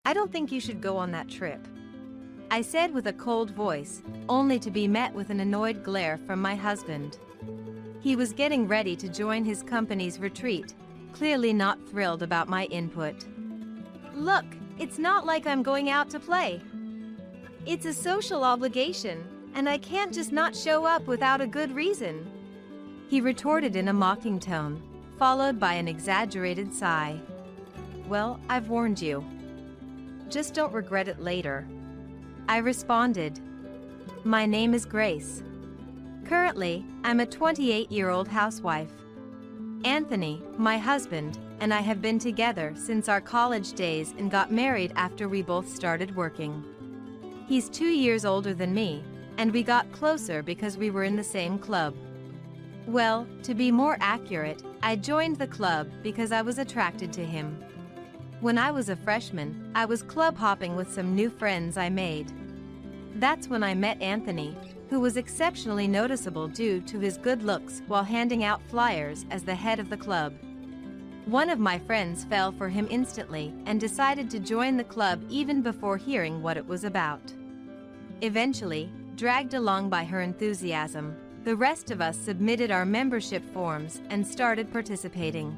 I don't think you should go on that trip," I said with a cold voice, only to be met with an annoyed glare from my husband. He was getting ready to join his company's retreat, clearly not thrilled about my input. "Look, it's not like I'm going out to play. It's a social obligation, and I can't just not show up without a good reason," he retorted in a mocking tone, followed by an exaggerated sigh. "Well, I've warned you. Just don't regret it later," I responded. "My name is Grace. Currently, I'm a 28-year-old housewife. Anthony, my husband, and I have been together since our college days and got married after we both started working. He's 2 years older than me, and we got closer because we were in the same club. Well, to be more accurate, I joined the club because I was attracted to him. When I was a freshman, I was club hopping with some new friends I made. That's when I met Anthony, who was exceptionally noticeable due to his good looks while handing out flyers as the head of the club. One of my friends fell for him instantly and decided to join the club even before hearing what it was about. Eventually, dragged along by her enthusiasm, the rest of us submitted our membership forms and started participating.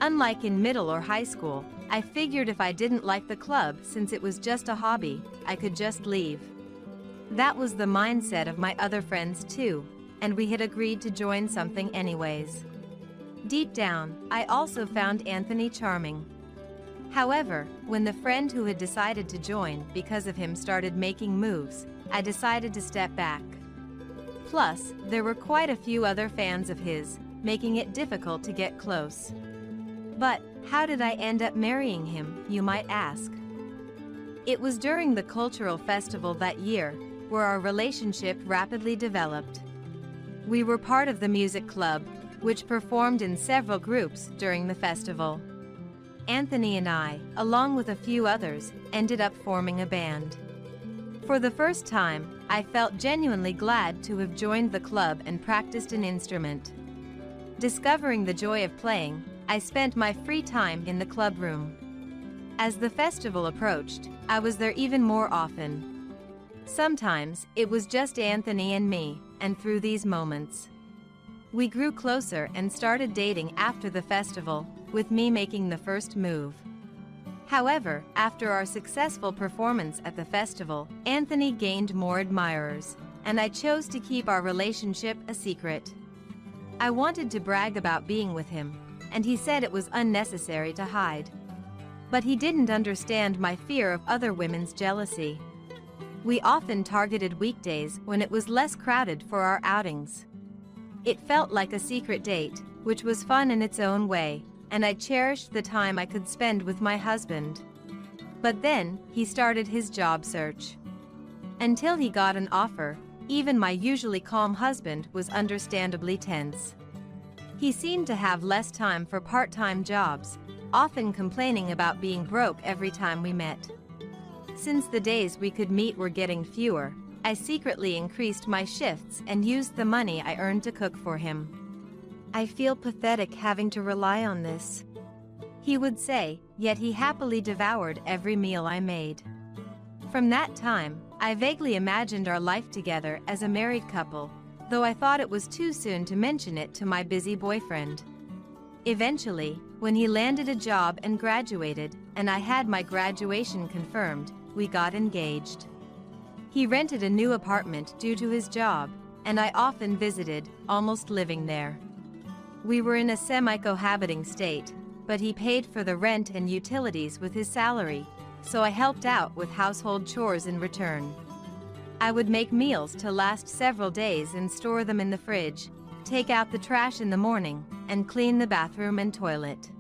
Unlike in middle or high school, I figured if I didn't like the club since it was just a hobby, I could just leave. That was the mindset of my other friends too, and we had agreed to join something anyways. Deep down, I also found Anthony charming. However, when the friend who had decided to join because of him started making moves, I decided to step back. Plus, there were quite a few other fans of his, making it difficult to get close. But, how did I end up marrying him, you might ask? It was during the cultural festival that year, where our relationship rapidly developed. We were part of the music club, which performed in several groups during the festival. Anthony and I, along with a few others, ended up forming a band. For the first time, I felt genuinely glad to have joined the club and practiced an instrument. Discovering the joy of playing, I spent my free time in the club room. As the festival approached, I was there even more often. Sometimes, it was just Anthony and me, and through these moments, we grew closer and started dating after the festival, with me making the first move. However, after our successful performance at the festival, Anthony gained more admirers, and I chose to keep our relationship a secret. I wanted to brag about being with him, and he said it was unnecessary to hide. But he didn't understand my fear of other women's jealousy. We often targeted weekdays when it was less crowded for our outings. It felt like a secret date, which was fun in its own way, and I cherished the time I could spend with my husband. But then, he started his job search. Until he got an offer, even my usually calm husband was understandably tense. He seemed to have less time for part-time jobs, often complaining about being broke every time we met. Since the days we could meet were getting fewer, I secretly increased my shifts and used the money I earned to cook for him. "I feel pathetic having to rely on this," he would say, yet he happily devoured every meal I made. From that time, I vaguely imagined our life together as a married couple, though I thought it was too soon to mention it to my busy boyfriend. Eventually, when he landed a job and graduated, and I had my graduation confirmed, we got engaged. He rented a new apartment due to his job, and I often visited, almost living there. We were in a semi-cohabiting state, but he paid for the rent and utilities with his salary, so I helped out with household chores in return. I would make meals to last several days and store them in the fridge, take out the trash in the morning, and clean the bathroom and toilet.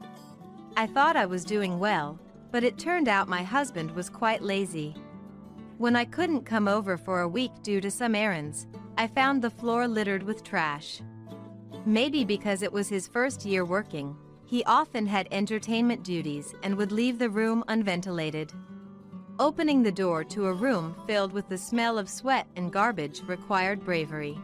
I thought I was doing well, but it turned out my husband was quite lazy. When I couldn't come over for a week due to some errands, I found the floor littered with trash. Maybe because it was his first year working, he often had entertainment duties and would leave the room unventilated. Opening the door to a room filled with the smell of sweat and garbage required bravery.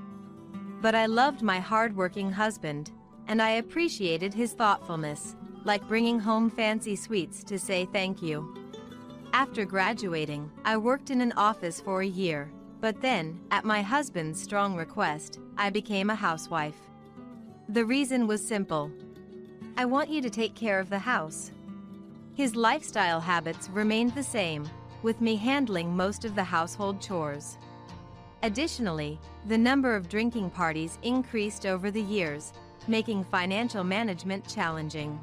But I loved my hard-working husband, and I appreciated his thoughtfulness, like bringing home fancy sweets to say thank you. After graduating, I worked in an office for a year, but then, at my husband's strong request, I became a housewife. The reason was simple. I want you to take care of the house. His lifestyle habits remained the same, with me handling most of the household chores. Additionally, the number of drinking parties increased over the years, making financial management challenging.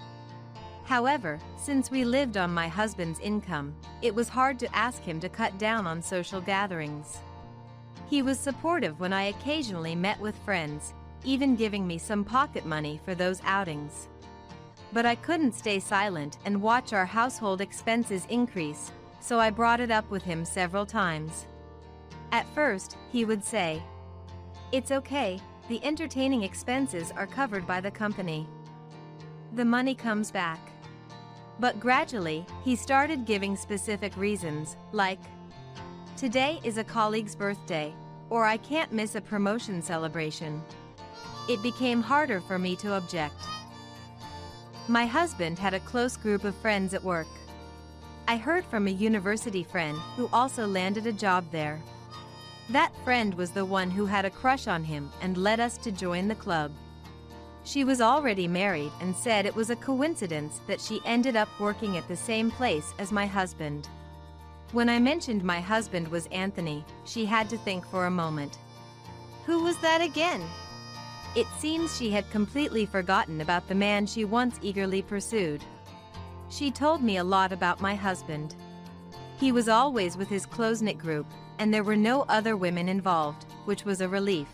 However, since we lived on my husband's income, it was hard to ask him to cut down on social gatherings. He was supportive when I occasionally met with friends, even giving me some pocket money for those outings. But I couldn't stay silent and watch our household expenses increase, so I brought it up with him several times. At first, he would say, "It's okay, the entertaining expenses are covered by the company. The money comes back." But gradually, he started giving specific reasons, like, "Today is a colleague's birthday," or "I can't miss a promotion celebration." It became harder for me to object. My husband had a close group of friends at work. I heard from a university friend who also landed a job there. That friend was the one who had a crush on him and led us to join the club. She was already married and said it was a coincidence that she ended up working at the same place as my husband. When I mentioned my husband was Anthony, she had to think for a moment. Who was that again? It seems she had completely forgotten about the man she once eagerly pursued. She told me a lot about my husband. He was always with his close-knit group, and there were no other women involved, which was a relief.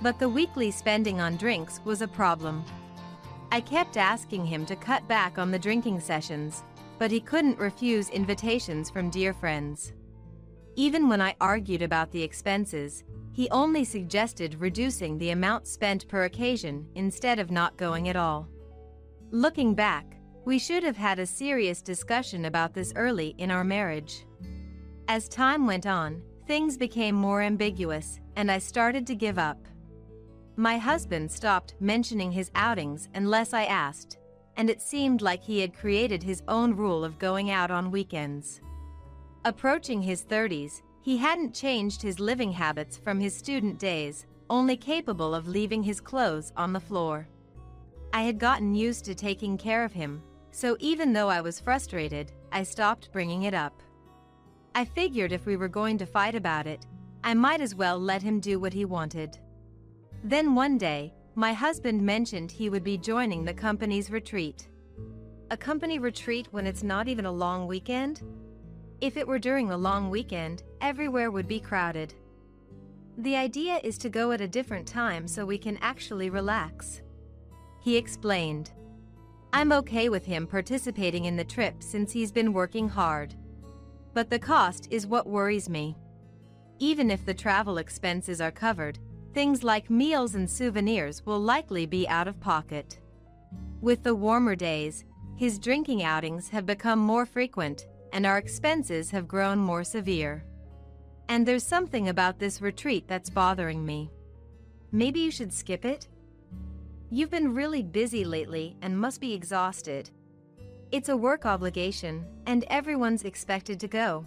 But the weekly spending on drinks was a problem. I kept asking him to cut back on the drinking sessions, but he couldn't refuse invitations from dear friends. Even when I argued about the expenses, he only suggested reducing the amount spent per occasion instead of not going at all. Looking back, we should have had a serious discussion about this early in our marriage. As time went on, things became more ambiguous, and I started to give up. My husband stopped mentioning his outings unless I asked, and it seemed like he had created his own rule of going out on weekends. Approaching his 30s, he hadn't changed his living habits from his student days, only capable of leaving his clothes on the floor. I had gotten used to taking care of him, so even though I was frustrated, I stopped bringing it up. I figured if we were going to fight about it, I might as well let him do what he wanted. Then one day, my husband mentioned he would be joining the company's retreat. A company retreat when it's not even a long weekend? If it were during a long weekend, everywhere would be crowded. The idea is to go at a different time so we can actually relax. He explained. I'm okay with him participating in the trip since he's been working hard. But the cost is what worries me. Even if the travel expenses are covered, things like meals and souvenirs will likely be out of pocket. With the warmer days, his drinking outings have become more frequent, and our expenses have grown more severe. And there's something about this retreat that's bothering me. Maybe you should skip it? You've been really busy lately and must be exhausted. It's a work obligation, and everyone's expected to go,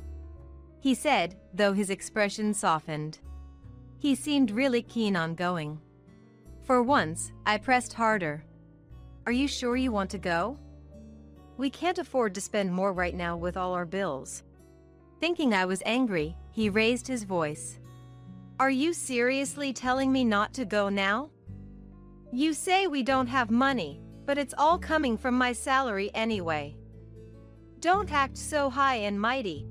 he said, though his expression softened. He seemed really keen on going. For once, I pressed harder. Are you sure you want to go? We can't afford to spend more right now with all our bills. Thinking I was angry, he raised his voice. Are you seriously telling me not to go now? You say we don't have money, but it's all coming from my salary anyway. Don't act so high and mighty.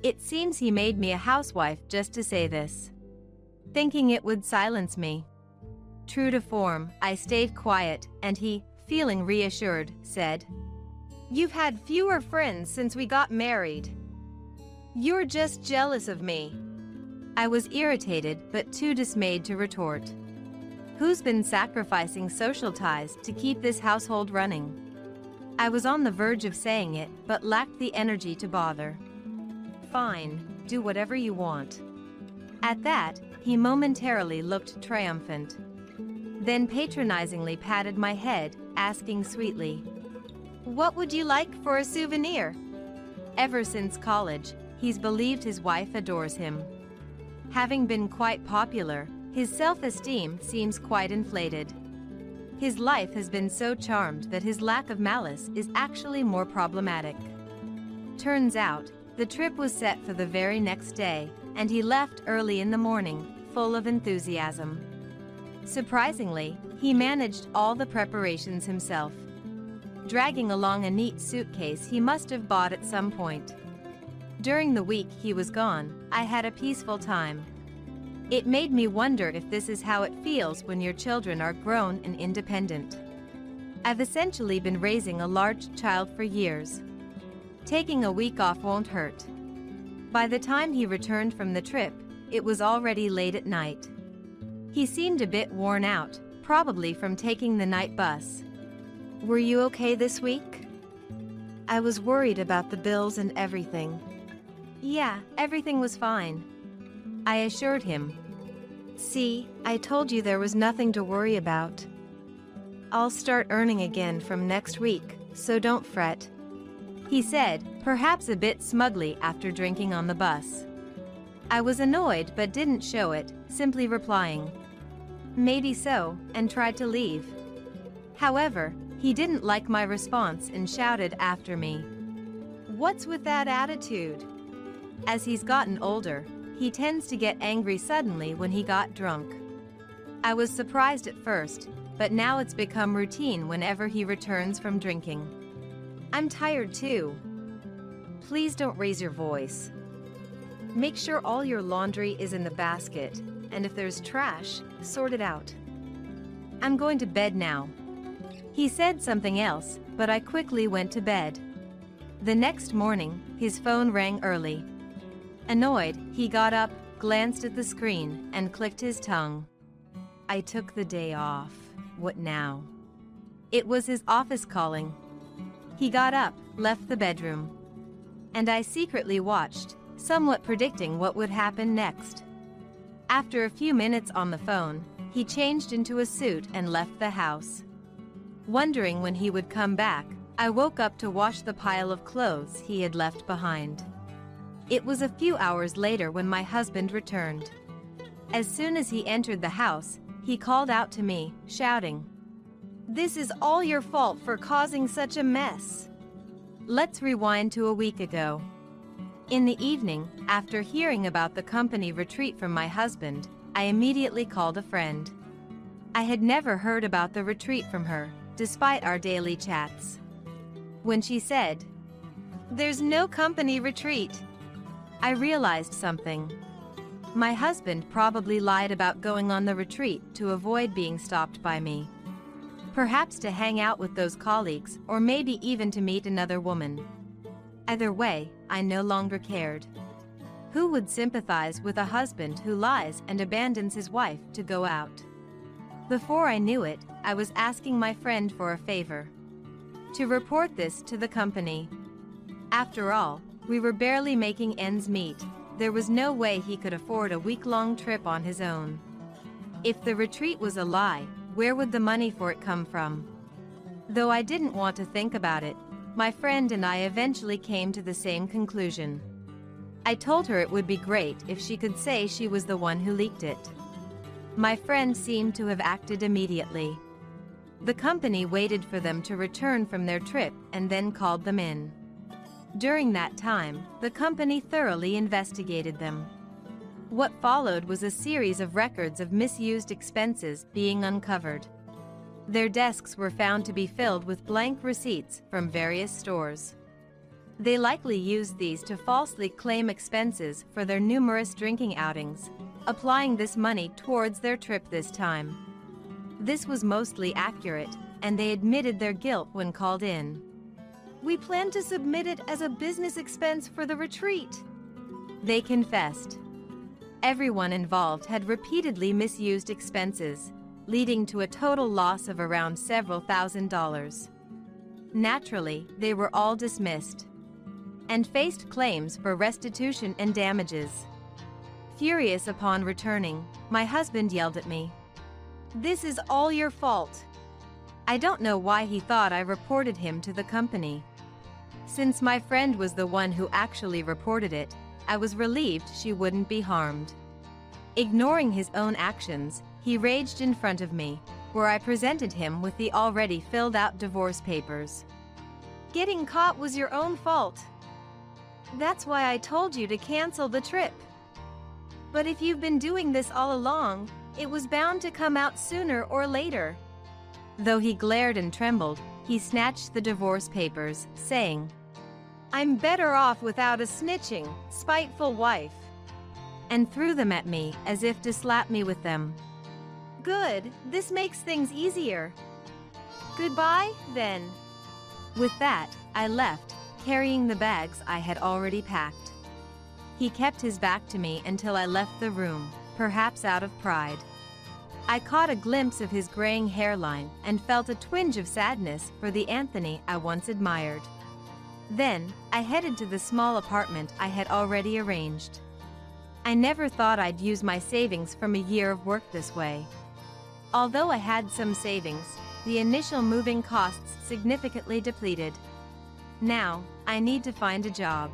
It seems he made me a housewife just to say this, thinking it would silence me. True to form, I stayed quiet, and he, feeling reassured, said, You've had fewer friends since we got married. You're just jealous of me. I was irritated but too dismayed to retort. Who's been sacrificing social ties to keep this household running? I was on the verge of saying it but lacked the energy to bother. Fine, do whatever you want. At that, he momentarily looked triumphant. Then patronizingly patted my head, asking sweetly, What would you like for a souvenir? Ever since college, he's believed his wife adores him. Having been quite popular, his self-esteem seems quite inflated. His life has been so charmed that his lack of malice is actually more problematic. Turns out, the trip was set for the very next day, and he left early in the morning, full of enthusiasm. Surprisingly, he managed all the preparations himself, dragging along a neat suitcase he must have bought at some point. During the week he was gone, I had a peaceful time. It made me wonder if this is how it feels when your children are grown and independent. I've essentially been raising a large child for years. Taking a week off won't hurt. By the time he returned from the trip, it was already late at night. He seemed a bit worn out, probably from taking the night bus. "Were you okay this week?" I was worried about the bills and everything. "Yeah, everything was fine," I assured him. "See, I told you there was nothing to worry about. I'll start earning again from next week, so don't fret," he said, perhaps a bit smugly after drinking on the bus. I was annoyed but didn't show it, simply replying, "Maybe so," and tried to leave. However, he didn't like my response and shouted after me, "What's with that attitude?" As he's gotten older, he tends to get angry suddenly when he got drunk. I was surprised at first, but now it's become routine whenever he returns from drinking. "I'm tired too. Please don't raise your voice. Make sure all your laundry is in the basket, and if there's trash, sort it out. I'm going to bed now." He said something else, but I quickly went to bed. The next morning, his phone rang early. Annoyed, he got up, glanced at the screen, and clicked his tongue. I took the day off. What now? It was his office calling. He got up, left the bedroom, and I secretly watched, somewhat predicting what would happen next. After a few minutes on the phone, he changed into a suit and left the house. Wondering when he would come back, I woke up to wash the pile of clothes he had left behind. It was a few hours later when my husband returned. As soon as he entered the house, he called out to me, shouting, "This is all your fault for causing such a mess." Let's rewind to a week ago. In the evening, after hearing about the company retreat from my husband, I immediately called a friend. I had never heard about the retreat from her, despite our daily chats. When she said, "There's no company retreat," I realized something. My husband probably lied about going on the retreat to avoid being stopped by me. Perhaps to hang out with those colleagues, or maybe even to meet another woman. Either way, I no longer cared. Who would sympathize with a husband who lies and abandons his wife to go out? Before I knew it, I was asking my friend for a favor. To report this to the company. After all, we were barely making ends meet. There was no way he could afford a week-long trip on his own. If the retreat was a lie, where would the money for it come from? Though I didn't want to think about it, my friend and I eventually came to the same conclusion. I told her it would be great if she could say she was the one who leaked it. My friend seemed to have acted immediately. The company waited for them to return from their trip and then called them in. During that time, the company thoroughly investigated them. What followed was a series of records of misused expenses being uncovered. Their desks were found to be filled with blank receipts from various stores. They likely used these to falsely claim expenses for their numerous drinking outings, applying this money towards their trip this time. This was mostly accurate, and they admitted their guilt when called in. "We plan to submit it as a business expense for the retreat," they confessed. Everyone involved had repeatedly misused expenses, leading to a total loss of around several $1,000s. Naturally, they were all dismissed and faced claims for restitution and damages. Furious upon returning, my husband yelled at me, "This is all your fault." I don't know why he thought I reported him to the company. Since my friend was the one who actually reported it, I was relieved she wouldn't be harmed. Ignoring his own actions, he raged in front of me, where I presented him with the already filled-out divorce papers. Getting caught was your own fault. That's why I told you to cancel the trip. But if you've been doing this all along, it was bound to come out sooner or later. Though he glared and trembled, he snatched the divorce papers, saying, "I'm better off without a snitching, spiteful wife," and threw them at me as if to slap me with them. Good, this makes things easier. Goodbye, then. With that, I left, carrying the bags I had already packed. He kept his back to me until I left the room, perhaps out of pride. I caught a glimpse of his graying hairline and felt a twinge of sadness for the Anthony I once admired. Then, I headed to the small apartment I had already arranged. I never thought I'd use my savings from a year of work this way. Although I had some savings, the initial moving costs significantly depleted. Now, I need to find a job.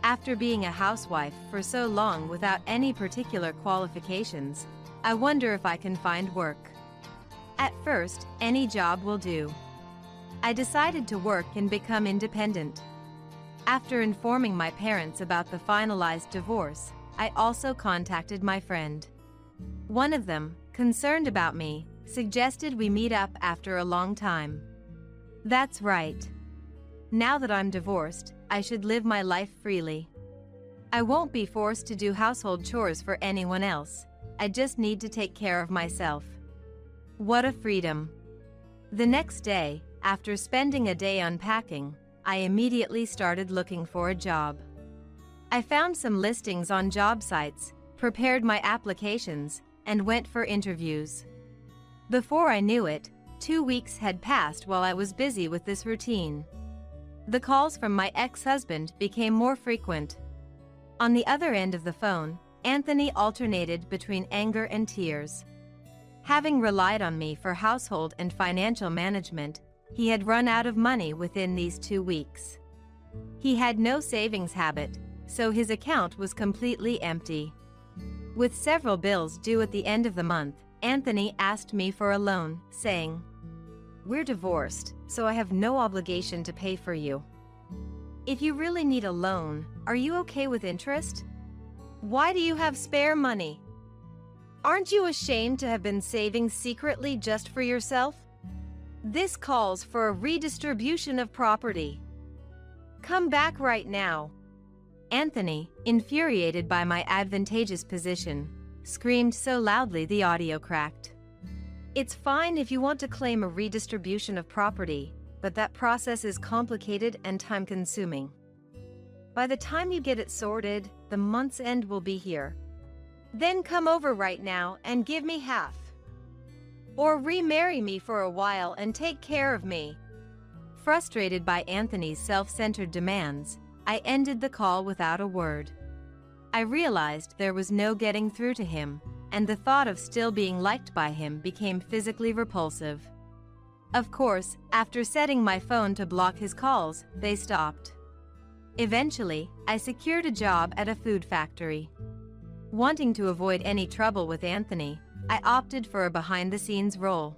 After being a housewife for so long without any particular qualifications, I wonder if I can find work. At first, any job will do. I decided to work and become independent. After informing my parents about the finalized divorce, I also contacted my friend. One of them, concerned about me, suggested we meet up after a long time. That's right. Now that I'm divorced, I should live my life freely. I won't be forced to do household chores for anyone else. I just need to take care of myself. What a freedom. The next day, after spending a day unpacking, I immediately started looking for a job. I found some listings on job sites, prepared my applications, and went for interviews. Before I knew it, 2 weeks had passed while I was busy with this routine. The calls from my ex-husband became more frequent. On the other end of the phone, Anthony alternated between anger and tears. Having relied on me for household and financial management, he had run out of money within these 2 weeks. He had no savings habit, so his account was completely empty. With several bills due at the end of the month, Anthony asked me for a loan, saying, "We're divorced, so I have no obligation to pay for you. If you really need a loan, are you okay with interest? Why do you have spare money? Aren't you ashamed to have been saving secretly just for yourself? This calls for a redistribution of property. Come back right now." Anthony, infuriated by my advantageous position, screamed so loudly the audio cracked. "It's fine if you want to claim a redistribution of property, but that process is complicated and time-consuming. By the time you get it sorted, the month's end will be here. Then come over right now and give me half. Or remarry me for a while and take care of me." Frustrated by Anthony's self-centered demands, I ended the call without a word. I realized there was no getting through to him, and the thought of still being liked by him became physically repulsive. Of course, after setting my phone to block his calls, they stopped. Eventually, I secured a job at a food factory. Wanting to avoid any trouble with Anthony, I opted for a behind-the-scenes role.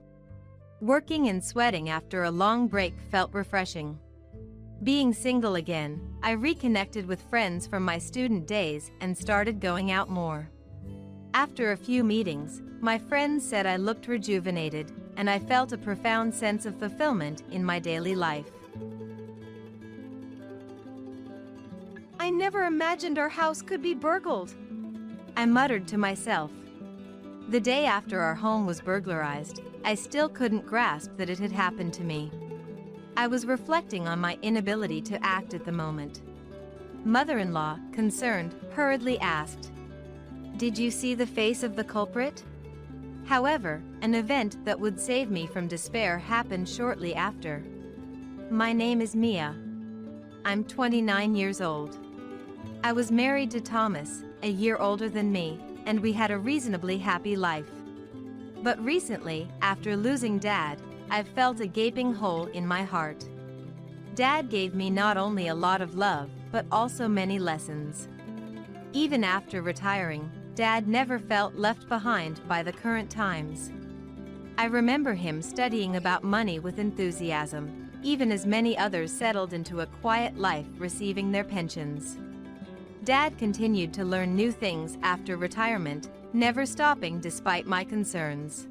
Working and sweating after a long break felt refreshing. Being single again, I reconnected with friends from my student days and started going out more. After a few meetings, my friends said I looked rejuvenated, and I felt a profound sense of fulfillment in my daily life. "I never imagined our house could be burgled," I muttered to myself. The day after our home was burglarized, I still couldn't grasp that it had happened to me. I was reflecting on my inability to act at the moment. Mother-in-law, concerned, hurriedly asked, "Did you see the face of the culprit?" However, an event that would save me from despair happened shortly after. My name is Mia. I'm 29 years old. I was married to Thomas, a year older than me, and we had a reasonably happy life. But recently, after losing Dad, I've felt a gaping hole in my heart. Dad gave me not only a lot of love, but also many lessons. Even after retiring, Dad never felt left behind by the current times. I remember him studying about money with enthusiasm, even as many others settled into a quiet life receiving their pensions. Dad continued to learn new things after retirement, never stopping despite my concerns.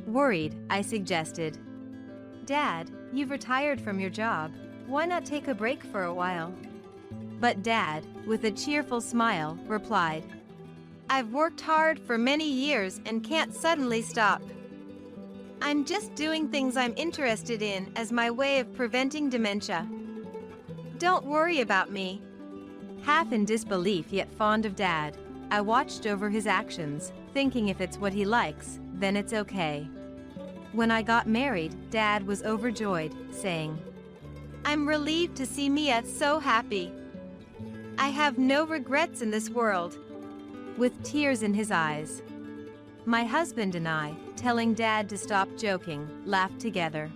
Worried, I suggested, "Dad, you've retired from your job. Why not take a break for a while?" But Dad, with a cheerful smile, replied, "I've worked hard for many years and can't suddenly stop. I'm just doing things I'm interested in as my way of preventing dementia. Don't worry about me." Half in disbelief yet fond of Dad, I watched over his actions, thinking if it's what he likes, then it's okay. When I got married, Dad was overjoyed, saying, "I'm relieved to see Mia so happy. I have no regrets in this world," with tears in his eyes. My husband and I, telling Dad to stop joking, laughed together.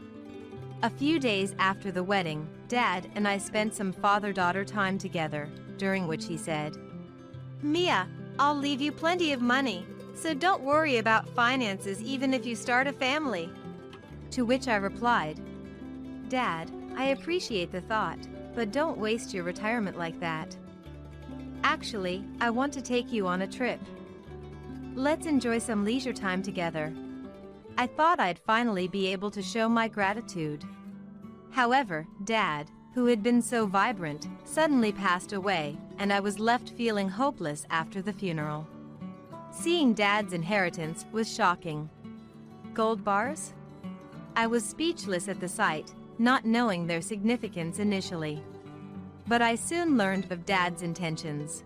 A few days after the wedding, Dad and I spent some father-daughter time together, during which he said, "Mia, I'll leave you plenty of money, so don't worry about finances even if you start a family." To which I replied, "Dad, I appreciate the thought, but don't waste your retirement like that. Actually, I want to take you on a trip. Let's enjoy some leisure time together." I thought I'd finally be able to show my gratitude. However, Dad, who had been so vibrant, suddenly passed away, and I was left feeling hopeless after the funeral. Seeing Dad's inheritance was shocking. Gold bars? I was speechless at the sight, not knowing their significance initially. But I soon learned of Dad's intentions.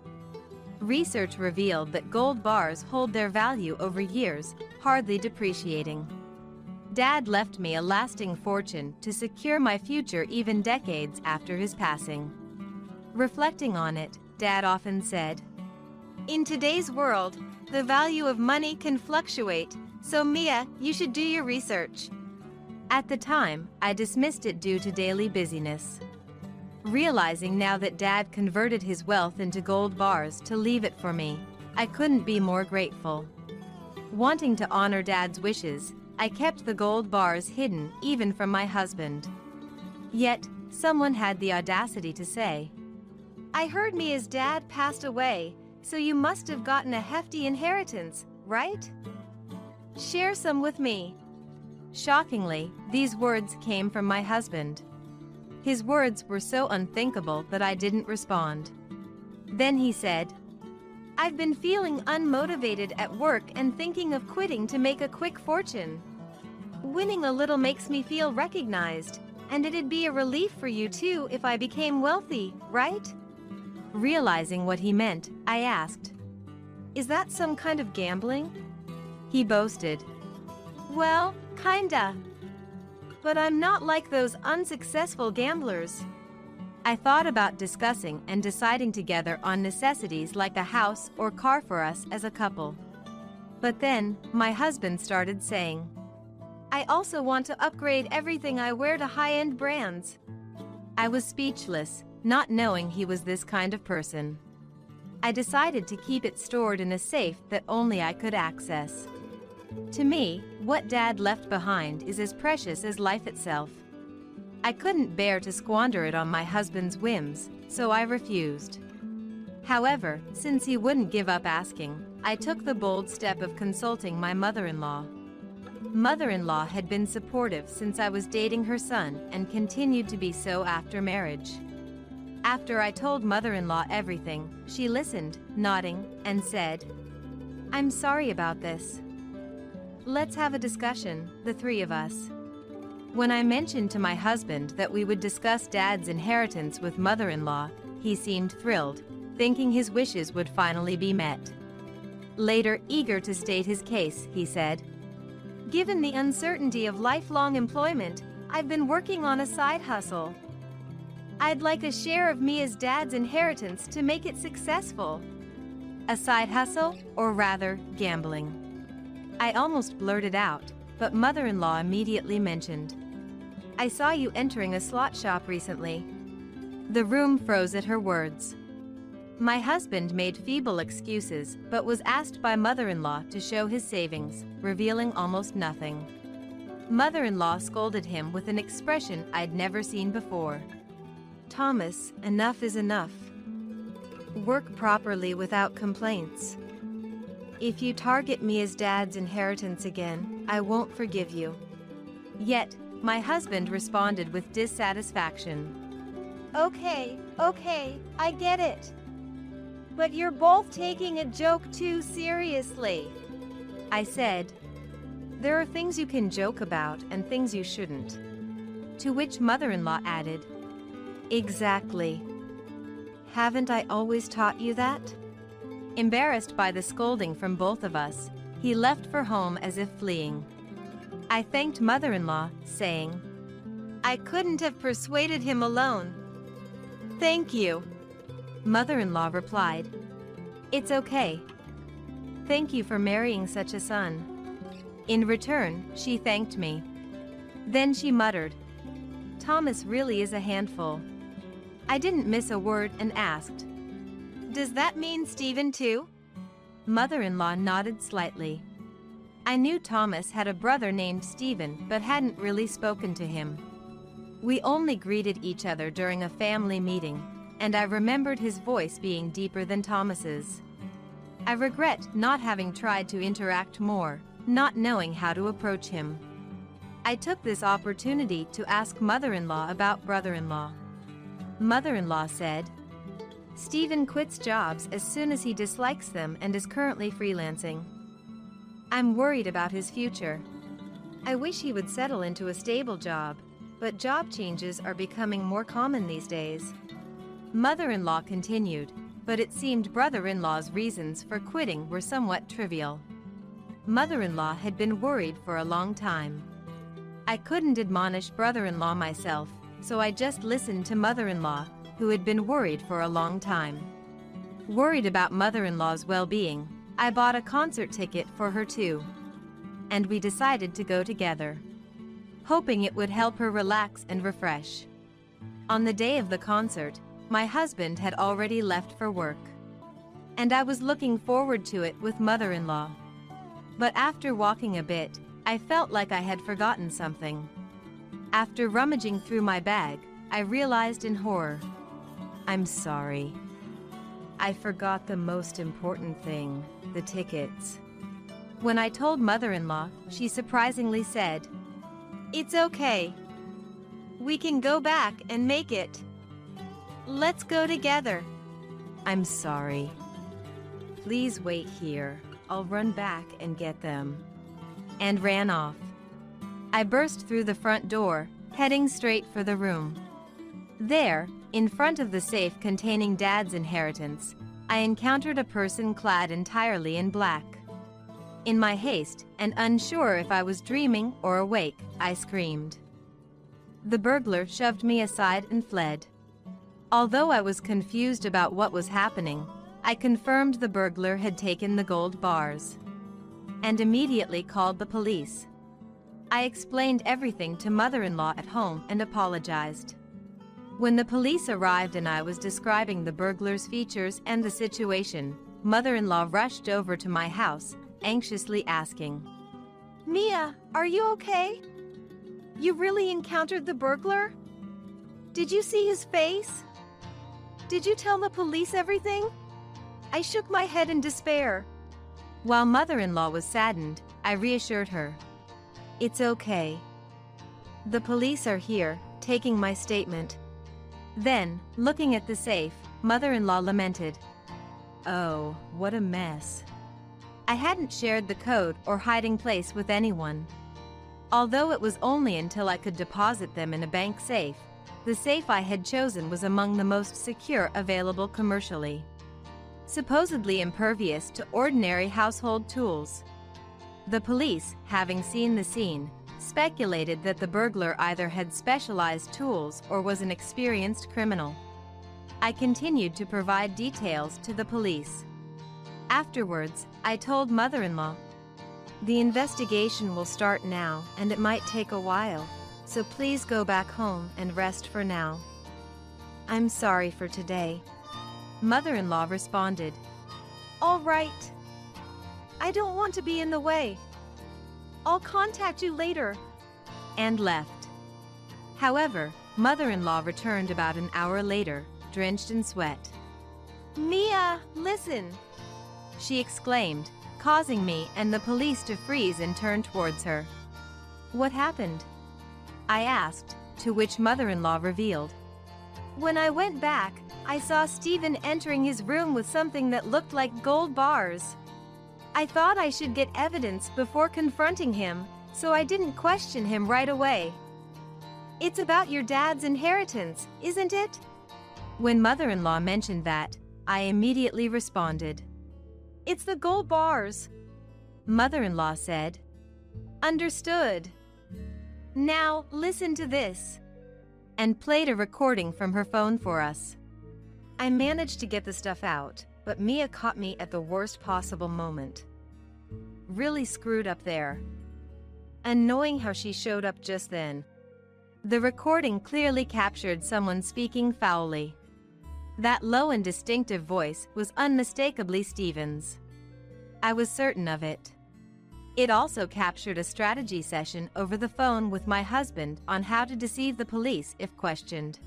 Research revealed that gold bars hold their value over years, hardly depreciating. Dad left me a lasting fortune to secure my future even decades after his passing. Reflecting on it, Dad often said, "In today's world, the value of money can fluctuate, so Mia, you should do your research." At the time, I dismissed it due to daily busyness. Realizing now that Dad converted his wealth into gold bars to leave it for me, I couldn't be more grateful. Wanting to honor Dad's wishes, I kept the gold bars hidden even from my husband. Yet, someone had the audacity to say, "I heard Mia's dad passed away, so you must have gotten a hefty inheritance, right? Share some with me." Shockingly, these words came from my husband. His words were so unthinkable that I didn't respond. Then he said, "I've been feeling unmotivated at work and thinking of quitting to make a quick fortune. Winning a little makes me feel recognized, and it'd be a relief for you too if I became wealthy, right?" Realizing what he meant, I asked, "Is that some kind of gambling?" He boasted, "Well, kinda. But I'm not like those unsuccessful gamblers." I thought about discussing and deciding together on necessities like a house or car for us as a couple. But then, my husband started saying, "I also want to upgrade everything I wear to high-end brands." I was speechless, not knowing he was this kind of person. I decided to keep it stored in a safe that only I could access. To me, what Dad left behind is as precious as life itself. I couldn't bear to squander it on my husband's whims, so I refused. However, since he wouldn't give up asking, I took the bold step of consulting my mother-in-law. Mother-in-law had been supportive since I was dating her son and continued to be so after marriage. After I told mother-in-law everything, she listened, nodding, and said, "I'm sorry about this. Let's have a discussion, the three of us." When I mentioned to my husband that we would discuss Dad's inheritance with mother-in-law, he seemed thrilled, thinking his wishes would finally be met. Later, eager to state his case, he said, "Given the uncertainty of lifelong employment, I've been working on a side hustle. I'd like a share of Mia's dad's inheritance to make it successful." A side hustle, or rather, gambling. I almost blurted out, but mother-in-law immediately mentioned, I saw you entering a slot shop recently." The room froze at her words. My husband made feeble excuses but was asked by mother-in-law to show his savings, revealing almost nothing. Mother-in-law scolded him with an expression I'd never seen before. "Thomas, enough is enough. Work properly without complaints. If you target me as Dad's inheritance again, I won't forgive you." Yet, my husband responded with dissatisfaction. "Okay, I get it. But you're both taking a joke too seriously," I said. "There are things you can joke about and things you shouldn't." To which mother-in-law added, "Exactly. Haven't I always taught you that?" Embarrassed by the scolding from both of us, he left for home as if fleeing. I thanked mother-in-law, saying, "I couldn't have persuaded him alone." "Thank you," mother-in-law replied. "It's okay. Thank you for marrying such a son." In return, she thanked me. Then she muttered, "Thomas really is a handful." I didn't miss a word and asked, "Does that mean Stephen too?" Mother-in-law nodded slightly. I knew Thomas had a brother named Stephen but hadn't really spoken to him. We only greeted each other during a family meeting, and I remembered his voice being deeper than Thomas's. I regret not having tried to interact more, not knowing how to approach him. I took this opportunity to ask mother-in-law about brother-in-law. Mother-in-law said, "Stephen quits jobs as soon as he dislikes them and is currently freelancing. I'm worried about his future. I wish he would settle into a stable job, but job changes are becoming more common these days." Mother-in-law continued, but it seemed brother-in-law's reasons for quitting were somewhat trivial. Mother-in-law had been worried for a long time. I couldn't admonish brother-in-law myself, so I just listened to mother-in-law, who had been worried for a long time. Worried about mother-in-law's well-being, I bought a concert ticket for her too. And we decided to go together, hoping it would help her relax and refresh. On the day of the concert, my husband had already left for work, and I was looking forward to it with mother-in-law. But after walking a bit, I felt like I had forgotten something. After rummaging through my bag, I realized in horror. "I'm sorry. I forgot the most important thing, the tickets." When I told mother-in-law, she surprisingly said, "It's okay. We can go back and make it. Let's go together." "I'm sorry. Please wait here. I'll run back and get them." And ran off. I burst through the front door, heading straight for the room. There, in front of the safe containing Dad's inheritance, I encountered a person clad entirely in black. In my haste, and unsure if I was dreaming or awake, I screamed. The burglar shoved me aside and fled. Although I was confused about what was happening, I confirmed the burglar had taken the gold bars, and immediately called the police. I explained everything to mother-in-law at home and apologized. When the police arrived and I was describing the burglar's features and the situation, mother-in-law rushed over to my house, anxiously asking, "Mia, are you okay? You really encountered the burglar? Did you see his face? Did you tell the police everything?" I shook my head in despair. While mother-in-law was saddened, I reassured her. "It's okay. The police are here, taking my statement." Then, looking at the safe, mother-in-law lamented, "Oh, what a mess." I hadn't shared the code or hiding place with anyone. Although it was only until I could deposit them in a bank safe, the safe I had chosen was among the most secure available commercially. Supposedly impervious to ordinary household tools. The police, having seen the scene, speculated that the burglar either had specialized tools or was an experienced criminal. I continued to provide details to the police. Afterwards, I told mother-in-law, "The investigation will start now and it might take a while, so please go back home and rest for now. I'm sorry for today. Mother-in-law responded. All right. I don't want to be in the way. I'll contact you later. And left. However, mother-in-law returned about an hour later, drenched in sweat. Mia, listen! She exclaimed, causing me and the police to freeze and turn towards her. What happened? I asked, to which mother-in-law revealed. When I went back, I saw Stephen entering his room with something that looked like gold bars. I thought I should get evidence before confronting him, so I didn't question him right away. It's about your dad's inheritance, isn't it? When mother-in-law mentioned that, I immediately responded. It's the gold bars. Mother-in-law said. Understood. Now, listen to this. And played a recording from her phone for us. I managed to get the stuff out, but Mia caught me at the worst possible moment. Really screwed up there. And knowing how she showed up just then. The recording clearly captured someone speaking foully. That low and distinctive voice was unmistakably Stephen's. I was certain of it. It also captured a strategy session over the phone with my husband on how to deceive the police if questioned.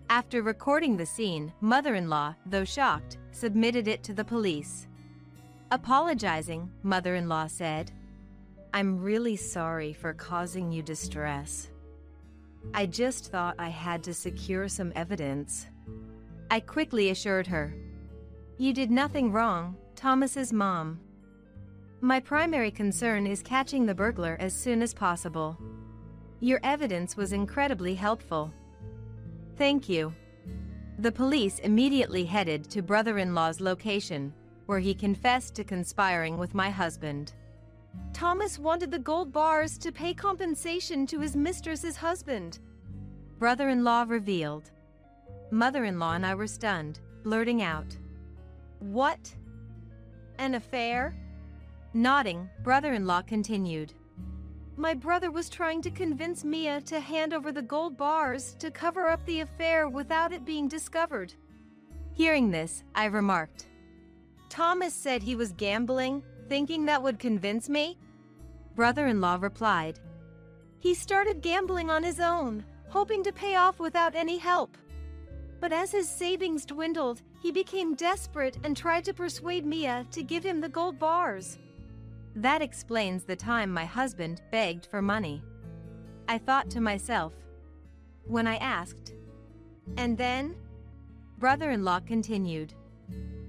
After recording the scene, mother-in-law, though shocked, submitted it to the police. Apologizing, mother-in-law said, I'm really sorry for causing you distress. I just thought I had to secure some evidence. I quickly assured her. You did nothing wrong, Thomas's mom. My primary concern is catching the burglar as soon as possible. Your evidence was incredibly helpful. Thank you. The police immediately headed to brother-in-law's location, where he confessed to conspiring with my husband. Thomas wanted the gold bars to pay compensation to his mistress's husband. Brother-in-law revealed. Mother-in-law and I were stunned, blurting out. What? An affair? Nodding, brother-in-law continued. My brother was trying to convince Mia to hand over the gold bars to cover up the affair without it being discovered. Hearing this, I remarked. Thomas said he was gambling, thinking that would convince me? Brother-in-law replied. He started gambling on his own, hoping to pay off without any help. But as his savings dwindled, he became desperate and tried to persuade Mia to give him the gold bars. That explains the time my husband begged for money. I thought to myself. When I asked, and then? Brother-in-law continued.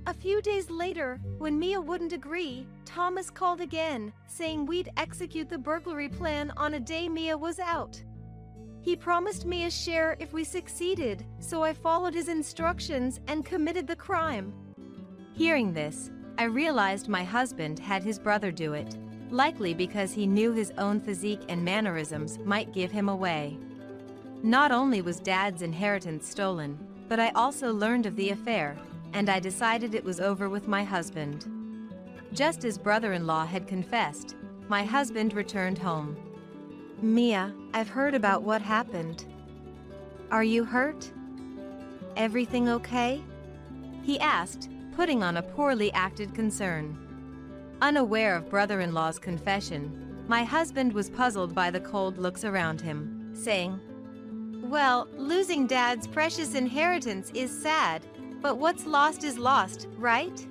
A few days later, when Mia wouldn't agree, Thomas called again, saying we'd execute the burglary plan on a day Mia was out. He promised me a share if we succeeded, so I followed his instructions and committed the crime. Hearing this, I realized my husband had his brother do it, likely because he knew his own physique and mannerisms might give him away. Not only was Dad's inheritance stolen, but I also learned of the affair, and I decided it was over with my husband. Just as brother-in-law had confessed, my husband returned home. Mia, I've heard about what happened. Are you hurt? Everything okay? He asked, putting on a poorly acted concern. Unaware of brother-in-law's confession, my husband was puzzled by the cold looks around him, saying, Well, losing Dad's precious inheritance is sad, but what's lost is lost, right?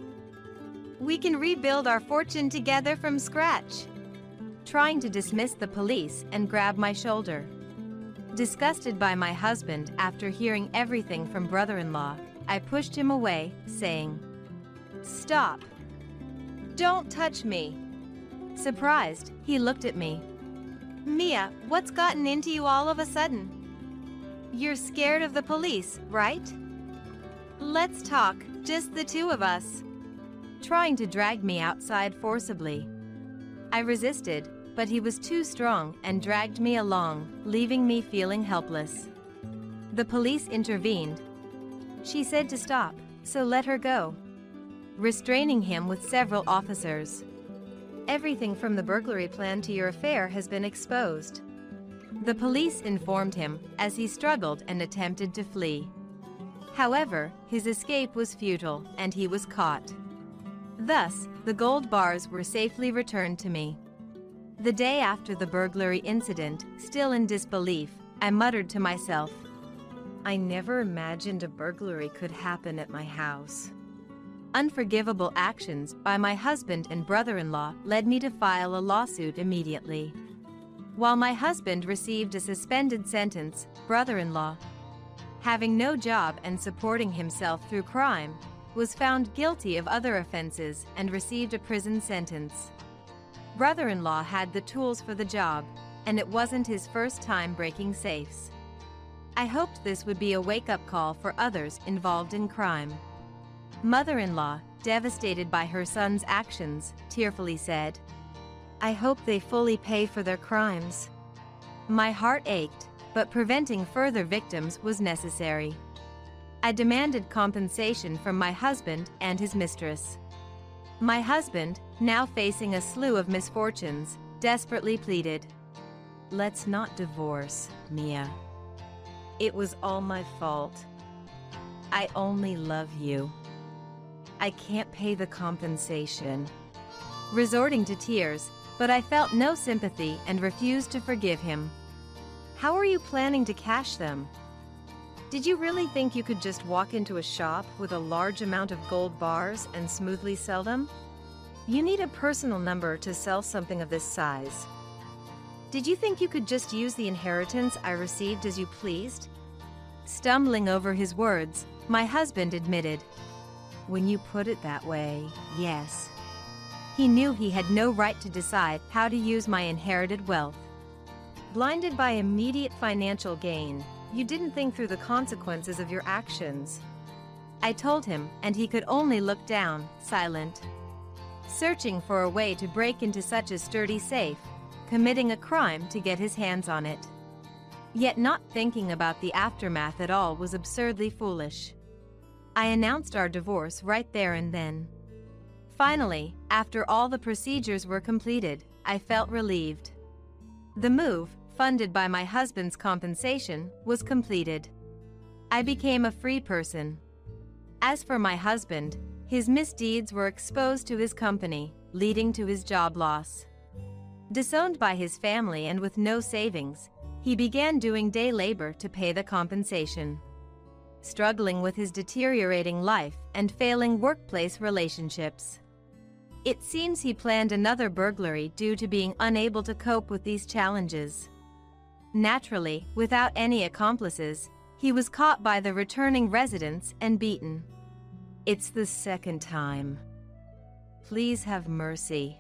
We can rebuild our fortune together from scratch. Trying to dismiss the police and grab my shoulder. Disgusted by my husband after hearing everything from brother-in-law, I pushed him away, saying, Stop. Don't touch me. Surprised, he looked at me. Mia, what's gotten into you all of a sudden? You're scared of the police, right? Let's talk, just the two of us. Trying to drag me outside forcibly. I resisted, but he was too strong and dragged me along, leaving me feeling helpless. The police intervened. She said to stop, so let her go. Restraining him with several officers. Everything from the burglary plan to your affair has been exposed. The police informed him as he struggled and attempted to flee. However, his escape was futile and he was caught. Thus, the gold bars were safely returned to me. The day after the burglary incident, still in disbelief, I muttered to myself, "I never imagined a burglary could happen at my house." Unforgivable actions by my husband and brother-in-law led me to file a lawsuit immediately. While my husband received a suspended sentence, brother-in-law, having no job and supporting himself through crime, was found guilty of other offenses and received a prison sentence. Brother-in-law had the tools for the job, and it wasn't his first time breaking safes. I hoped this would be a wake-up call for others involved in crime. Mother-in-law, devastated by her son's actions, tearfully said, "I hope they fully pay for their crimes." My heart ached, but preventing further victims was necessary. I demanded compensation from my husband and his mistress. My husband, now facing a slew of misfortunes, desperately pleaded, "Let's not divorce, Mia. It was all my fault. I only love you. I can't pay the compensation." Resorting to tears, but I felt no sympathy and refused to forgive him. "How are you planning to cash them? Did you really think you could just walk into a shop with a large amount of gold bars and smoothly sell them? You need a personal number to sell something of this size. Did you think you could just use the inheritance I received as you pleased?" Stumbling over his words, my husband admitted, "When you put it that way, yes." He knew he had no right to decide how to use my inherited wealth. Blinded by immediate financial gain, you didn't think through the consequences of your actions. I told him, and he could only look down, silent. Searching for a way to break into such a sturdy safe, committing a crime to get his hands on it. Yet not thinking about the aftermath at all was absurdly foolish. I announced our divorce right there and then. Finally, after all the procedures were completed, I felt relieved. The move, funded by my husband's compensation, was completed. I became a free person. As for my husband, his misdeeds were exposed to his company, leading to his job loss. Disowned by his family and with no savings, he began doing day labor to pay the compensation. Struggling with his deteriorating life and failing workplace relationships. It seems he planned another burglary due to being unable to cope with these challenges. Naturally, without any accomplices, he was caught by the returning residents and beaten. "It's the second time. Please have mercy,"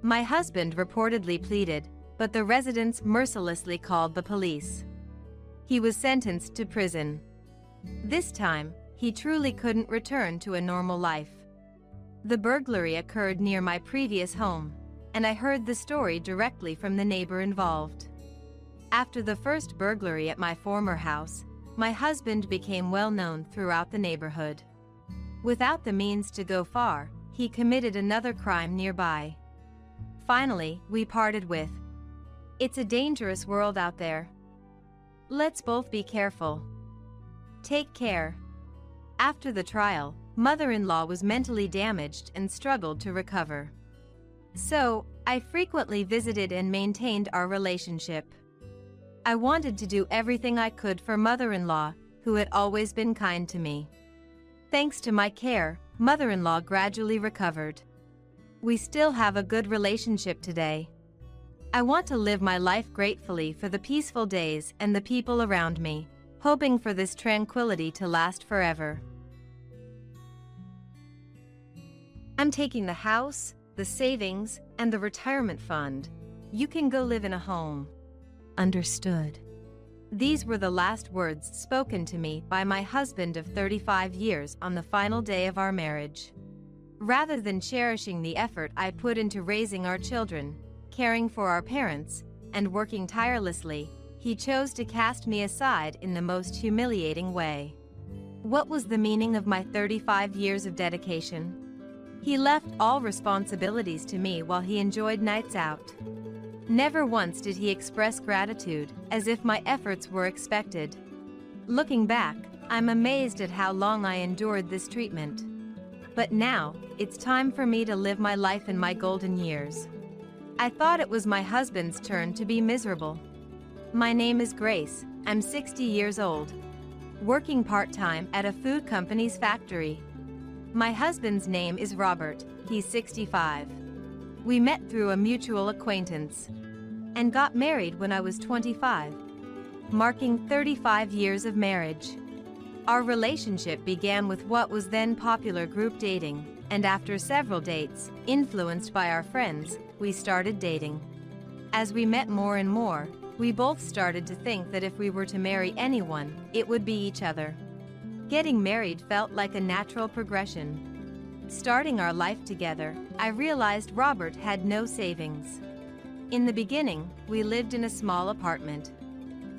my husband reportedly pleaded, but the residents mercilessly called the police. He was sentenced to prison. This time, he truly couldn't return to a normal life. The burglary occurred near my previous home, and I heard the story directly from the neighbor involved. After the first burglary at my former house, my husband became well known throughout the neighborhood. Without the means to go far, he committed another crime nearby. Finally, we parted with, "It's a dangerous world out there. Let's both be careful. Take care." After the trial, mother-in-law was mentally damaged and struggled to recover. So, I frequently visited and maintained our relationship. I wanted to do everything I could for mother-in-law, who had always been kind to me. Thanks to my care, mother-in-law gradually recovered. We still have a good relationship today. I want to live my life gratefully for the peaceful days and the people around me, hoping for this tranquility to last forever. I'm taking the house, the savings, and the retirement fund. You can go live in a home. Understood. These were the last words spoken to me by my husband of 35 years on the final day of our marriage. Rather than cherishing the effort I put into raising our children, caring for our parents, and working tirelessly, he chose to cast me aside in the most humiliating way. What was the meaning of my 35 years of dedication? He left all responsibilities to me while he enjoyed nights out. Never once did he express gratitude, as if my efforts were expected. Looking back, I'm amazed at how long I endured this treatment. But now, it's time for me to live my life in my golden years. I thought it was my husband's turn to be miserable. My name is Grace, I'm 60 years old. Working part-time at a food company's factory. My husband's name is Robert, he's 65. We met through a mutual acquaintance and got married when I was 25, marking 35 years of marriage. Our relationship began with what was then popular group dating, and after several dates, influenced by our friends, we started dating. As we met more and more, we both started to think that if we were to marry anyone, it would be each other. Getting married felt like a natural progression. Starting our life together, I realized Robert had no savings. In the beginning, we lived in a small apartment,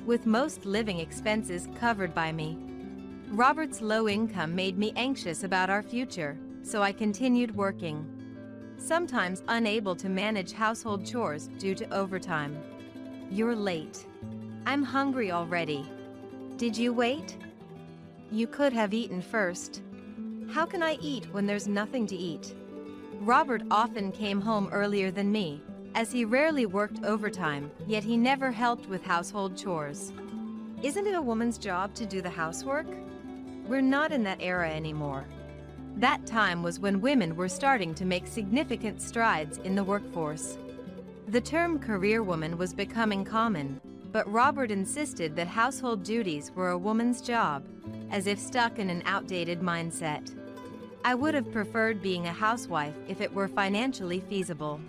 with most living expenses covered by me. Robert's low income made me anxious about our future, so I continued working, sometimes unable to manage household chores due to overtime. You're late. I'm hungry already. Did you wait? You could have eaten first. How can I eat when there's nothing to eat? Robert often came home earlier than me, as he rarely worked overtime, yet he never helped with household chores. Isn't it a woman's job to do the housework? We're not in that era anymore. That time was when women were starting to make significant strides in the workforce. The term career woman was becoming common, but Robert insisted that household duties were a woman's job, as if stuck in an outdated mindset. I would have preferred being a housewife if it were financially feasible.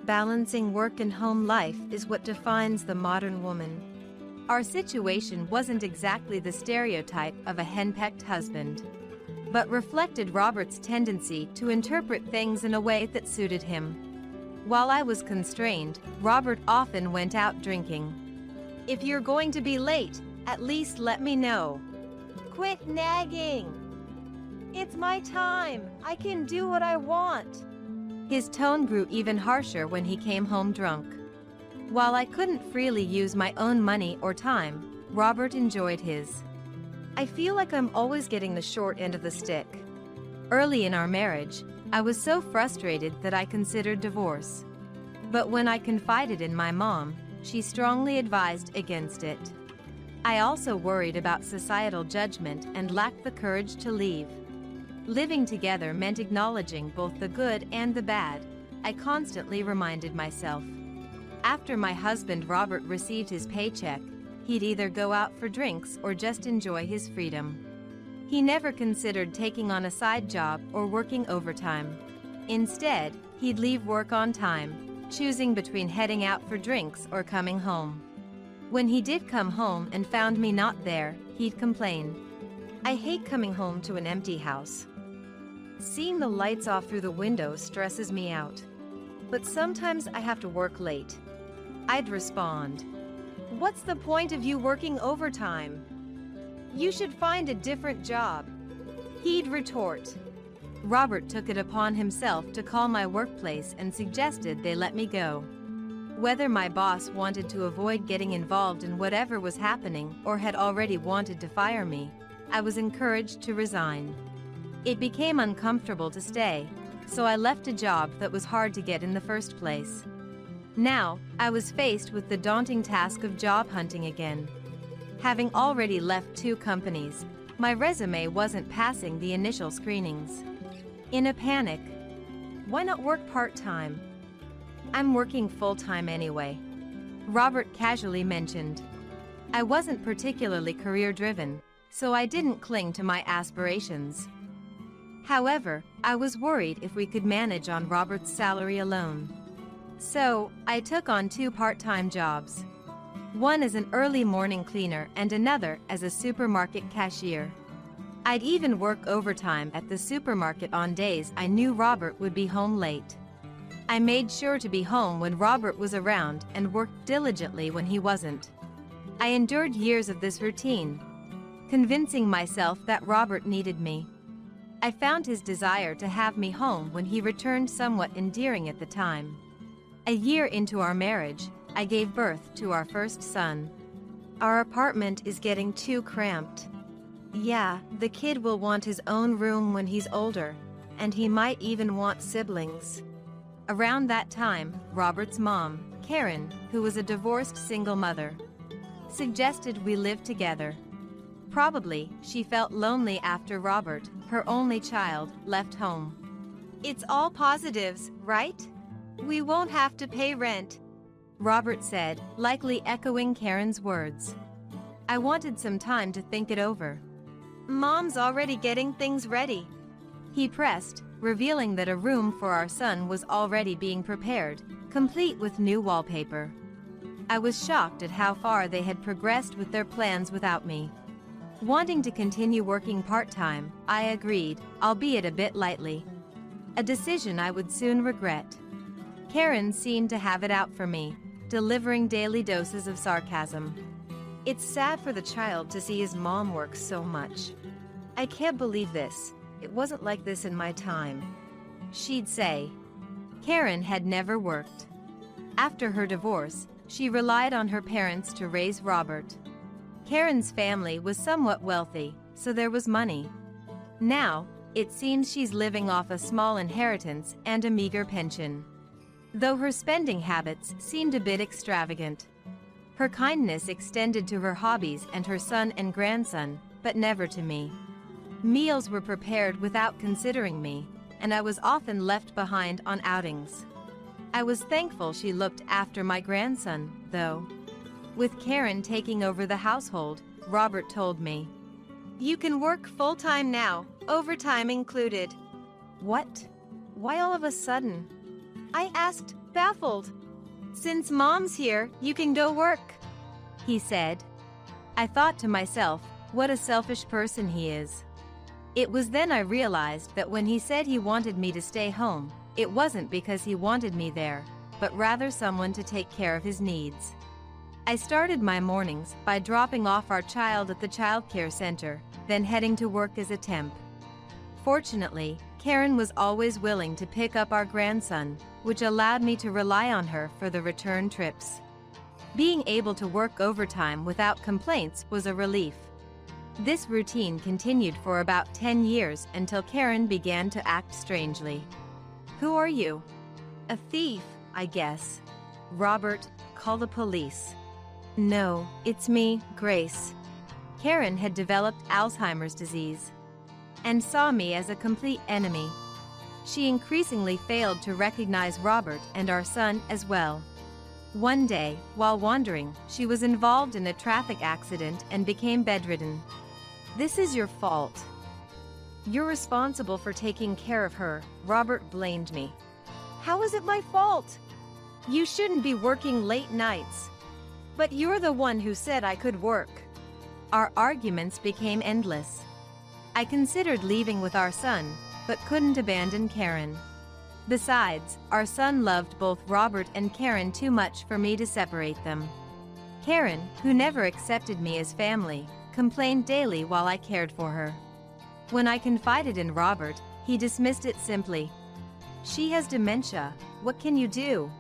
Balancing work and home life is what defines the modern woman. Our situation wasn't exactly the stereotype of a henpecked husband, but reflected Robert's tendency to interpret things in a way that suited him. While I was constrained, Robert often went out drinking. If you're going to be late, at least let me know. Quit nagging. It's my time. I can do what I want. His tone grew even harsher when he came home drunk. While I couldn't freely use my own money or time, Robert enjoyed his. I feel like I'm always getting the short end of the stick. Early in our marriage, I was so frustrated that I considered divorce. But when I confided in my mom, she strongly advised against it. I also worried about societal judgment and lacked the courage to leave. Living together meant acknowledging both the good and the bad, I constantly reminded myself. After my husband Robert received his paycheck, he'd either go out for drinks or just enjoy his freedom. He never considered taking on a side job or working overtime. Instead, he'd leave work on time, choosing between heading out for drinks or coming home. When he did come home and found me not there, he'd complain. I hate coming home to an empty house. Seeing the lights off through the window stresses me out. But sometimes I have to work late. I'd respond, "What's the point of you working overtime? You should find a different job." He'd retort. Robert took it upon himself to call my workplace and suggested they let me go. Whether my boss wanted to avoid getting involved in whatever was happening or had already wanted to fire me, I was encouraged to resign. It became uncomfortable to stay, so I left a job that was hard to get in the first place. Now, I was faced with the daunting task of job hunting again. Having already left 2 companies, my resume wasn't passing the initial screenings. In a panic, why not work part-time? I'm working full-time anyway, Robert casually mentioned. I wasn't particularly career-driven, so I didn't cling to my aspirations. However, I was worried if we could manage on Robert's salary alone. So, I took on 2 part-time jobs. One as an early morning cleaner and another as a supermarket cashier. I'd even work overtime at the supermarket on days I knew Robert would be home late. I made sure to be home when Robert was around and worked diligently when he wasn't. I endured years of this routine, convincing myself that Robert needed me. I found his desire to have me home when he returned somewhat endearing at the time. A year into our marriage, I gave birth to our first son. Our apartment is getting too cramped. Yeah, the kid will want his own room when he's older, and he might even want siblings. Around that time, Robert's mom, Karen, who was a divorced single mother, suggested we live together. Probably, she felt lonely after Robert, her only child, left home. It's all positives, right? We won't have to pay rent, Robert said, likely echoing Karen's words. I wanted some time to think it over. Mom's already getting things ready, he pressed, revealing that a room for our son was already being prepared, complete with new wallpaper. I was shocked at how far they had progressed with their plans without me. Wanting to continue working part-time, I agreed, albeit a bit lightly. A decision I would soon regret. Karen seemed to have it out for me, delivering daily doses of sarcasm. It's sad for the child to see his mom work so much. I can't believe this. It wasn't like this in my time, she'd say. Karen had never worked. After her divorce, she relied on her parents to raise Robert. Karen's family was somewhat wealthy, so there was money. Now, it seems she's living off a small inheritance and a meager pension. Though her spending habits seemed a bit extravagant. Her kindness extended to her hobbies and her son and grandson, but never to me. Meals were prepared without considering me, and I was often left behind on outings. I was thankful she looked after my grandson, though. With Karen taking over the household, Robert told me, "You can work full-time now, overtime included." What? Why all of a sudden? I asked, baffled. "Since Mom's here, you can go work," he said. I thought to myself, what a selfish person he is. It was then I realized that when he said he wanted me to stay home, it wasn't because he wanted me there, but rather someone to take care of his needs. I started my mornings by dropping off our child at the childcare center, then heading to work as a temp. Fortunately, Karen was always willing to pick up our grandson, which allowed me to rely on her for the return trips. Being able to work overtime without complaints was a relief. This routine continued for about 10 years until Karen began to act strangely. "Who are you?" "A thief, I guess." "Robert, call the police." "No, it's me, Grace." Karen had developed Alzheimer's disease and saw me as a complete enemy. She increasingly failed to recognize Robert and our son as well. One day, while wandering, she was involved in a traffic accident and became bedridden. "This is your fault. You're responsible for taking care of her," Robert blamed me. "How is it my fault? You shouldn't be working late nights. But you're the one who said I could work." Our arguments became endless. I considered leaving with our son, but couldn't abandon Karen. Besides, our son loved both Robert and Karen too much for me to separate them. Karen, who never accepted me as family, complained daily while I cared for her. When I confided in Robert, he dismissed it simply. "She has dementia, what can you do?"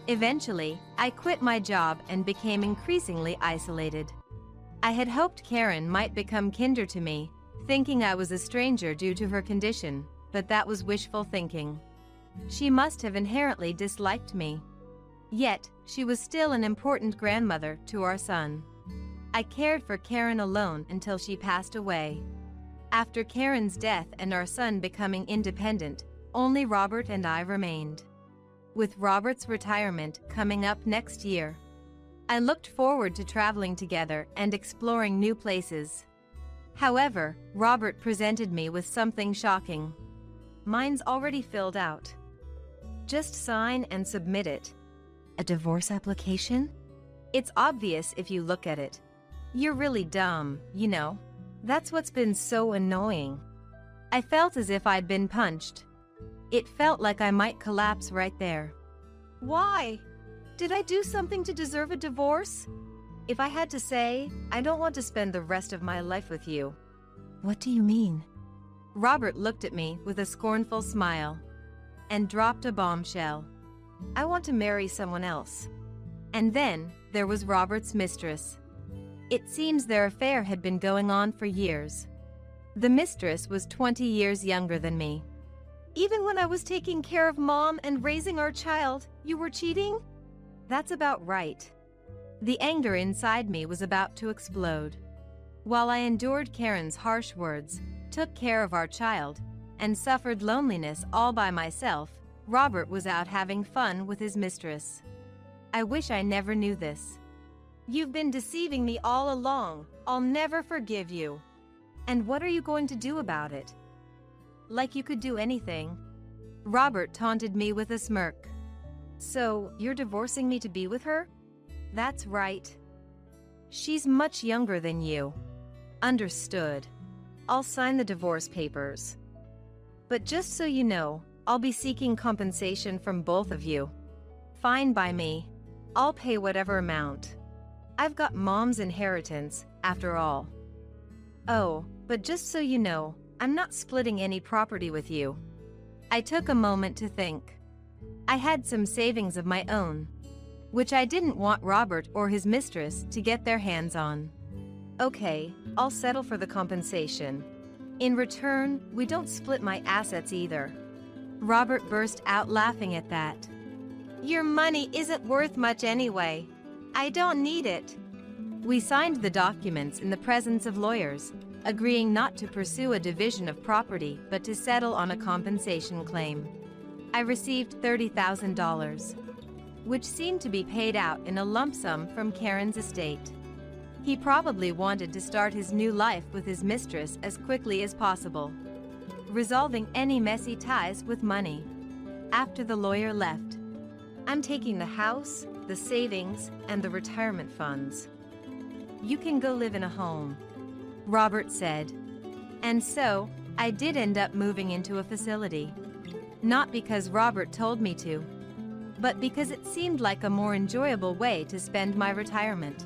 Eventually, I quit my job and became increasingly isolated. I had hoped Karen might become kinder to me, thinking I was a stranger due to her condition, but that was wishful thinking. She must have inherently disliked me. Yet, she was still an important grandmother to our son. I cared for Karen alone until she passed away. After Karen's death and our son becoming independent, only Robert and I remained. With Robert's retirement coming up next year, I looked forward to traveling together and exploring new places. However, Robert presented me with something shocking. "Mine's already filled out. Just sign and submit it." "A divorce application?" "It's obvious if you look at it. You're really dumb, you know. That's what's been so annoying." I felt as if I'd been punched. It felt like I might collapse right there. "Why? Did I do something to deserve a divorce? If I had to say, I don't want to spend the rest of my life with you." "What do you mean?" Robert looked at me with a scornful smile and dropped a bombshell. I want to marry someone else. And then, there was Robert's mistress. It seems their affair had been going on for years. The mistress was 20 years younger than me. Even when I was taking care of Mom and raising our child, you were cheating? That's about right. The anger inside me was about to explode. While I endured Karen's harsh words, took care of our child, and suffered loneliness all by myself, Robert was out having fun with his mistress. I wish I never knew this. You've been deceiving me all along. I'll never forgive you. And what are you going to do about it? Like you could do anything. Robert taunted me with a smirk. So, you're divorcing me to be with her? That's right. She's much younger than you. Understood. I'll sign the divorce papers. But just so you know, I'll be seeking compensation from both of you. Fine by me. I'll pay whatever amount. I've got Mom's inheritance, after all. Oh, but just so you know, I'm not splitting any property with you. I took a moment to think. I had some savings of my own, which I didn't want Robert or his mistress to get their hands on. Okay, I'll settle for the compensation. In return, we don't split my assets either. Robert burst out laughing at that. Your money isn't worth much anyway. I don't need it. We signed the documents in the presence of lawyers, agreeing not to pursue a division of property but to settle on a compensation claim. I received $30,000, which seemed to be paid out in a lump sum from Karen's estate. He probably wanted to start his new life with his mistress as quickly as possible, resolving any messy ties with money. After the lawyer left, I'm taking the house, the savings, and the retirement funds. You can go live in a home, Robert said. And so, I did end up moving into a facility. Not because Robert told me to, but because it seemed like a more enjoyable way to spend my retirement.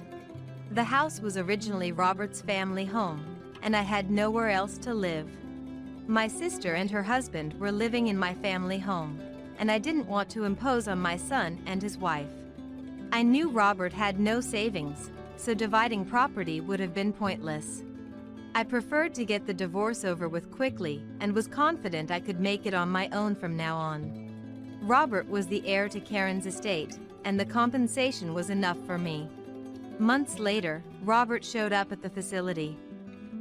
The house was originally Robert's family home, and I had nowhere else to live. My sister and her husband were living in my family home, and I didn't want to impose on my son and his wife. I knew Robert had no savings, so dividing property would have been pointless. I preferred to get the divorce over with quickly and was confident I could make it on my own from now on. Robert was the heir to Karen's estate, and the compensation was enough for me. Months later, Robert showed up at the facility,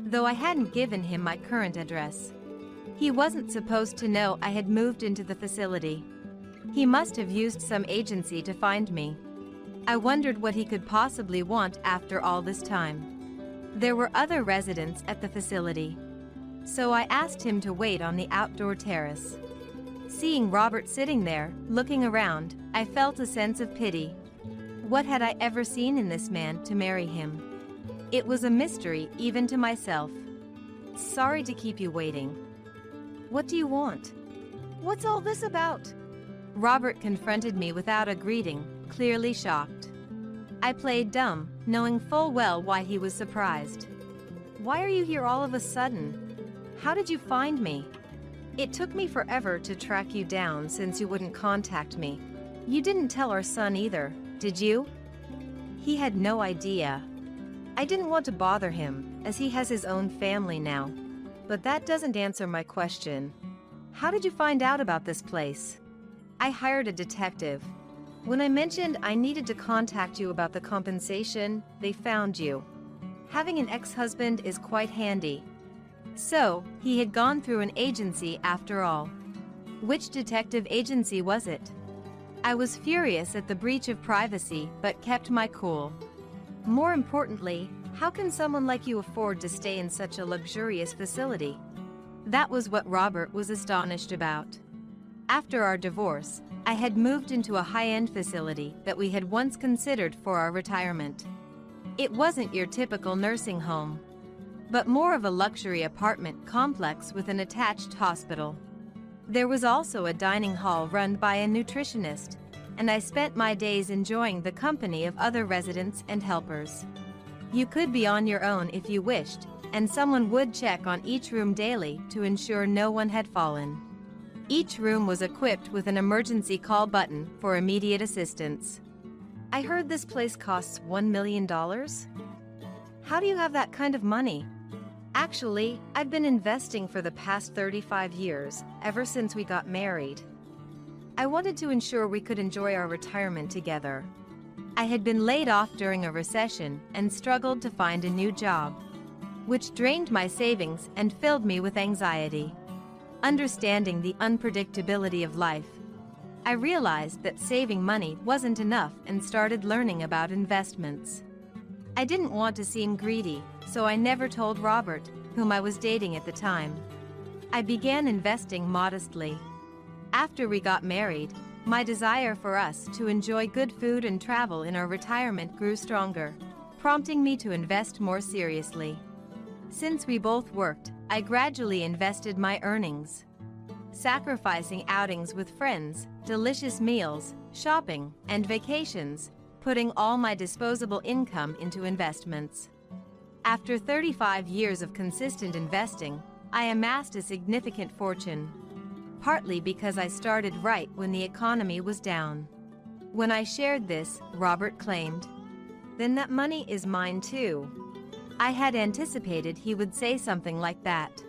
though I hadn't given him my current address. He wasn't supposed to know I had moved into the facility. He must have used some agency to find me. I wondered what he could possibly want after all this time. There were other residents at the facility, so I asked him to wait on the outdoor terrace. Seeing Robert sitting there, looking around, I felt a sense of pity. What had I ever seen in this man to marry him? It was a mystery even to myself. Sorry to keep you waiting. What do you want? What's all this about? Robert confronted me without a greeting, clearly shocked. I played dumb, knowing full well why he was surprised. Why are you here all of a sudden? How did you find me? It took me forever to track you down since you wouldn't contact me. You didn't tell our son either, did you? He had no idea. I didn't want to bother him, as he has his own family now. But that doesn't answer my question. How did you find out about this place? I hired a detective. When I mentioned I needed to contact you about the compensation, they found you. Having an ex-husband is quite handy. So, he had gone through an agency after all. Which detective agency was it? I was furious at the breach of privacy, but kept my cool. More importantly, how can someone like you afford to stay in such a luxurious facility? That was what Robert was astonished about. After our divorce, I had moved into a high-end facility that we had once considered for our retirement. It wasn't your typical nursing home, but more of a luxury apartment complex with an attached hospital. There was also a dining hall run by a nutritionist, and I spent my days enjoying the company of other residents and helpers. You could be on your own if you wished, and someone would check on each room daily to ensure no one had fallen. Each room was equipped with an emergency call button for immediate assistance. I heard this place costs $1 million? How do you have that kind of money? Actually, I've been investing for the past 35 years, ever since we got married. I wanted to ensure we could enjoy our retirement together. I had been laid off during a recession and struggled to find a new job, which drained my savings and filled me with anxiety. Understanding the unpredictability of life, I realized that saving money wasn't enough and started learning about investments. I didn't want to seem greedy, so I never told Robert, whom I was dating at the time. I began investing modestly. After we got married, my desire for us to enjoy good food and travel in our retirement grew stronger, prompting me to invest more seriously. Since we both worked, I gradually invested my earnings, sacrificing outings with friends, delicious meals, shopping, and vacations, putting all my disposable income into investments. After 35 years of consistent investing, I amassed a significant fortune, partly because I started right when the economy was down. When I shared this, Robert claimed, "Then that money is mine too." I had anticipated he would say something like that.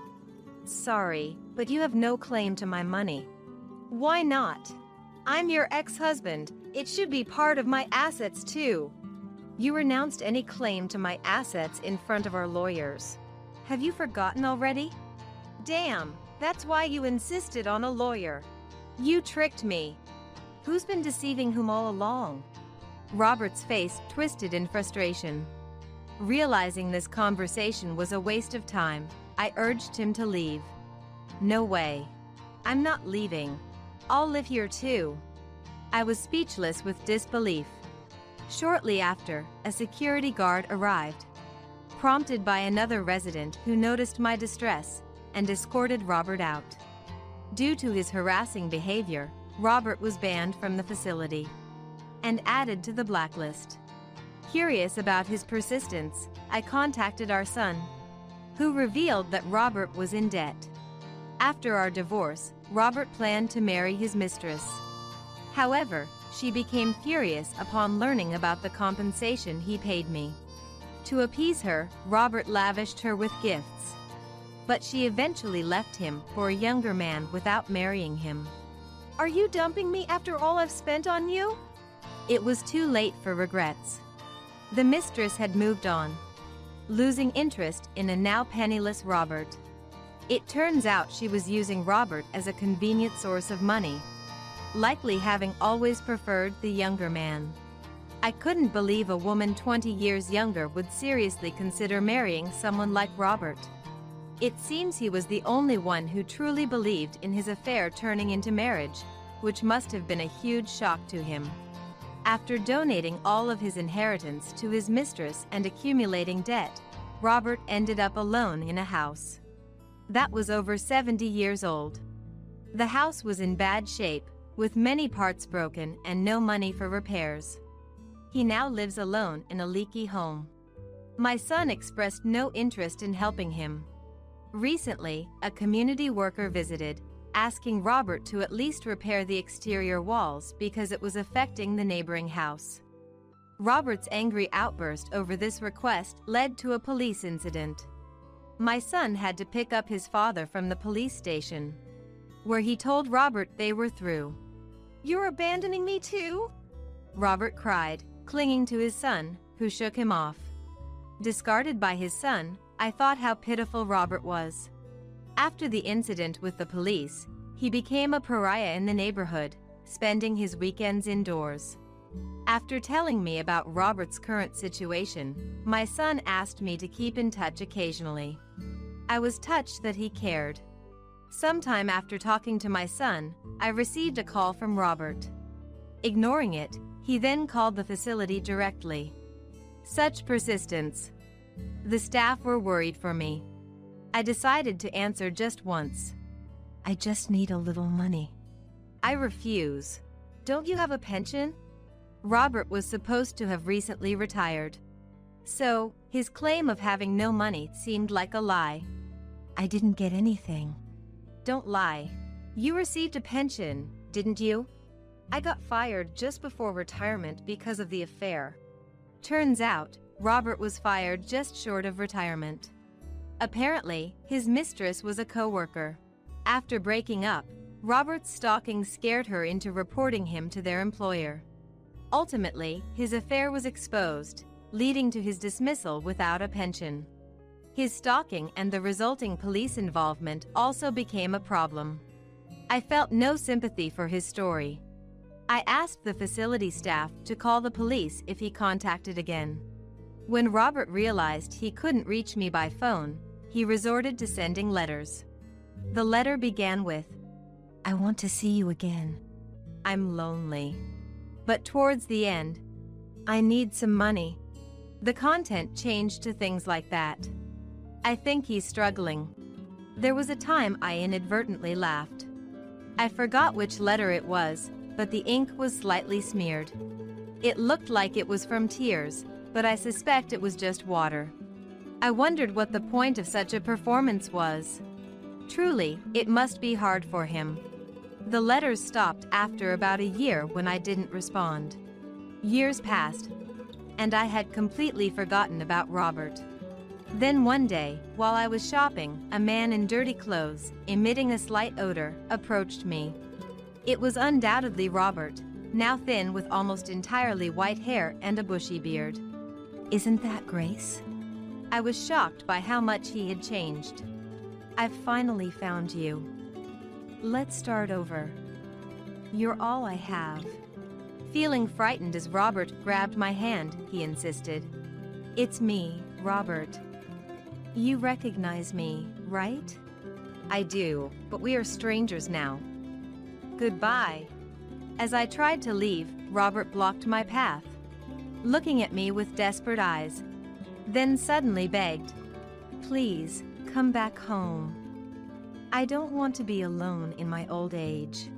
"Sorry, but you have no claim to my money." "Why not? I'm your ex-husband. It should be part of my assets too." "You renounced any claim to my assets in front of our lawyers. Have you forgotten already?" "Damn, that's why you insisted on a lawyer. You tricked me." "Who's been deceiving whom all along?" Robert's face twisted in frustration. Realizing this conversation was a waste of time, I urged him to leave. "No way. I'm not leaving. I'll live here too." I was speechless with disbelief. Shortly after, a security guard arrived, prompted by another resident who noticed my distress and escorted Robert out. Due to his harassing behavior, Robert was banned from the facility and added to the blacklist. Curious about his persistence, I contacted our son, who revealed that Robert was in debt. After our divorce, Robert planned to marry his mistress. However, she became furious upon learning about the compensation he paid me. To appease her, Robert lavished her with gifts. But she eventually left him for a younger man without marrying him. "Are you dumping me after all I've spent on you?" It was too late for regrets. The mistress had moved on, losing interest in a now penniless Robert. It turns out she was using Robert as a convenient source of money, likely having always preferred the younger man. I couldn't believe a woman 20 years younger would seriously consider marrying someone like Robert. It seems he was the only one who truly believed in his affair turning into marriage, which must have been a huge shock to him. After donating all of his inheritance to his mistress and accumulating debt, Robert ended up alone in a house that was over 70 years old. The house was in bad shape, with many parts broken and no money for repairs. He now lives alone in a leaky home. My son expressed no interest in helping him. Recently, a community worker visited, asking Robert to at least repair the exterior walls because it was affecting the neighboring house. Robert's angry outburst over this request led to a police incident. My son had to pick up his father from the police station, where he told Robert they were through. "You're abandoning me too?" Robert cried, clinging to his son, who shook him off. Discarded by his son, I thought how pitiful Robert was. After the incident with the police, he became a pariah in the neighborhood, spending his weekends indoors. After telling me about Robert's current situation, my son asked me to keep in touch occasionally. I was touched that he cared. Sometime after talking to my son, I received a call from Robert. Ignoring it, he then called the facility directly. Such persistence. The staff were worried for me. I decided to answer just once. "I just need a little money." "I refuse." "Don't you have a pension?" Robert was supposed to have recently retired, so his claim of having no money seemed like a lie. "I didn't get anything." "Don't lie. You received a pension, didn't you? I got fired just before retirement because of the affair. Turns out, Robert was fired just short of retirement. Apparently, his mistress was a coworker. After breaking up, Robert's stalking scared her into reporting him to their employer. Ultimately, his affair was exposed, leading to his dismissal without a pension. His stalking and the resulting police involvement also became a problem. I felt no sympathy for his story. I asked the facility staff to call the police if he contacted again. When Robert realized he couldn't reach me by phone, he resorted to sending letters. The letter began with, "I want to see you again. I'm lonely." But towards the end, "I need some money." The content changed to things like that. "I think he's struggling." There was a time I inadvertently laughed. I forgot which letter it was, but the ink was slightly smeared. It looked like it was from tears, but I suspect it was just water. I wondered what the point of such a performance was. Truly, it must be hard for him. The letters stopped after about a year when I didn't respond. Years passed, and I had completely forgotten about Robert. Then one day, while I was shopping, a man in dirty clothes, emitting a slight odor, approached me. It was undoubtedly Robert, now thin with almost entirely white hair and a bushy beard. "Isn't that Grace?" I was shocked by how much he had changed. "I've finally found you. Let's start over. You're all I have." Feeling frightened as Robert grabbed my hand, he insisted. "It's me, Robert. You recognize me, right?" "I do, but we are strangers now. Goodbye." As I tried to leave, Robert blocked my path, looking at me with desperate eyes, then suddenly begged, "Please, come back home. I don't want to be alone in my old age.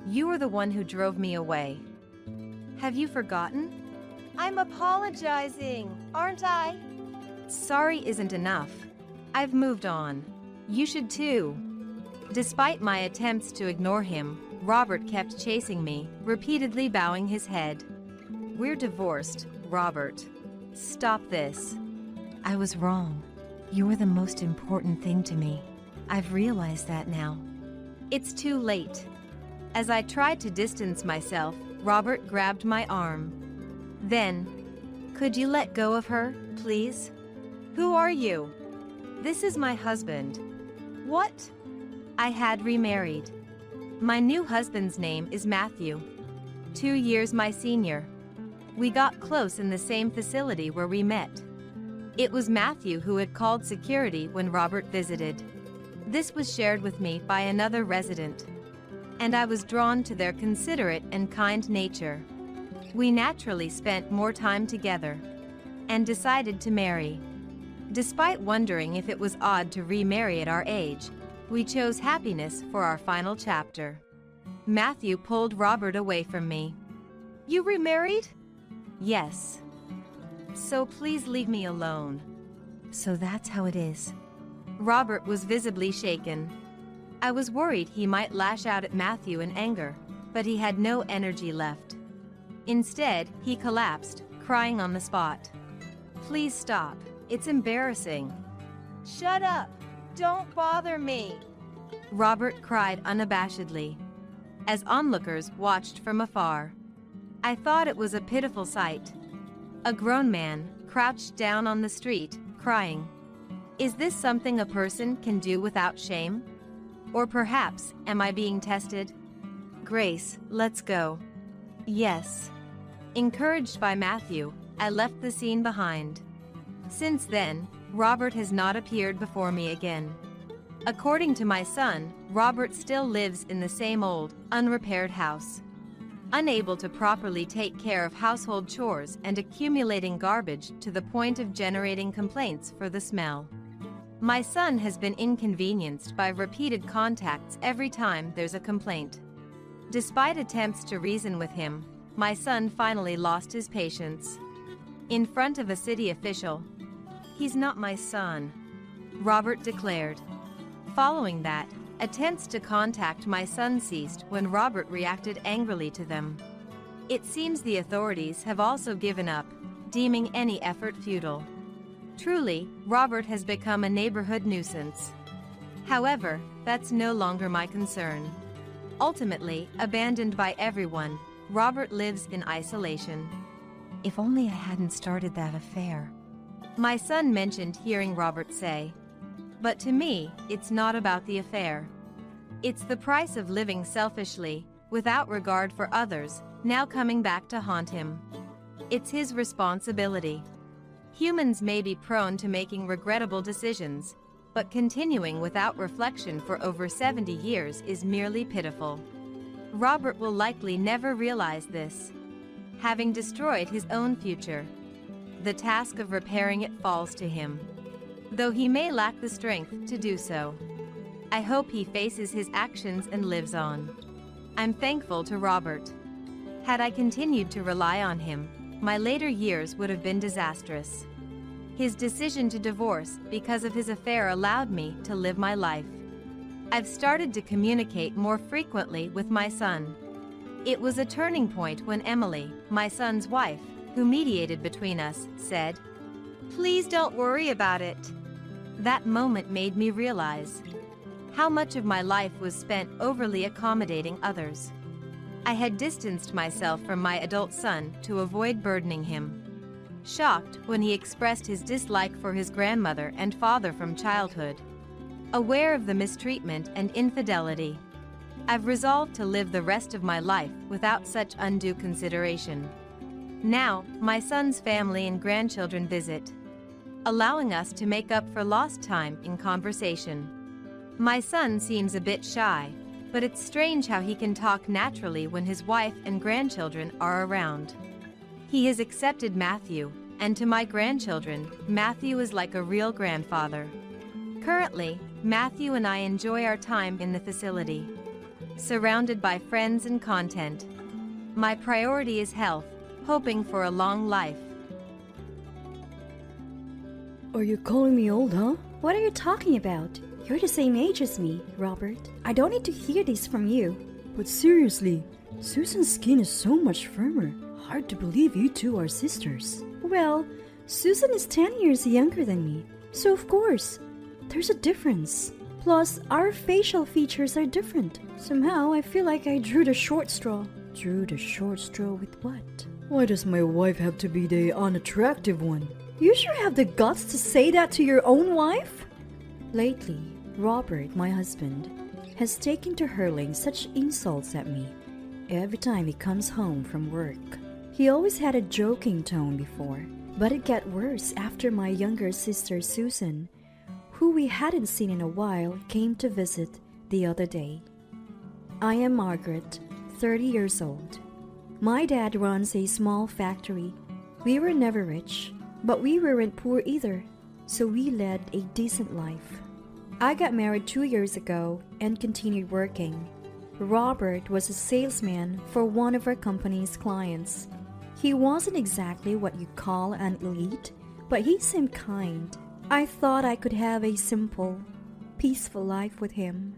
You were the one who drove me away. Have you forgotten?" "I'm apologizing, aren't I?" "Sorry isn't enough. I've moved on. You should too." Despite my attempts to ignore him, Robert kept chasing me, repeatedly bowing his head. "We're divorced, Robert. Stop this." "I was wrong. You were the most important thing to me. I've realized that now." "It's too late." As I tried to distance myself, Robert grabbed my arm. Then, "Could you let go of her, please?" "Who are you?" "This is my husband." "What?" I had remarried. My new husband's name is Matthew. 2 years my senior. We got close in the same facility where we met. It was Matthew who had called security when Robert visited. This was shared with me by another resident, and I was drawn to their considerate and kind nature. We naturally spent more time together and decided to marry. Despite wondering if it was odd to remarry at our age, we chose happiness for our final chapter. Matthew pulled Robert away from me. "You remarried?" "Yes. So please leave me alone." "So that's how it is." Robert was visibly shaken. I was worried he might lash out at Matthew in anger, but he had no energy left. Instead, he collapsed, crying on the spot. "Please stop. It's embarrassing." "Shut up! Don't bother me!" Robert cried unabashedly, as onlookers watched from afar. I thought it was a pitiful sight. A grown man, crouched down on the street, crying. Is this something a person can do without shame? Or perhaps, am I being tested? "Grace, let's go." "Yes." Encouraged by Matthew, I left the scene behind. Since then, Robert has not appeared before me again. According to my son, Robert still lives in the same old, unrepaired house. Unable to properly take care of household chores and accumulating garbage to the point of generating complaints for the smell. My son has been inconvenienced by repeated contacts every time there's a complaint. Despite attempts to reason with him, my son finally lost his patience. In front of a city official, "He's not my son," Robert declared. Following that, Attempts to contact my son ceased when Robert reacted angrily to them. It seems the authorities have also given up, deeming any effort futile. Truly, Robert has become a neighborhood nuisance. However, that's no longer my concern. Ultimately, abandoned by everyone, Robert lives in isolation. If only I hadn't started that affair. My son mentioned hearing Robert say. But to me, it's not about the affair. It's the price of living selfishly, without regard for others, now coming back to haunt him. It's his responsibility. Humans may be prone to making regrettable decisions, but continuing without reflection for over 70 years is merely pitiful. Robert will likely never realize this, having destroyed his own future. The task of repairing it falls to him, though he may lack the strength to do so. I hope he faces his actions and lives on. I'm thankful to Robert. Had I continued to rely on him, my later years would have been disastrous. His decision to divorce because of his affair allowed me to live my life. I've started to communicate more frequently with my son. It was a turning point when Emily, my son's wife, who mediated between us, said, "Please don't worry about it." That moment made me realize how much of my life was spent overly accommodating others. I had distanced myself from my adult son to avoid burdening him. Shocked when he expressed his dislike for his grandmother and father from childhood. Aware of the mistreatment and infidelity, I've resolved to live the rest of my life without such undue consideration. Now, my son's family and grandchildren visit, allowing us to make up for lost time in conversation. My son seems a bit shy, but it's strange how he can talk naturally when his wife and grandchildren are around. He has accepted Matthew, and to my grandchildren, Matthew is like a real grandfather. Currently, Matthew and I enjoy our time in the facility, surrounded by friends and content. My priority is health, hoping for a long life. Are you calling me old, huh? What are you talking about? You're the same age as me, Robert. I don't need to hear this from you. But seriously, Susan's skin is so much firmer. Hard to believe you two are sisters. Well, Susan is 10 years younger than me, so of course, there's a difference. Plus, our facial features are different. Somehow, I feel like I drew the short straw. Drew the short straw with what? Why does my wife have to be the unattractive one? You sure have the guts to say that to your own wife? Lately, Robert, my husband, has taken to hurling such insults at me every time he comes home from work. He always had a joking tone before, but it got worse after my younger sister Susan, who we hadn't seen in a while, came to visit the other day. I am Margaret, 30 years old. My dad runs a small factory. We were never rich, but we weren't poor either, so we led a decent life. I got married 2 years ago and continued working. Robert was a salesman for one of our company's clients. He wasn't exactly what you'd call an elite, but he seemed kind. I thought I could have a simple, peaceful life with him.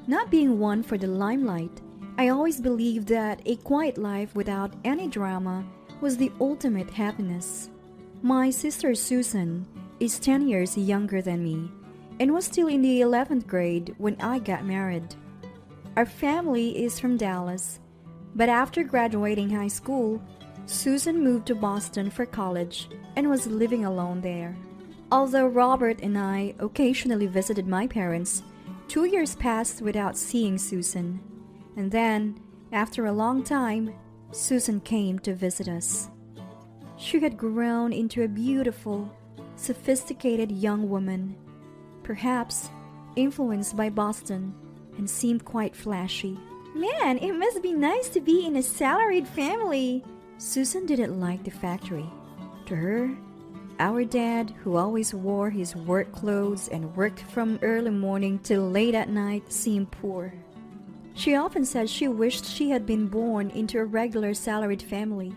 Not being one for the limelight, I always believed that a quiet life without any drama was the ultimate happiness. My sister Susan is 10 years younger than me and was still in the 11th grade when I got married. Our family is from Dallas, but after graduating high school, Susan moved to Boston for college and was living alone there. Although Robert and I occasionally visited my parents, 2 years passed without seeing Susan. And then, after a long time, Susan came to visit us. She had grown into a beautiful, sophisticated young woman, perhaps influenced by Boston, and seemed quite flashy. Man, it must be nice to be in a salaried family. Susan didn't like the factory. To her, our dad, who always wore his work clothes and worked from early morning till late at night, seemed poor. She often said she wished she had been born into a regular salaried family.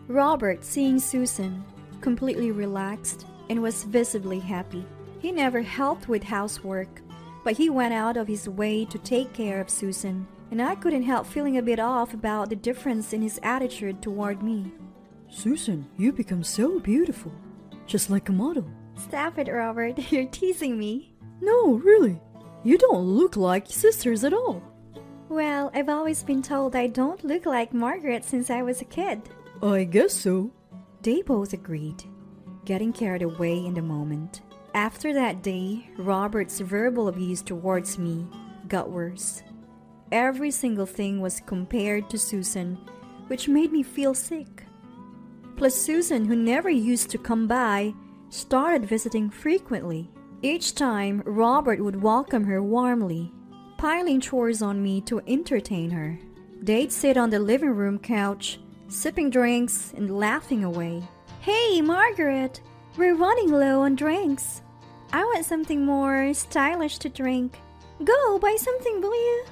Robert, seeing Susan, completely relaxed and was visibly happy. He never helped with housework, but he went out of his way to take care of Susan, and I couldn't help feeling a bit off about the difference in his attitude toward me. Susan, you become so beautiful. Just like a model. Stop it, Robert. You're teasing me. No, really. You don't look like sisters at all. Well, I've always been told I don't look like Margaret since I was a kid. I guess so. They both agreed, getting carried away in the moment. After that day, Robert's verbal abuse towards me got worse. Every single thing was compared to Susan, which made me feel sick. Plus Susan, who never used to come by, started visiting frequently. Each time, Robert would welcome her warmly, piling chores on me to entertain her. They'd sit on the living room couch, sipping drinks and laughing away. Hey, Margaret, we're running low on drinks. I want something more stylish to drink. Go, buy something, will you?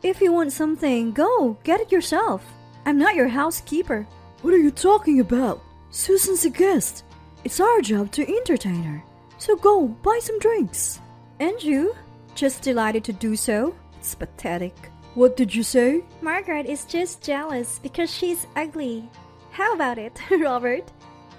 If you want something, go, get it yourself. I'm not your housekeeper. What are you talking about? Susan's a guest. It's our job to entertain her. So go, buy some drinks. And you? Just delighted to do so? It's pathetic. What did you say? Margaret is just jealous because she's ugly. How about it, Robert?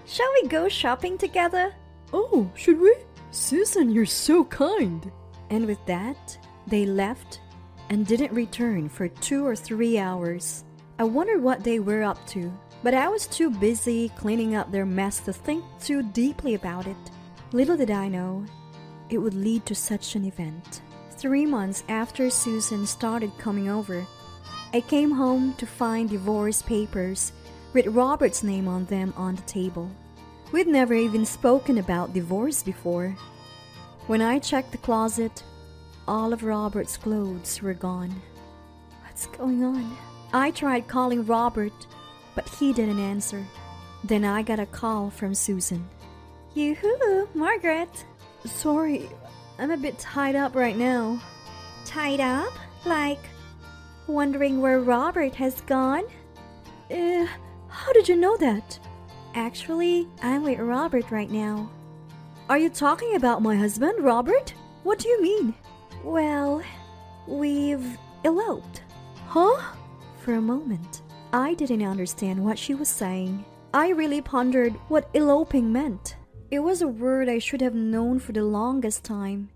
Shall we go shopping together? Oh, should we? Susan, you're so kind. And with that, they left and didn't return for 2 or 3 hours. I wondered what they were up to, but I was too busy cleaning up their mess to think too deeply about it. Little did I know, it would lead to such an event. 3 months after Susan started coming over, I came home to find divorce papers with Robert's name on them on the table. We'd never even spoken about divorce before. When I checked the closet, all of Robert's clothes were gone. What's going on? I tried calling Robert, but he didn't answer. Then I got a call from Susan. Yoo-hoo, Margaret. Sorry, I'm a bit tied up right now. Tied up? Like, wondering where Robert has gone? How did you know that? Actually, I'm with Robert right now. Are you talking about my husband, Robert? What do you mean? Well, we've eloped. Huh? For a moment, I didn't understand what she was saying. I really pondered what eloping meant. It was a word I should have known for the longest time,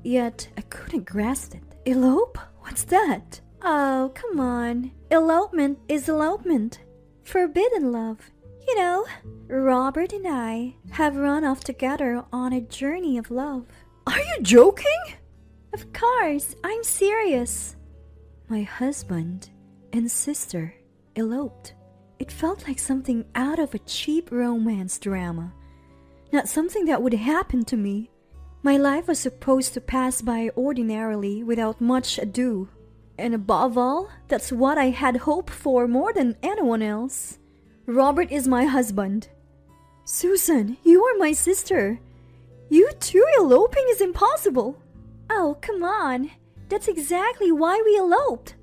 yet I couldn't grasp it. Elope? What's that? Oh, come on. Elopement is elopement. Forbidden love. You know, Robert and I have run off together on a journey of love. Are you joking? Of course, I'm serious. My husband and sister eloped. It felt like something out of a cheap romance drama. Not something that would happen to me. My life was supposed to pass by ordinarily without much ado. And above all, that's what I had hoped for more than anyone else. Robert is my husband. Susan, you are my sister. You two eloping is impossible. Oh, come on. That's exactly why we eloped.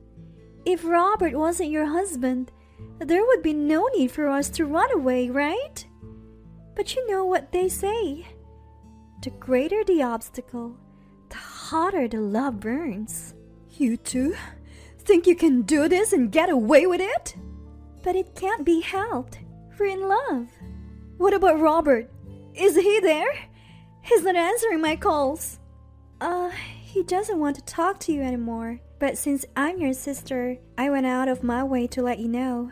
If Robert wasn't your husband, there would be no need for us to run away, right? But you know what they say. The greater the obstacle, the hotter the love burns. You two think you can do this and get away with it? But it can't be helped. We're in love. What about Robert? Is he there? He's not answering my calls. He doesn't want to talk to you anymore. But since I'm your sister, I went out of my way to let you know.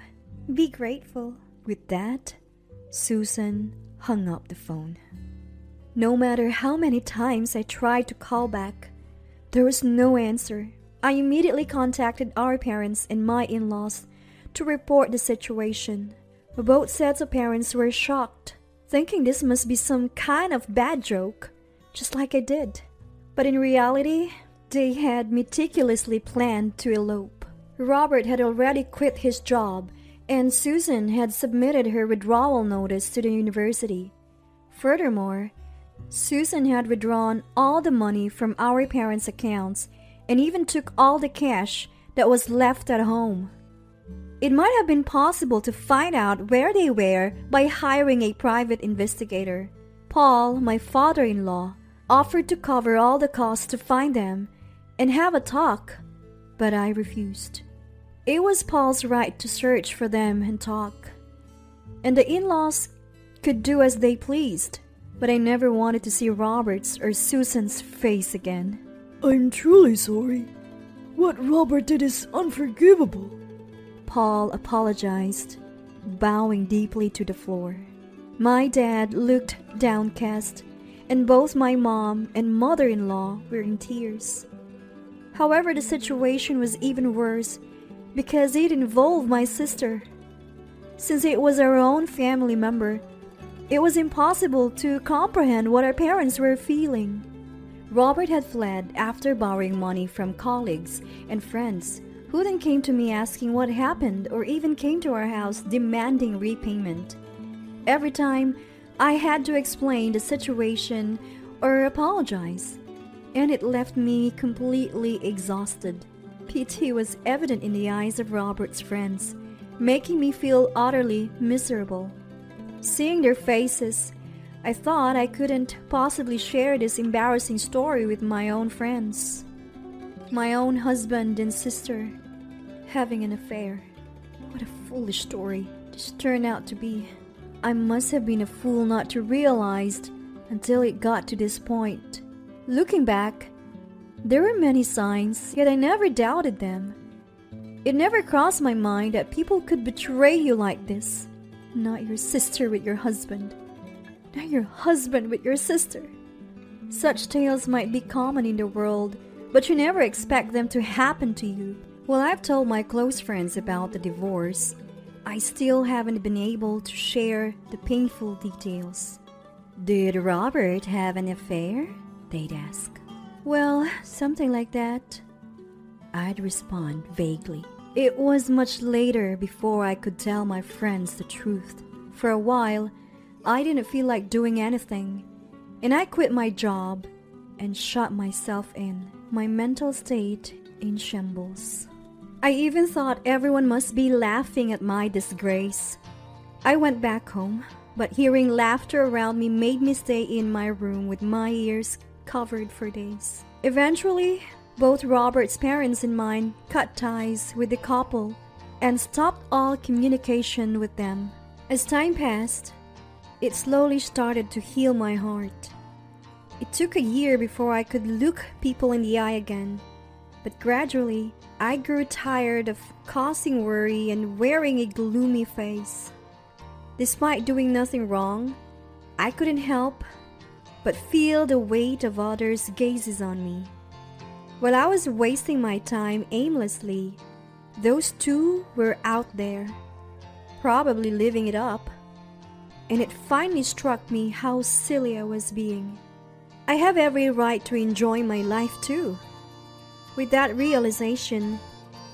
Be grateful. With that, Susan hung up the phone. No matter how many times I tried to call back, there was no answer. I immediately contacted our parents and my in-laws to report the situation. Both sets of parents were shocked, thinking this must be some kind of bad joke, just like I did. But in reality, they had meticulously planned to elope. Robert had already quit his job, and Susan had submitted her withdrawal notice to the university. Furthermore, Susan had withdrawn all the money from our parents' accounts and even took all the cash that was left at home. It might have been possible to find out where they were by hiring a private investigator. Paul, my father-in-law, offered to cover all the costs to find them and have a talk, but I refused. It was Paul's right to search for them and talk, and the in-laws could do as they pleased, but I never wanted to see Robert's or Susan's face again. I'm truly sorry. What Robert did is unforgivable. Paul apologized, bowing deeply to the floor. My dad looked downcast, and both my mom and mother-in-law were in tears. However, the situation was even worse because it involved my sister. Since it was our own family member, it was impossible to comprehend what our parents were feeling. Robert had fled after borrowing money from colleagues and friends who then came to me asking what happened or even came to our house demanding repayment. Every time, I had to explain the situation or apologize, and it left me completely exhausted. Pity was evident in the eyes of Robert's friends, making me feel utterly miserable. Seeing their faces, I thought I couldn't possibly share this embarrassing story with my own friends. My own husband and sister having an affair. What a foolish story this turned out to be. I must have been a fool not to realize until it got to this point. Looking back, there were many signs, yet I never doubted them. It never crossed my mind that people could betray you like this. Not your sister with your husband. Not your husband with your sister. Such tales might be common in the world, but you never expect them to happen to you. While I've told my close friends about the divorce, I still haven't been able to share the painful details. Did Robert have an affair? They'd ask. Well, something like that. I'd respond vaguely. It was much later before I could tell my friends the truth. For a while, I didn't feel like doing anything, and I quit my job and shut myself in, my mental state in shambles. I even thought everyone must be laughing at my disgrace. I went back home, but hearing laughter around me made me stay in my room with my ears covered for days. Eventually, both Robert's parents and mine cut ties with the couple and stopped all communication with them. As time passed, it slowly started to heal my heart. It took a year before I could look people in the eye again, but gradually, I grew tired of causing worry and wearing a gloomy face. Despite doing nothing wrong, I couldn't help but feel the weight of others' gazes on me. While I was wasting my time aimlessly, those two were out there, probably living it up, and it finally struck me how silly I was being. I have every right to enjoy my life too. With that realization,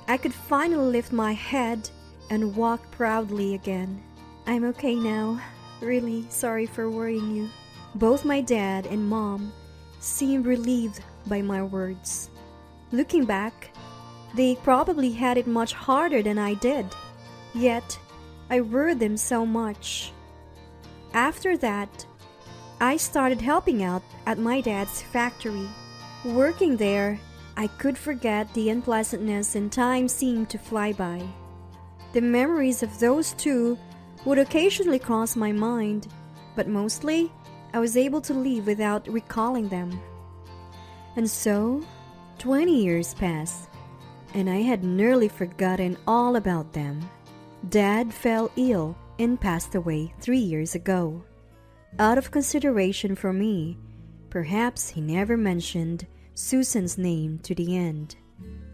I could finally lift my head and walk proudly again. I'm okay now. Really sorry for worrying you. Both my dad and mom seemed relieved by my words. Looking back, they probably had it much harder than I did. Yet, I worried them so much. After that, I started helping out at my dad's factory. Working there, I could forget the unpleasantness and time seemed to fly by. The memories of those two would occasionally cross my mind, but mostly I was able to leave without recalling them. And so, 20 years passed, and I had nearly forgotten all about them. Dad fell ill and passed away 3 years ago. Out of consideration for me, perhaps he never mentioned Susan's name to the end.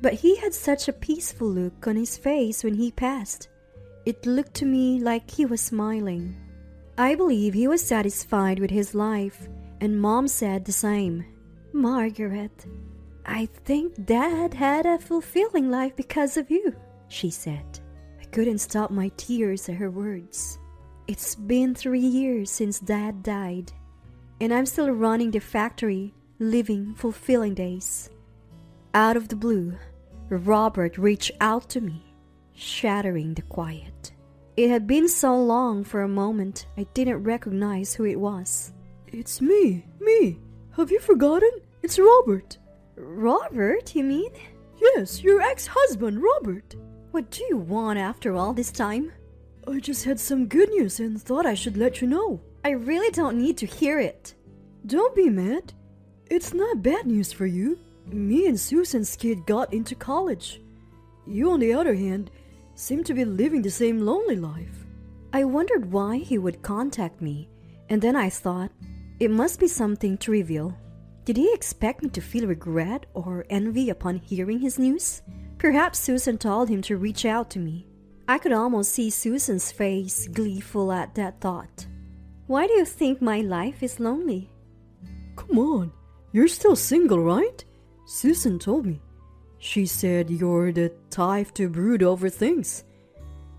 But he had such a peaceful look on his face when he passed. It looked to me like he was smiling. I believe he was satisfied with his life, and Mom said the same. Margaret, I think Dad had a fulfilling life because of you, she said. I couldn't stop my tears at her words. It's been 3 years since Dad died, and I'm still running the factory, living fulfilling days. Out of the blue, Robert reached out to me, shattering the quiet. It had been so long for a moment I didn't recognize who it was. It's me. Have you forgotten? It's Robert. Robert, you mean? Yes, your ex-husband, Robert. What do you want after all this time? I just had some good news and thought I should let you know. I really don't need to hear it. Don't be mad. It's not bad news for you. Me and Susan's kid got into college. You, on the other hand, seem to be living the same lonely life. I wondered why he would contact me, and then I thought, it must be something trivial. Did he expect me to feel regret or envy upon hearing his news? Perhaps Susan told him to reach out to me. I could almost see Susan's face gleeful at that thought. Why do you think my life is lonely? Come on, you're still single, right? Susan told me. She said you're the type to brood over things,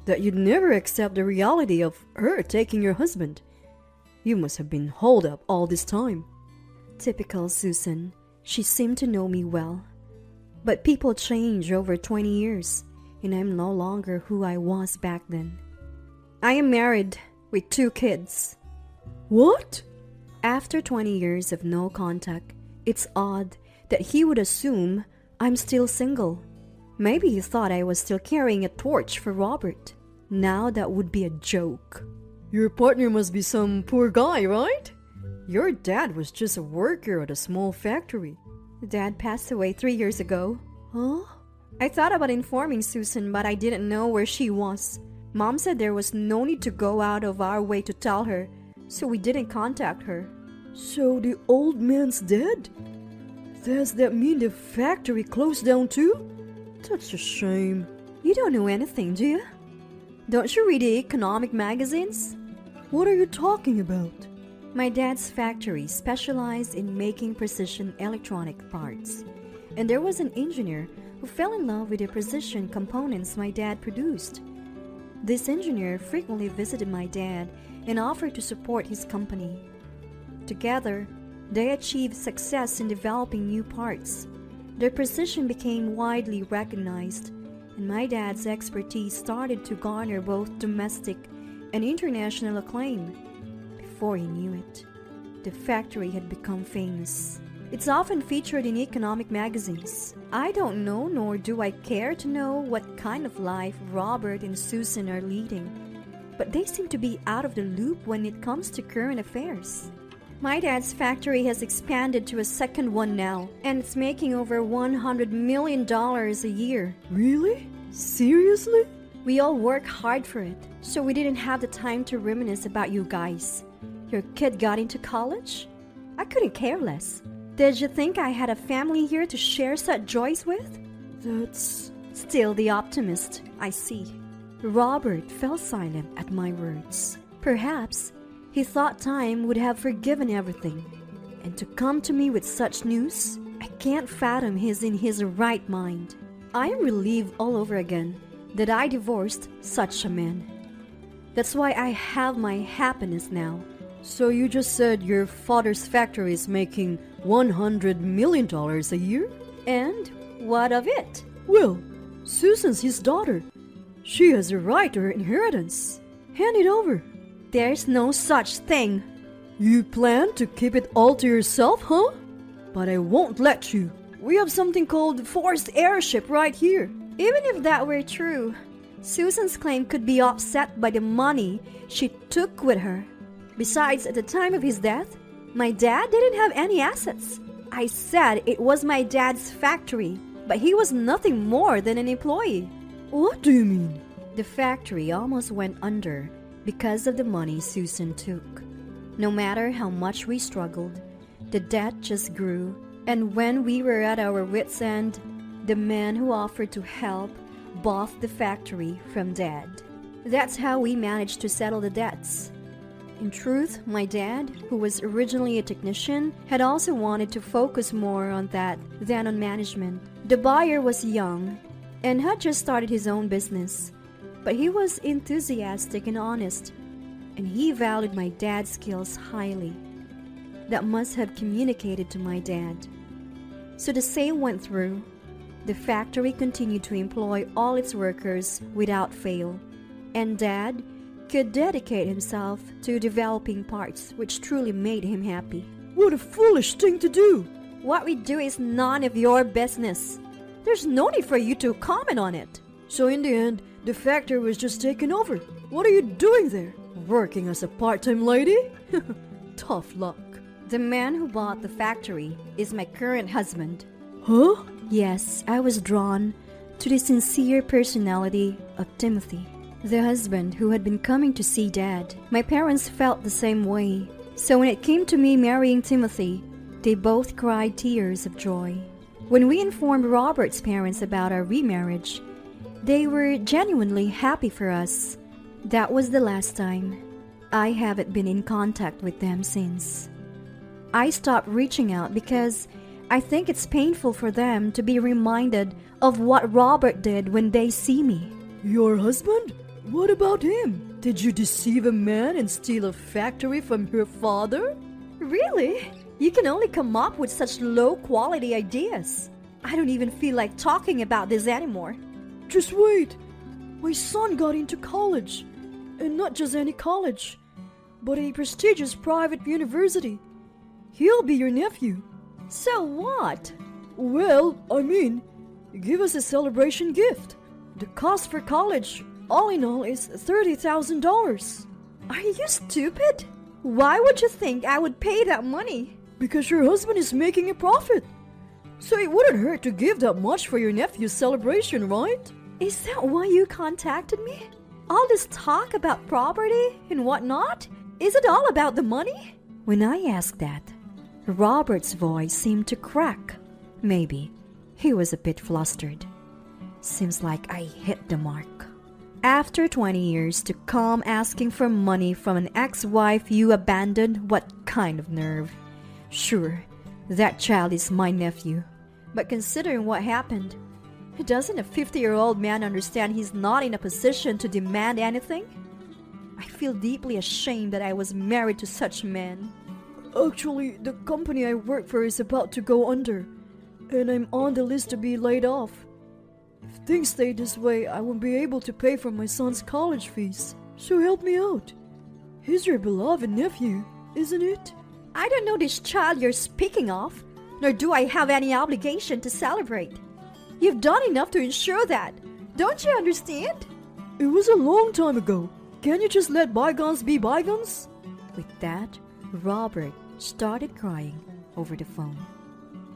that you'd never accept the reality of her taking your husband. You must have been holed up all this time. Typical Susan. She seemed to know me well. But people change over 20 years, and I'm no longer who I was back then. I am married with 2 kids. What? After 20 years of no contact, it's odd that he would assume I'm still single. Maybe he thought I was still carrying a torch for Robert. Now that would be a joke. Your partner must be some poor guy, right? Your dad was just a worker at a small factory. Dad passed away 3 years ago. Huh? I thought about informing Susan, but I didn't know where she was. Mom said there was no need to go out of our way to tell her, so we didn't contact her. So the old man's dead? Does that mean the factory closed down too? That's a shame. You don't know anything, do you? Don't you read the economic magazines? What are you talking about? My dad's factory specialized in making precision electronic parts. And there was an engineer who fell in love with the precision components my dad produced. This engineer frequently visited my dad and offered to support his company. Together, they achieved success in developing new parts. Their precision became widely recognized, and my dad's expertise started to garner both domestic and international acclaim. Before he knew it, the factory had become famous. It's often featured in economic magazines. I don't know, nor do I care to know what kind of life Robert and Susan are leading, but they seem to be out of the loop when it comes to current affairs. My dad's factory has expanded to a second one now, and it's making over $100 million a year. Really? Seriously? We all work hard for it, so we didn't have the time to reminisce about you guys. Your kid got into college? I couldn't care less. Did you think I had a family here to share such joys with? That's still the optimist, I see. Robert fell silent at my words. Perhaps he thought time would have forgiven everything. And to come to me with such news, I can't fathom he's in his right mind. I am relieved all over again that I divorced such a man. That's why I have my happiness now. So you just said your father's factory is making $100 million a year? And what of it? Well, Susan's his daughter. She has a right to her inheritance. Hand it over. There's no such thing. You plan to keep it all to yourself, huh? But I won't let you. We have something called forced heirship right here. Even if that were true, Susan's claim could be offset by the money she took with her. Besides, at the time of his death, my dad didn't have any assets. I said it was my dad's factory, but he was nothing more than an employee. What do you mean? The factory almost went under because of the money Susan took. No matter how much we struggled, the debt just grew, and when we were at our wits' end, the man who offered to help bought the factory from Dad. That's how we managed to settle the debts. In truth, my dad, who was originally a technician, had also wanted to focus more on that than on management. The buyer was young and had just started his own business, but he was enthusiastic and honest, and he valued my dad's skills highly. That must have communicated to my dad. So the sale went through. The factory continued to employ all its workers without fail, and Dad could dedicate himself to developing parts which truly made him happy. What a foolish thing to do! What we do is none of your business. There's no need for you to comment on it. So in the end, the factory was just taken over. What are you doing there? Working as a part-time lady? Tough luck. The man who bought the factory is my current husband. Huh? Yes, I was drawn to the sincere personality of Timothy, the husband who had been coming to see Dad. My parents felt the same way. So when it came to me marrying Timothy, they both cried tears of joy. When we informed Robert's parents about our remarriage, they were genuinely happy for us. That was the last time. I haven't been in contact with them since. I stopped reaching out because I think it's painful for them to be reminded of what Robert did when they see me. Your husband? What about him? Did you deceive a man and steal a factory from your father? Really? You can only come up with such low-quality ideas. I don't even feel like talking about this anymore. Just wait. My son got into college. And not just any college, but a prestigious private university. He'll be your nephew. So what? Well, I mean, give us a celebration gift. The cost for college, all in all, is $30,000. Are you stupid? Why would you think I would pay that money? Because your husband is making a profit. So it wouldn't hurt to give that much for your nephew's celebration, right? Is that why you contacted me? All this talk about property and whatnot? Is it all about the money? When I asked that, Robert's voice seemed to crack. Maybe he was a bit flustered. Seems like I hit the mark. After 20 years to come asking for money from an ex-wife you abandoned, what kind of nerve? Sure, that child is my nephew. But considering what happened, doesn't a 50-year-old man understand he's not in a position to demand anything? I feel deeply ashamed that I was married to such a man. Actually, the company I work for is about to go under, and I'm on the list to be laid off. If things stay this way, I won't be able to pay for my son's college fees. So help me out. He's your beloved nephew, isn't it? I don't know this child you're speaking of, nor do I have any obligation to celebrate. You've done enough to ensure that. Don't you understand? It was a long time ago. Can't you just let bygones be bygones? With that, Robert started crying over the phone,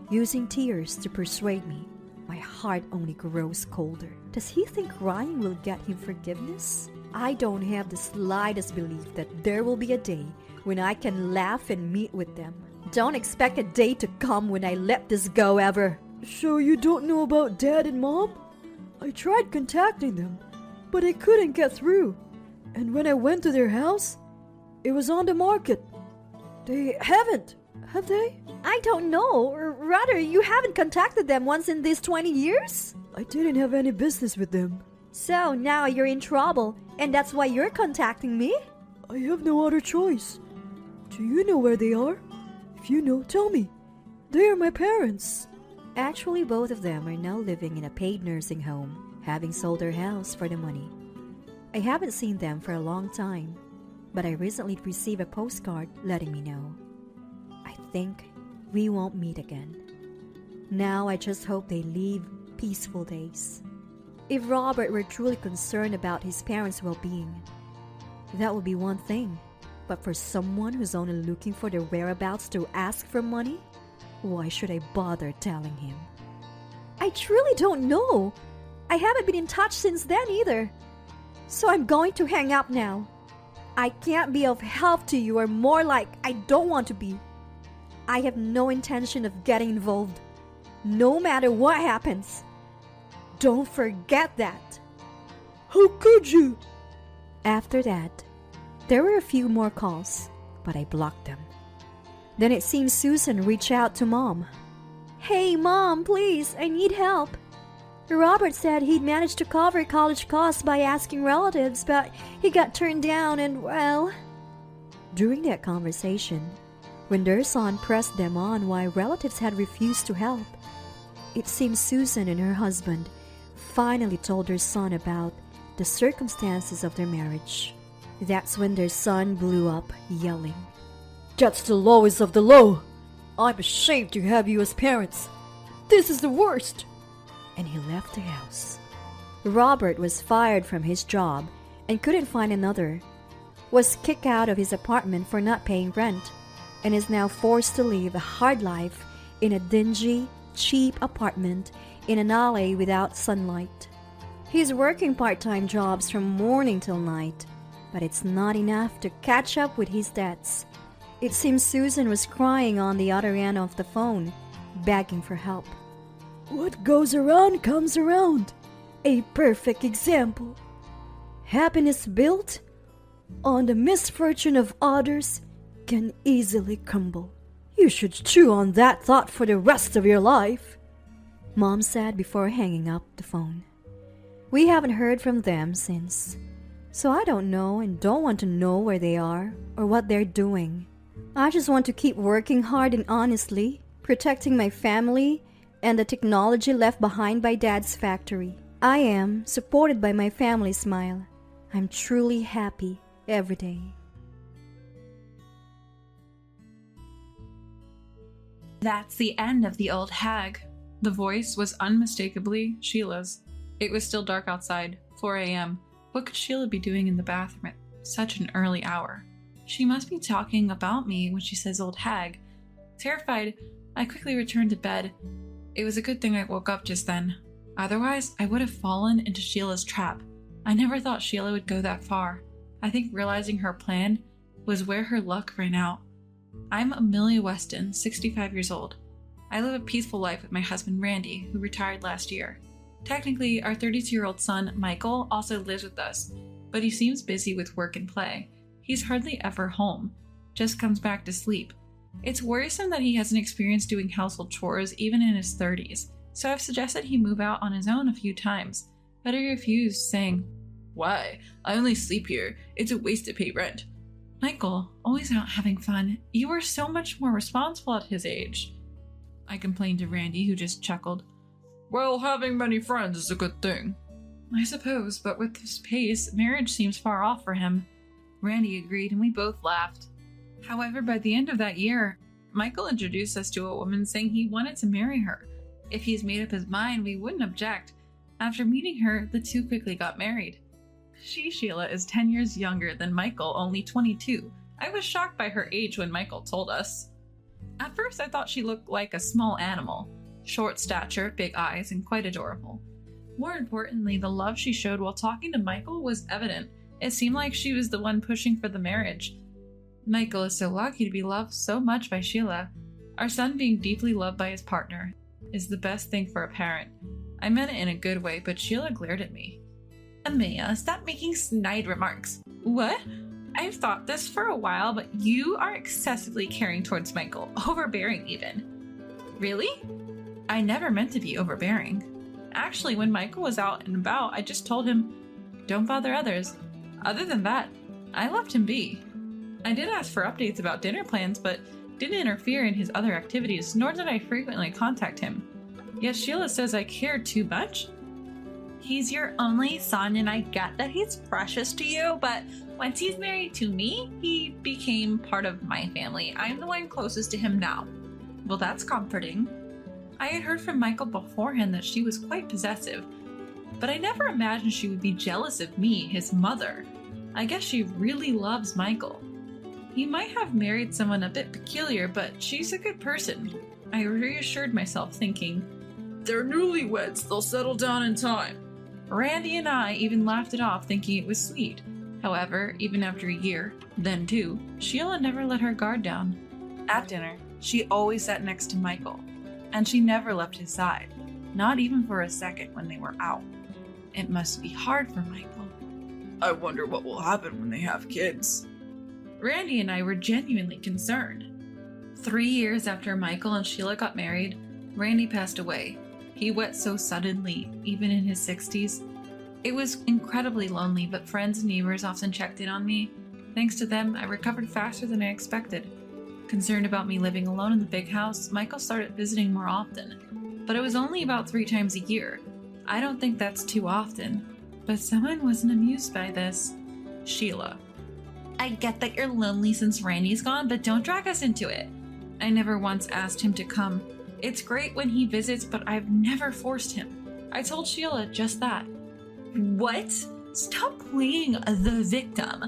using tears to persuade me. My heart only grows colder. Does he think crying will get him forgiveness? I don't have the slightest belief that there will be a day when I can laugh and meet with them. Don't expect a day to come when I let this go ever. So you don't know about Dad and Mom? I tried contacting them, but I couldn't get through. And when I went to their house, it was on the market. They haven't, have they? I don't know. Or rather, you haven't contacted them once in these 20 years? I didn't have any business with them. So now you're in trouble, and that's why you're contacting me? I have no other choice. Do you know where they are? If you know, tell me. They are my parents. Actually, both of them are now living in a paid nursing home, having sold their house for the money. I haven't seen them for a long time, but I recently received a postcard letting me know. I think we won't meet again. Now I just hope they live peaceful days. If Robert were truly concerned about his parents' well-being, that would be one thing. But for someone who's only looking for their whereabouts to ask for money, why should I bother telling him? I truly don't know. I haven't been in touch since then either. So I'm going to hang up now. I can't be of help to you, or more like I don't want to be. I have no intention of getting involved, no matter what happens. Don't forget that. How could you? After that, there were a few more calls, but I blocked them. Then it seems Susan reached out to Mom. Hey Mom, please, I need help. Robert said he'd managed to cover college costs by asking relatives, but he got turned down and, well... During that conversation, when their son pressed them on why relatives had refused to help, it seems Susan and her husband finally told their son about the circumstances of their marriage. That's when their son blew up, yelling, That's the lowest of the low. I'm ashamed to have you as parents. This is the worst. And he left the house. Robert was fired from his job and couldn't find another, was kicked out of his apartment for not paying rent, and is now forced to live a hard life in a dingy, cheap apartment in an alley without sunlight. He's working part-time jobs from morning till night, but it's not enough to catch up with his debts. It seems Susan was crying on the other end of the phone, begging for help. What goes around comes around. A perfect example. Happiness built on the misfortune of others can easily crumble. You should chew on that thought for the rest of your life, Mom said before hanging up the phone. We haven't heard from them since, so I don't know and don't want to know where they are or what they're doing. I just want to keep working hard and honestly, protecting my family and the technology left behind by Dad's factory. I am supported by my family smile. I'm truly happy every day. That's the end of The Old Hag. The voice was unmistakably Sheila's. It was still dark outside, 4 a.m. What could Sheila be doing in the bathroom at such an early hour? She must be talking about me when she says old hag. Terrified, I quickly returned to bed. It was a good thing I woke up just then. Otherwise, I would have fallen into Sheila's trap. I never thought Sheila would go that far. I think realizing her plan was where her luck ran out. I'm Amelia Weston, 65 years old. I live a peaceful life with my husband Randy, who retired last year. Technically, our 32-year-old son, Michael, also lives with us, but he seems busy with work and play. He's hardly ever home, just comes back to sleep. It's worrisome that he hasn't experienced doing household chores even in his 30s, so I've suggested he move out on his own a few times, but he refused, saying, "Why? I only sleep here. It's a waste to pay rent." Michael, always out having fun, you were so much more responsible at his age. I complained to Randy, who just chuckled. Well, having many friends is a good thing. I suppose, but with his pace, marriage seems far off for him. Randy agreed, and we both laughed. However, by the end of that year, Michael introduced us to a woman saying he wanted to marry her. If he's made up his mind, we wouldn't object. After meeting her, the two quickly got married. Sheila is 10 years younger than Michael, only 22. I was shocked by her age when Michael told us. At first, I thought she looked like a small animal. Short stature, big eyes, and quite adorable. More importantly, the love she showed while talking to Michael was evident. It seemed like she was the one pushing for the marriage. Michael is so lucky to be loved so much by Sheila. Our son being deeply loved by his partner is the best thing for a parent. I meant it in a good way, but Sheila glared at me. Amelia, stop making snide remarks. What? I've thought this for a while, but you are excessively caring towards Michael, overbearing even. Really? I never meant to be overbearing. Actually, when Michael was out and about, I just told him, don't bother others. Other than that, I left him be. I did ask for updates about dinner plans, but didn't interfere in his other activities, nor did I frequently contact him. Yet Sheila says I cared too much? He's your only son, and I get that he's precious to you, but once he's married to me, he became part of my family. I'm the one closest to him now. Well, that's comforting. I had heard from Michael beforehand that she was quite possessive, but I never imagined she would be jealous of me, his mother. I guess she really loves Michael. He might have married someone a bit peculiar, but she's a good person. I reassured myself, thinking, they're newlyweds, they'll settle down in time. Randy and I even laughed it off, thinking it was sweet. However, even after a year, then two, Sheila never let her guard down. At dinner, she always sat next to Michael, and she never left his side, not even for a second when they were out. It must be hard for Michael. I wonder what will happen when they have kids. Randy and I were genuinely concerned. 3 years after Michael and Sheila got married, Randy passed away. He went so suddenly, even in his 60s. It was incredibly lonely, but friends and neighbors often checked in on me. Thanks to them, I recovered faster than I expected. Concerned about me living alone in the big house, Michael started visiting more often. But it was only about 3 times a year. I don't think that's too often. But someone wasn't amused by this. Sheila. I get that you're lonely since Randy's gone, but don't drag us into it. I never once asked him to come. It's great when he visits, but I've never forced him. I told Sheila just that. What? Stop playing the victim,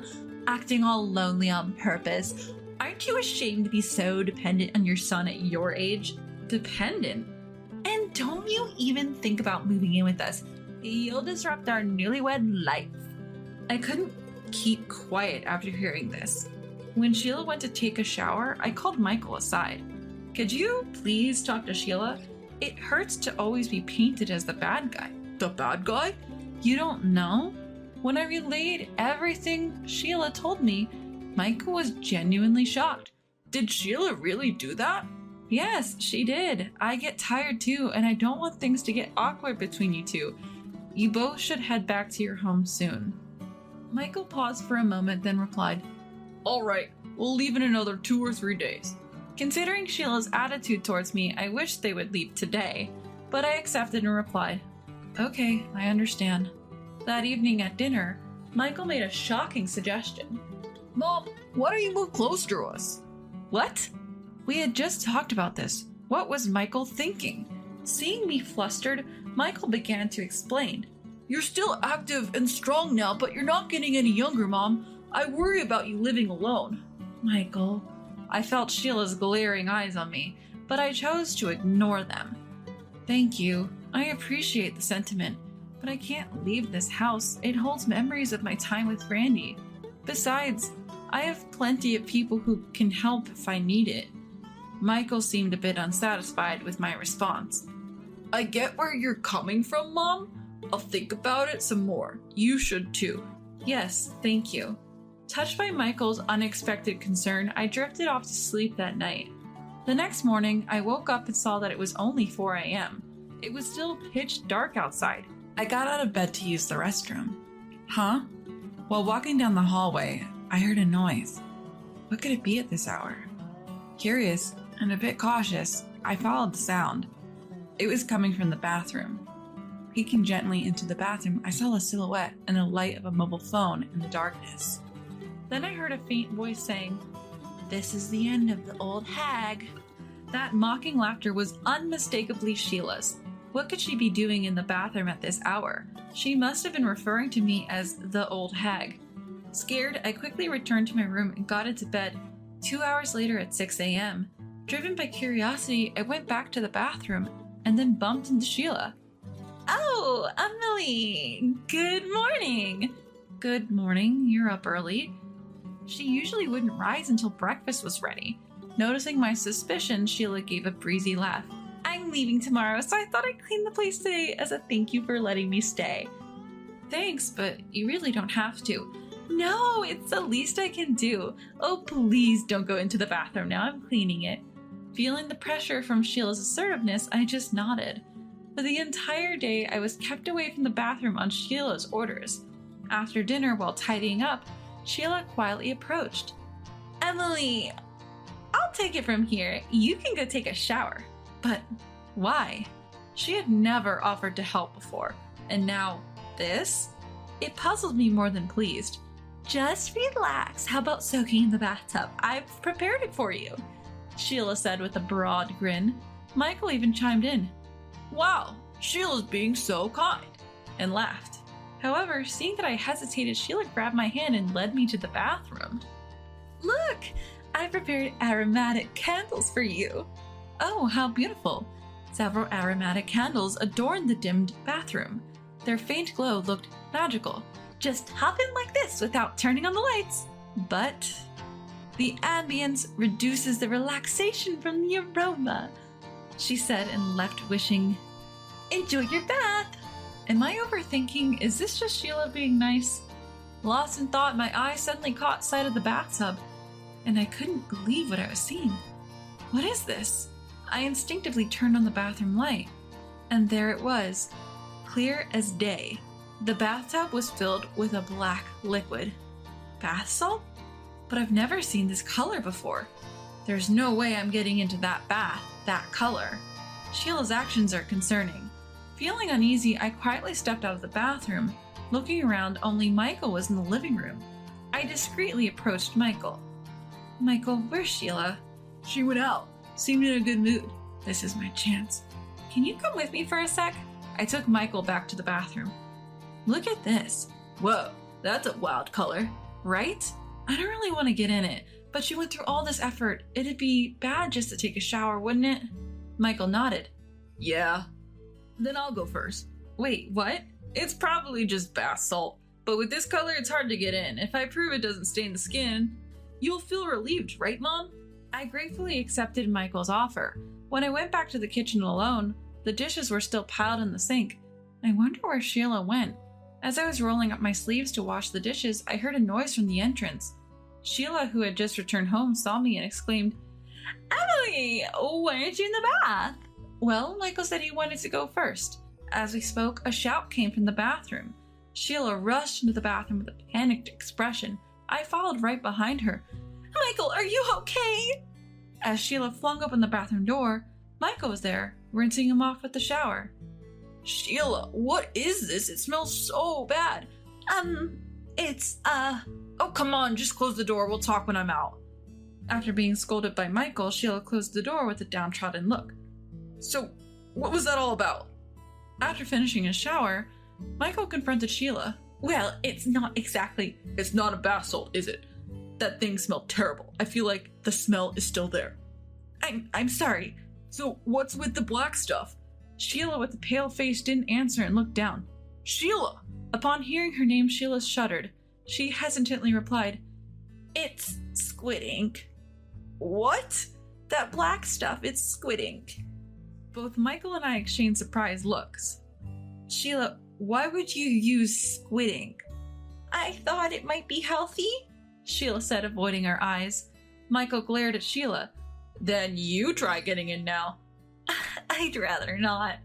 acting all lonely on purpose. Aren't you ashamed to be so dependent on your son at your age? Dependent? And don't you even think about moving in with us. You'll disrupt our newlywed life. I couldn't keep quiet after hearing this. When Sheila went to take a shower, I called Michael aside. Could you please talk to Sheila? It hurts to always be painted as the bad guy. The bad guy? You don't know? When I relayed everything Sheila told me, Michael was genuinely shocked. Did Sheila really do that? Yes, she did. I get tired too, and I don't want things to get awkward between you two. You both should head back to your home soon. Michael paused for a moment, then replied, All right, we'll leave in another 2 or 3 days. Considering Sheila's attitude towards me, I wish they would leave today, but I accepted and replied, Okay, I understand. That evening at dinner, Michael made a shocking suggestion. Mom, why don't you move closer to us? What? We had just talked about this. What was Michael thinking? Seeing me flustered, Michael began to explain. You're still active and strong now, but you're not getting any younger, Mom. I worry about you living alone. Michael. I felt Sheila's glaring eyes on me, but I chose to ignore them. Thank you. I appreciate the sentiment, but I can't leave this house. It holds memories of my time with Randy. Besides, I have plenty of people who can help if I need it. Michael seemed a bit unsatisfied with my response. I get where you're coming from, Mom. I'll think about it some more. You should too. Yes, thank you. Touched by Michael's unexpected concern, I drifted off to sleep that night. The next morning, I woke up and saw that it was only 4 a.m. It was still pitch dark outside. I got out of bed to use the restroom. Huh? While walking down the hallway, I heard a noise. What could it be at this hour? Curious and a bit cautious, I followed the sound. It was coming from the bathroom. Peeking gently into the bathroom, I saw a silhouette and the light of a mobile phone in the darkness. Then I heard a faint voice saying, This is the end of the old hag. That mocking laughter was unmistakably Sheila's. What could she be doing in the bathroom at this hour? She must have been referring to me as the old hag. Scared, I quickly returned to my room and got into bed. 2 hours later at 6 a.m., driven by curiosity, I went back to the bathroom and then bumped into Sheila. Oh, Emily! Good morning! Good morning, you're up early. She usually wouldn't rise until breakfast was ready. Noticing my suspicion, Sheila gave a breezy laugh. I'm leaving tomorrow, so I thought I'd clean the place today as a thank you for letting me stay. Thanks, but you really don't have to. No, it's the least I can do. Oh, please don't go into the bathroom now, I'm cleaning it. Feeling the pressure from Sheila's assertiveness, I just nodded. For the entire day, I was kept away from the bathroom on Sheila's orders. After dinner, while tidying up, Sheila quietly approached. Emily, I'll take it from here. You can go take a shower. But why? She had never offered to help before, and now this? It puzzled me more than pleased. Just relax. How about soaking in the bathtub? I've prepared it for you, Sheila said with a broad grin. Michael even chimed in. Wow, Sheila's being so kind, and laughed. However, seeing that I hesitated, Sheila grabbed my hand and led me to the bathroom. Look, I prepared aromatic candles for you. Oh, how beautiful. Several aromatic candles adorned the dimmed bathroom. Their faint glow looked magical. Just hop in like this without turning on the lights. But the ambience reduces the relaxation from the aroma, she said and left wishing, Enjoy your bath. Am I overthinking? Is this just Sheila being nice? Lost in thought, my eye suddenly caught sight of the bathtub, and I couldn't believe what I was seeing. What is this? I instinctively turned on the bathroom light, and there it was, clear as day. The bathtub was filled with a black liquid. Bath salt? But I've never seen this color before. There's no way I'm getting into that bath, that color. Sheila's actions are concerning. Feeling uneasy, I quietly stepped out of the bathroom. Looking around, only Michael was in the living room. I discreetly approached Michael. Michael, where's Sheila? She went out. seemed in a good mood. This is my chance. Can you come with me for a sec? I took Michael back to the bathroom. Look at this. Whoa, that's a wild color, right? I don't really want to get in it, but you went through all this effort. It'd be bad just to take a shower, wouldn't it? Michael nodded. Yeah. Then I'll go first. Wait, what? It's probably just bath salt, but with this color, it's hard to get in. If I prove it doesn't stain the skin, you'll feel relieved, right, Mom? I gratefully accepted Michael's offer. When I went back to the kitchen alone, the dishes were still piled in the sink. I wonder where Sheila went. As I was rolling up my sleeves to wash the dishes, I heard a noise from the entrance. Sheila, who had just returned home, saw me and exclaimed, Emily, why aren't you in the bath? Well, Michael said he wanted to go first. As we spoke, a shout came from the bathroom. Sheila rushed into the bathroom with a panicked expression. I followed right behind her. Michael, are you okay? As Sheila flung open the bathroom door, Michael was there, rinsing him off with the shower. Sheila, what is this? It smells so bad. Oh, come on, just close the door. We'll talk when I'm out. After being scolded by Michael, Sheila closed the door with a downtrodden look. So, what was that all about? After finishing his shower, Michael confronted Sheila. Well, it's not exactly... It's not a bath salt, is it? That thing smelled terrible. I feel like the smell is still there. I'm sorry. So, what's with the black stuff? Sheila, with a pale face, didn't answer and looked down. Sheila! Upon hearing her name, Sheila shuddered. She hesitantly replied, It's squid ink. What? That black stuff, it's squid ink. Both Michael and I exchanged surprised looks. Sheila, why would you use squid ink? I thought it might be healthy, Sheila said, avoiding our eyes. Michael glared at Sheila. Then you try getting in now. I'd rather not.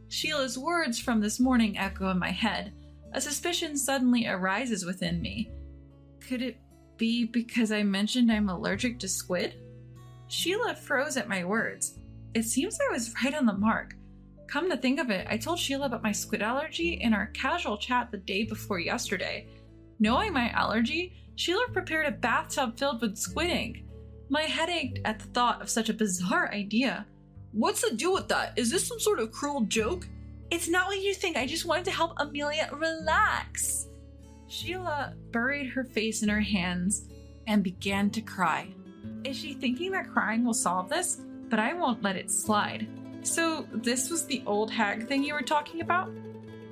Sheila's words from this morning echo in my head. A suspicion suddenly arises within me. Could it be because I mentioned I'm allergic to squid? Sheila froze at my words. It seems I was right on the mark. Come to think of it, I told Sheila about my squid allergy in our casual chat the day before yesterday. Knowing my allergy, Sheila prepared a bathtub filled with squid ink. My head ached at the thought of such a bizarre idea. What's the deal with that? Is this some sort of cruel joke? It's not what you think. I just wanted to help Amelia relax. Sheila buried her face in her hands and began to cry. Is she thinking that crying will solve this? But I won't let it slide. So this was the old hag thing you were talking about?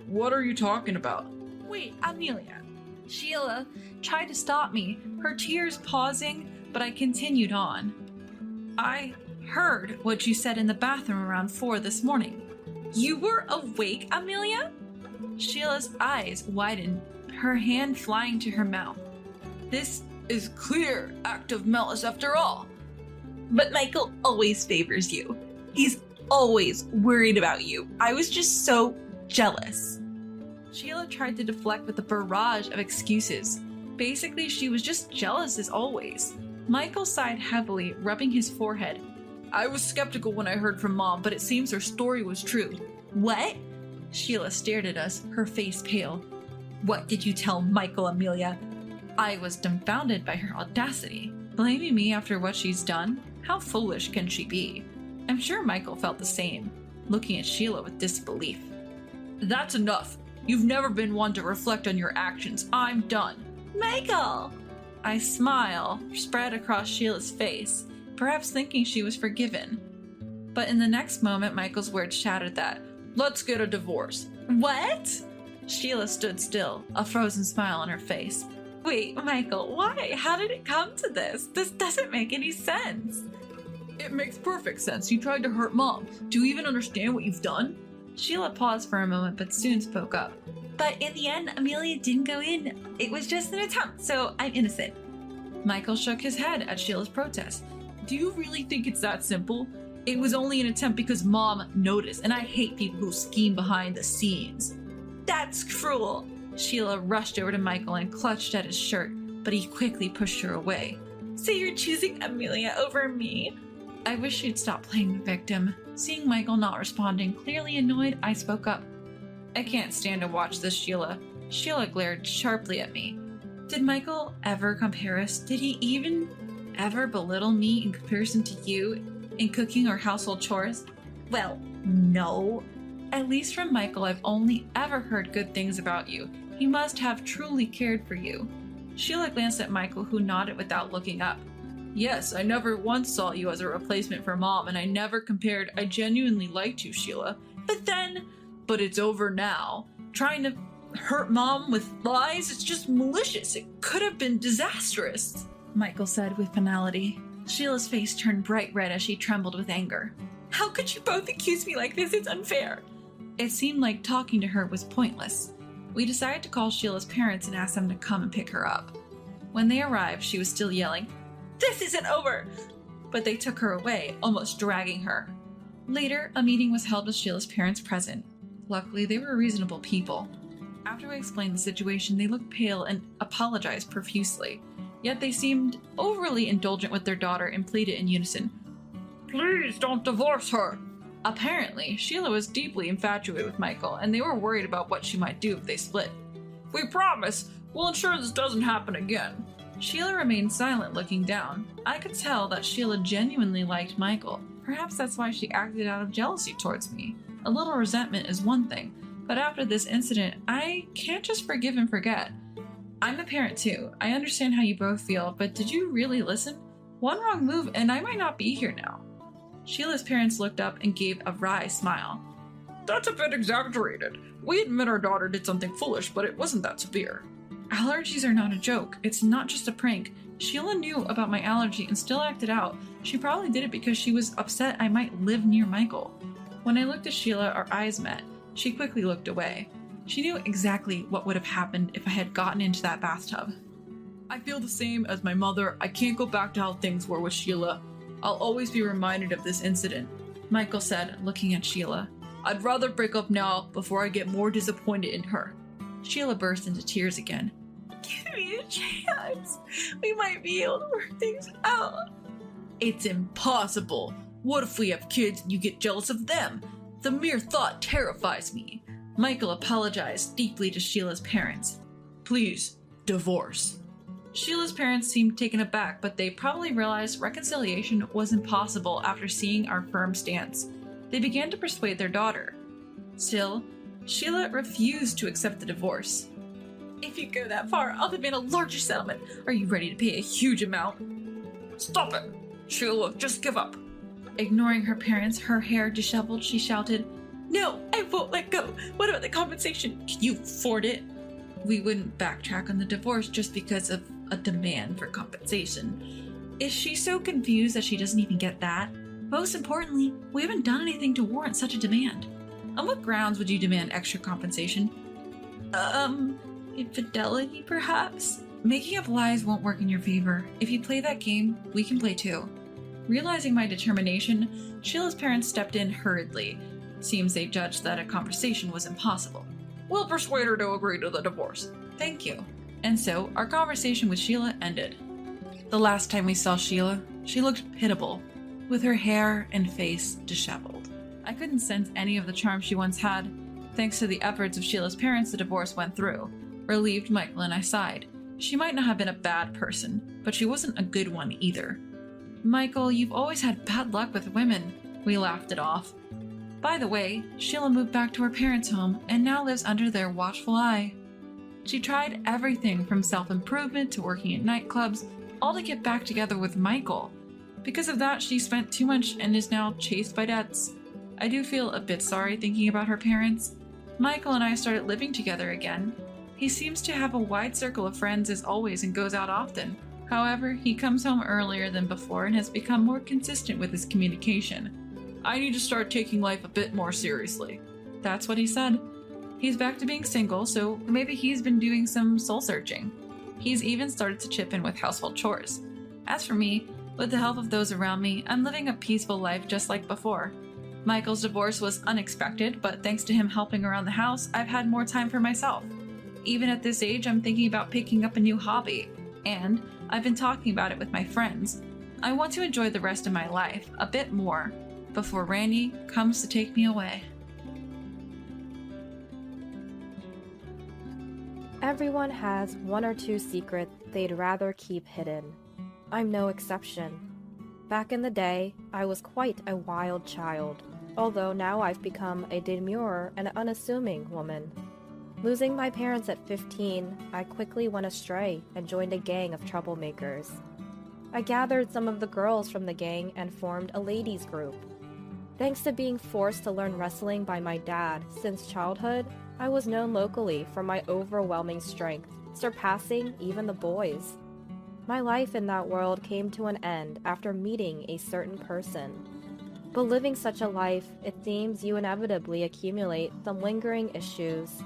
What are you talking about? Wait, Amelia. Sheila tried to stop me, her tears pausing, but I continued on. I heard what you said in the bathroom around 4 this morning. You were awake, Amelia? Sheila's eyes widened, her hand flying to her mouth. This is clear act of malice after all. But Michael always favors you. He's always worried about you. I was just so jealous. Sheila tried to deflect with a barrage of excuses. Basically, she was just jealous as always. Michael sighed heavily, rubbing his forehead. I was skeptical when I heard from Mom, but it seems her story was true. What? Sheila stared at us, her face pale. What did you tell Michael, Amelia? I was dumbfounded by her audacity. Blaming me after what she's done? How foolish can she be? I'm sure Michael felt the same, looking at Sheila with disbelief. That's enough. You've never been one to reflect on your actions. I'm done. Michael! I smile spread across Sheila's face, perhaps thinking she was forgiven. But in the next moment, Michael's words shattered that. Let's get a divorce. What? Sheila stood still, a frozen smile on her face. Wait, Michael, why? How did it come to this? This doesn't make any sense. It makes perfect sense. You tried to hurt Mom. Do you even understand what you've done? Sheila paused for a moment, but soon spoke up. But in the end, Amelia didn't go in. It was just an attempt, so I'm innocent. Michael shook his head at Sheila's protest. Do you really think it's that simple? It was only an attempt because Mom noticed, and I hate people who scheme behind the scenes. That's cruel. Sheila rushed over to Michael and clutched at his shirt, but he quickly pushed her away. So you're choosing Amelia over me? I wish she'd stop playing the victim. Seeing Michael not responding, clearly annoyed, I spoke up. I can't stand to watch this, Sheila. Sheila glared sharply at me. Did Michael ever compare us? Did he even ever belittle me in comparison to you? in cooking or household chores? Well, no. At least from Michael, I've only ever heard good things about you. He must have truly cared for you. Sheila glanced at Michael, who nodded without looking up. Yes, I never once saw you as a replacement for Mom, and I never compared. I genuinely liked you, Sheila. But it's over now. Trying to hurt Mom with lies, it's just malicious. It could have been disastrous, Michael said with finality. Sheila's face turned bright red as she trembled with anger. How could you both accuse me like this? It's unfair. It seemed like talking to her was pointless. We decided to call Sheila's parents and ask them to come and pick her up. When they arrived, she was still yelling, "This isn't over!" But they took her away, almost dragging her. Later, a meeting was held with Sheila's parents present. Luckily, they were reasonable people. After we explained the situation, they looked pale and apologized profusely. Yet they seemed overly indulgent with their daughter and pleaded in unison, "Please don't divorce her!" Apparently, Sheila was deeply infatuated with Michael, and they were worried about what she might do if they split. "We promise, we'll ensure this doesn't happen again." Sheila remained silent, looking down. I could tell that Sheila genuinely liked Michael. Perhaps that's why she acted out of jealousy towards me. A little resentment is one thing, but after this incident, I can't just forgive and forget. I'm a parent too. I understand how you both feel, but did you really listen? One wrong move and I might not be here now. Sheila's parents looked up and gave a wry smile. "That's a bit exaggerated. We admit our daughter did something foolish, but it wasn't that severe." Allergies are not a joke. It's not just a prank. Sheila knew about my allergy and still acted out. She probably did it because she was upset I might live near Michael. When I looked at Sheila, our eyes met. She quickly looked away. She knew exactly what would have happened if I had gotten into that bathtub. "I feel the same as my mother. I can't go back to how things were with Sheila. I'll always be reminded of this incident," Michael said, looking at Sheila. "I'd rather break up now before I get more disappointed in her." Sheila burst into tears again. "Give me a chance. We might be able to work things out." "It's impossible. What if we have kids and you get jealous of them? The mere thought terrifies me." Michael apologized deeply to Sheila's parents. "Please, divorce." Sheila's parents seemed taken aback, but they probably realized reconciliation was impossible after seeing our firm stance. They began to persuade their daughter. Still, Sheila refused to accept the divorce. "If you go that far, I'll demand a larger settlement. Are you ready to pay a huge amount?" "Stop it! Sheila, just give up." Ignoring her parents, her hair disheveled, she shouted, "No, I won't let go. What about the compensation? Can you afford it?" We wouldn't backtrack on the divorce just because of a demand for compensation. Is she so confused that she doesn't even get that? Most importantly, we haven't done anything to warrant such a demand. On what grounds would you demand extra compensation? Infidelity, perhaps? Making up lies won't work in your favor. If you play that game, we can play too. Realizing my determination, Sheila's parents stepped in hurriedly. Seems they judged that a conversation was impossible. "We'll persuade her to agree to the divorce." "Thank you." And so, our conversation with Sheila ended. The last time we saw Sheila, she looked pitiable, with her hair and face disheveled. I couldn't sense any of the charm she once had. Thanks to the efforts of Sheila's parents, the divorce went through. Relieved, Michael and I sighed. She might not have been a bad person, but she wasn't a good one either. "Michael, you've always had bad luck with women." We laughed it off. By the way, Sheila moved back to her parents' home and now lives under their watchful eye. She tried everything from self-improvement to working at nightclubs, all to get back together with Michael. Because of that, she spent too much and is now chased by debts. I do feel a bit sorry thinking about her parents. Michael and I started living together again. He seems to have a wide circle of friends as always and goes out often. However, he comes home earlier than before and has become more consistent with his communication. "I need to start taking life a bit more seriously." That's what he said. He's back to being single, so maybe he's been doing some soul searching. He's even started to chip in with household chores. As for me, with the help of those around me, I'm living a peaceful life just like before. Michael's divorce was unexpected, but thanks to him helping around the house, I've had more time for myself. Even at this age, I'm thinking about picking up a new hobby, and I've been talking about it with my friends. I want to enjoy the rest of my life a bit more before Randy comes to take me away. Everyone has one or two secrets they'd rather keep hidden. I'm no exception. Back in the day, I was quite a wild child, although now I've become a demure and unassuming woman. Losing my parents at 15, I quickly went astray and joined a gang of troublemakers. I gathered some of the girls from the gang and formed a ladies' group. Thanks to being forced to learn wrestling by my dad since childhood, I was known locally for my overwhelming strength, surpassing even the boys. My life in that world came to an end after meeting a certain person. But living such a life, it seems you inevitably accumulate some lingering issues.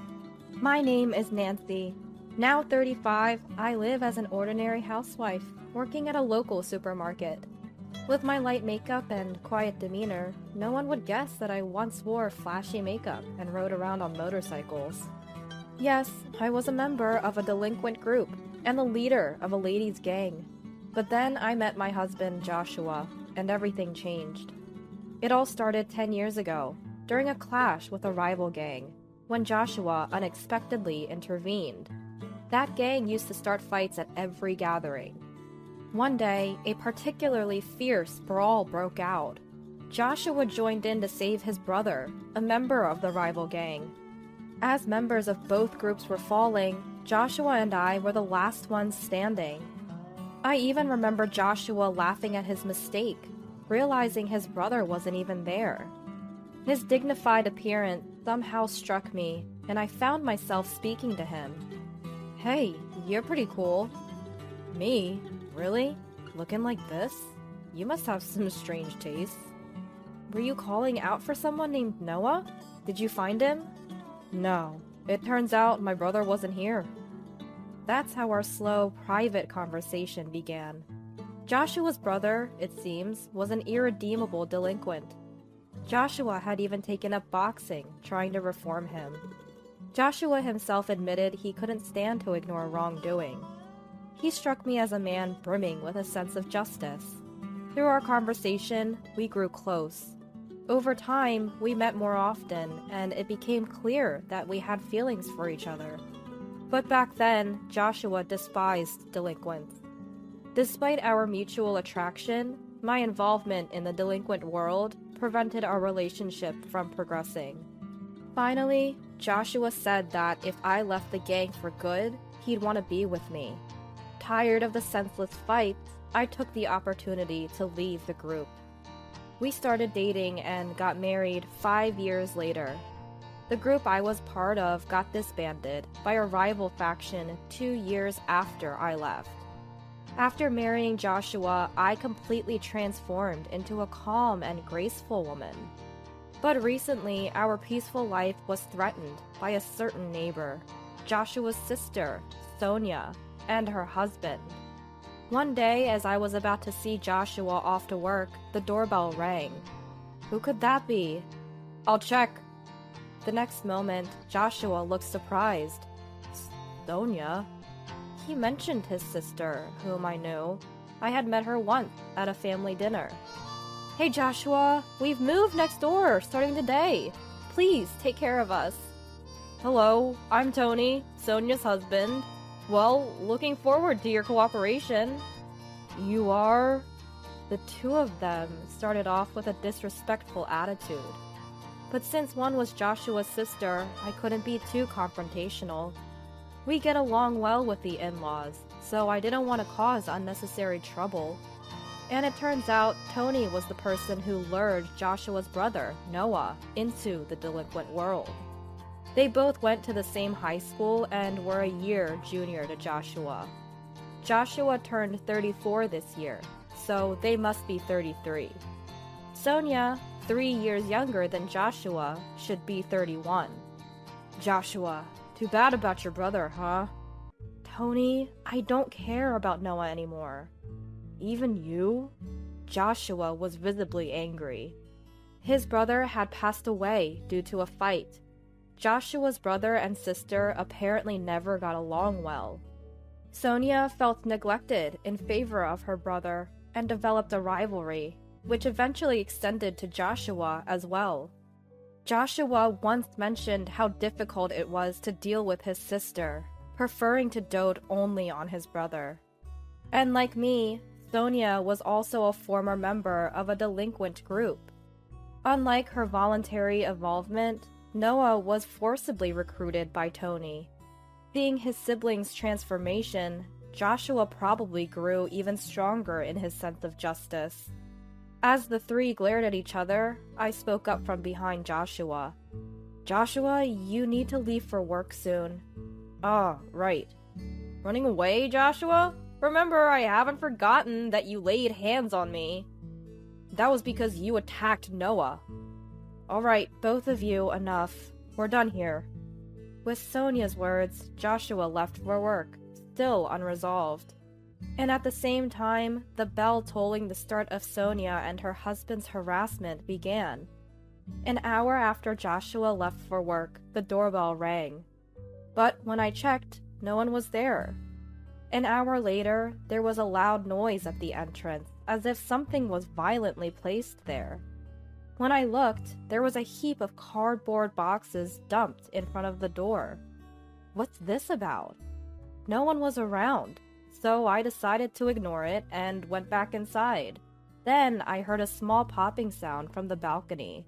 My name is Nancy. Now 35, I live as an ordinary housewife, working at a local supermarket. With my light makeup and quiet demeanor, no one would guess that I once wore flashy makeup and rode around on motorcycles. Yes, I was a member of a delinquent group and the leader of a ladies' gang. But then I met my husband, Joshua, and everything changed. It all started 10 years ago, during a clash with a rival gang, when Joshua unexpectedly intervened. That gang used to start fights at every gathering. One day, a particularly fierce brawl broke out. Joshua joined in to save his brother, a member of the rival gang. As members of both groups were falling, Joshua and I were the last ones standing. I even remember Joshua laughing at his mistake, realizing his brother wasn't even there. His dignified appearance somehow struck me, and I found myself speaking to him. "Hey, you're pretty cool." "Me? Really? Looking like this? You must have some strange tastes." "Were you calling out for someone named Noah? Did you find him?" "No. It turns out my brother wasn't here." That's how our slow, private conversation began. Joshua's brother, it seems, was an irredeemable delinquent. Joshua had even taken up boxing, trying to reform him. Joshua himself admitted he couldn't stand to ignore wrongdoing. He struck me as a man brimming with a sense of justice. Through our conversation, we grew close. Over time, we met more often, and it became clear that we had feelings for each other. But back then, Joshua despised delinquents. Despite our mutual attraction, my involvement in the delinquent world prevented our relationship from progressing. Finally, Joshua said that if I left the gang for good, he'd want to be with me. Tired of the senseless fights, I took the opportunity to leave the group. We started dating and got married 5 years later. The group I was part of got disbanded by a rival faction 2 years after I left. After marrying Joshua, I completely transformed into a calm and graceful woman. But recently, our peaceful life was threatened by a certain neighbor, Joshua's sister, Sonia, and her husband. One day, as I was about to see Joshua off to work, the doorbell rang. Who could that be? "I'll check." The next moment, Joshua looked surprised. "Sonia?" He mentioned his sister, whom I knew. I had met her once at a family dinner. "Hey Joshua, we've moved next door starting today. Please take care of us." "Hello, I'm Tony, Sonia's husband. Well, looking forward to your cooperation." "You are?" The two of them started off with a disrespectful attitude. But since one was Joshua's sister, I couldn't be too confrontational. We get along well with the in-laws, so I didn't want to cause unnecessary trouble. And it turns out Tony was the person who lured Joshua's brother, Noah, into the delinquent world. They both went to the same high school and were a year junior to Joshua. Joshua turned 34 this year, so they must be 33. Sonia, 3 years younger than Joshua, should be 31. "Joshua, too bad about your brother, huh?" "Tony, I don't care about Noah anymore." "Even you?" Joshua was visibly angry. His brother had passed away due to a fight. Joshua's brother and sister apparently never got along well. Sonia felt neglected in favor of her brother and developed a rivalry, which eventually extended to Joshua as well. Joshua once mentioned how difficult it was to deal with his sister, preferring to dote only on his brother. And like me, Sonia was also a former member of a delinquent group. Unlike her voluntary involvement, Noah was forcibly recruited by Tony. Seeing his siblings' transformation, Joshua probably grew even stronger in his sense of justice. As the three glared at each other, I spoke up from behind Joshua. "Joshua, you need to leave for work soon." "Ah, right. Running away, Joshua? Remember, I haven't forgotten that you laid hands on me. That was because you attacked Noah." "Alright, both of you, enough. We're done here." With Sonia's words, Joshua left for work, still unresolved. And at the same time, the bell tolling the start of Sonia and her husband's harassment began. An hour after Joshua left for work, the doorbell rang. But when I checked, no one was there. An hour later, there was a loud noise at the entrance, as if something was violently placed there. When I looked, there was a heap of cardboard boxes dumped in front of the door. What's this about? No one was around, so I decided to ignore it and went back inside. Then I heard a small popping sound from the balcony.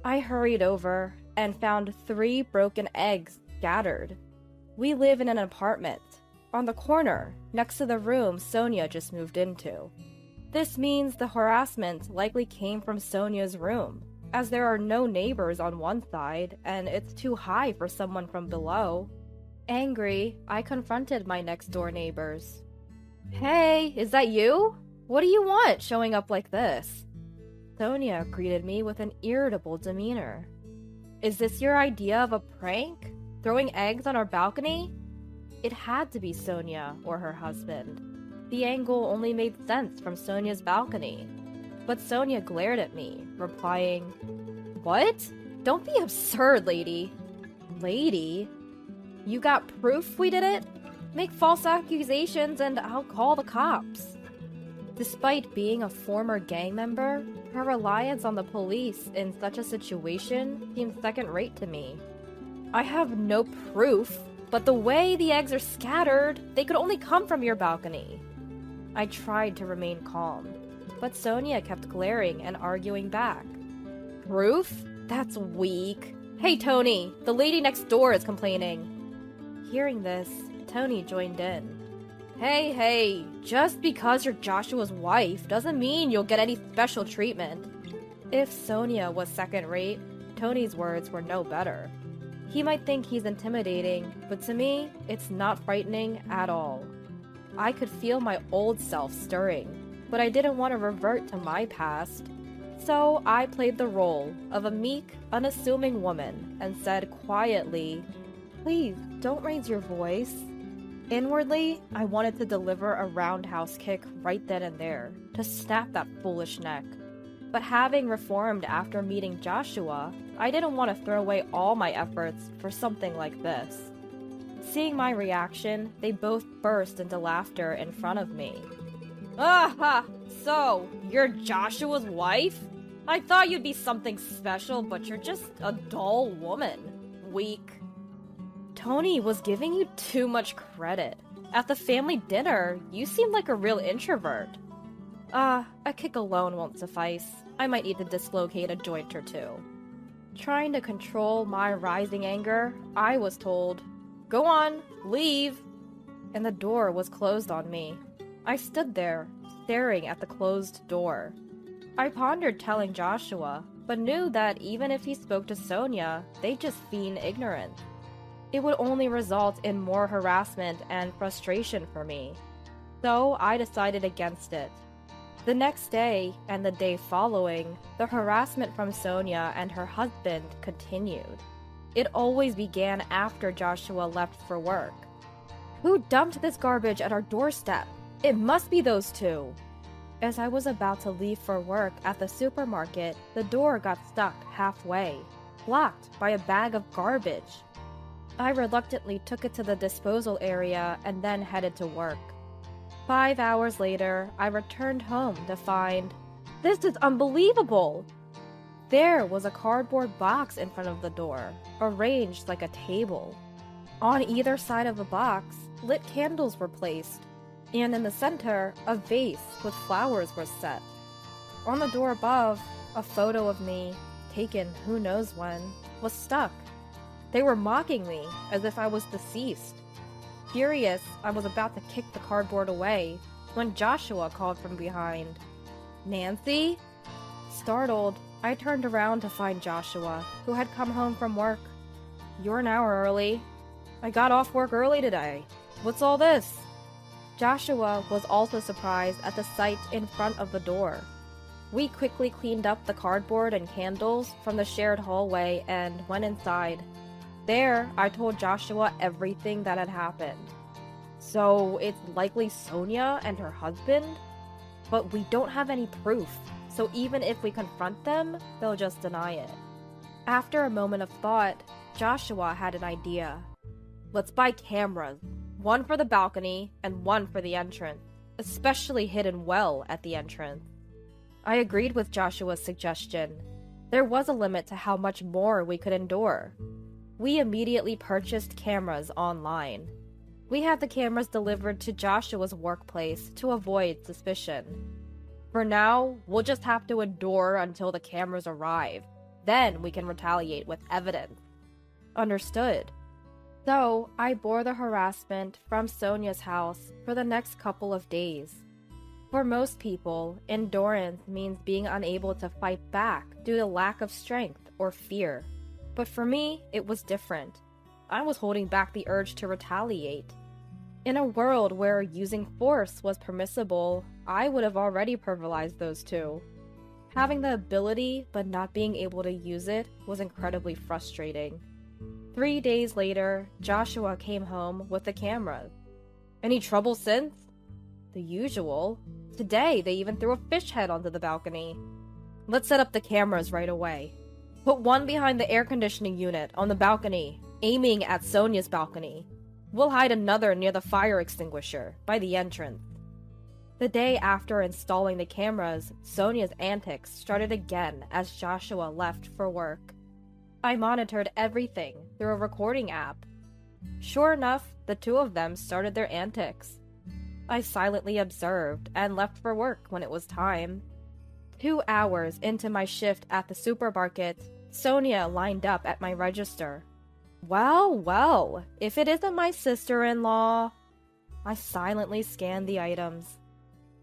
I hurried over and found 3 broken eggs scattered. We live in an apartment, on the corner, next to the room Sonia just moved into. This means the harassment likely came from Sonia's room, as there are no neighbors on one side and it's too high for someone from below. Angry, I confronted my next-door neighbors. "Hey, is that you? What do you want showing up like this?" Sonia greeted me with an irritable demeanor. "Is this your idea of a prank? Throwing eggs on our balcony?" It had to be Sonia or her husband. The angle only made sense from Sonia's balcony. But Sonia glared at me, replying, "What? Don't be absurd, lady." "Lady? You got proof we did it? Make false accusations and I'll call the cops." Despite being a former gang member, her reliance on the police in such a situation seemed second-rate to me. "I have no proof, but the way the eggs are scattered, they could only come from your balcony." I tried to remain calm, but Sonia kept glaring and arguing back. "Proof? That's weak. Hey, Tony, the lady next door is complaining." Hearing this, Tony joined in. Hey, just because you're Joshua's wife doesn't mean you'll get any special treatment." If Sonia was second-rate, Tony's words were no better. He might think he's intimidating, but to me, it's not frightening at all. I could feel my old self stirring, but I didn't want to revert to my past. So I played the role of a meek, unassuming woman and said quietly, "Please, don't raise your voice." Inwardly, I wanted to deliver a roundhouse kick right then and there, to snap that foolish neck. But having reformed after meeting Joshua, I didn't want to throw away all my efforts for something like this. Seeing my reaction, they both burst into laughter in front of me. "Aha! So, you're Joshua's wife? I thought you'd be something special, but you're just a dull woman. Weak." Tony was giving you too much credit. At the family dinner, you seemed like a real introvert. A kick alone won't suffice. I might need to dislocate a joint or two. Trying to control my rising anger, I was told, "Go on, leave," and the door was closed on me. I stood there, staring at the closed door. I pondered telling Joshua, but knew that even if he spoke to Sonia, they'd just feign ignorance. It would only result in more harassment and frustration for me. So I decided against it. The next day, and the day following, the harassment from Sonia and her husband continued. It always began after Joshua left for work. "Who dumped this garbage at our doorstep? It must be those two." As I was about to leave for work at the supermarket, the door got stuck halfway, blocked by a bag of garbage. I reluctantly took it to the disposal area and then headed to work. 5 hours later, I returned home to find, "This is unbelievable!" There was a cardboard box in front of the door, arranged like a table. On either side of the box, lit candles were placed. and in the center, a vase with flowers was set. On the door above, a photo of me, taken who knows when, was stuck. They were mocking me as if I was deceased. Furious, I was about to kick the cardboard away when Joshua called from behind. "Nancy?" Startled, I turned around to find Joshua, who had come home from work. "You're an hour early." "I got off work early today. What's all this?" Joshua was also surprised at the sight in front of the door. We quickly cleaned up the cardboard and candles from the shared hallway and went inside. There, I told Joshua everything that had happened. "So it's likely Sonia and her husband? But we don't have any proof, so even if we confront them, they'll just deny it." After a moment of thought, Joshua had an idea. "Let's buy cameras, one for the balcony and one for the entrance, especially hidden well at the entrance." I agreed with Joshua's suggestion. There was a limit to how much more we could endure. We immediately purchased cameras online. We had the cameras delivered to Joshua's workplace to avoid suspicion. For now, we'll just have to endure until the cameras arrive. Then we can retaliate with evidence. Understood. So, I bore the harassment from Sonia's house for the next couple of days. For most people, endurance means being unable to fight back due to lack of strength or fear. But for me, it was different. I was holding back the urge to retaliate. In a world where using force was permissible, I would have already verbalized those two. Having the ability but not being able to use it was incredibly frustrating. 3 days later, Joshua came home with the cameras. "Any trouble since?" "The usual. Today, they even threw a fish head onto the balcony." "Let's set up the cameras right away. Put one behind the air conditioning unit on the balcony, aiming at Sonia's balcony. We'll hide another near the fire extinguisher, by the entrance." The day after installing the cameras, Sonia's antics started again as Joshua left for work. I monitored everything through a recording app. Sure enough, the two of them started their antics. I silently observed and left for work when it was time. 2 hours into my shift at the supermarket, Sonia lined up at my register. Well, well, if it isn't my sister-in-law. I silently scanned the items.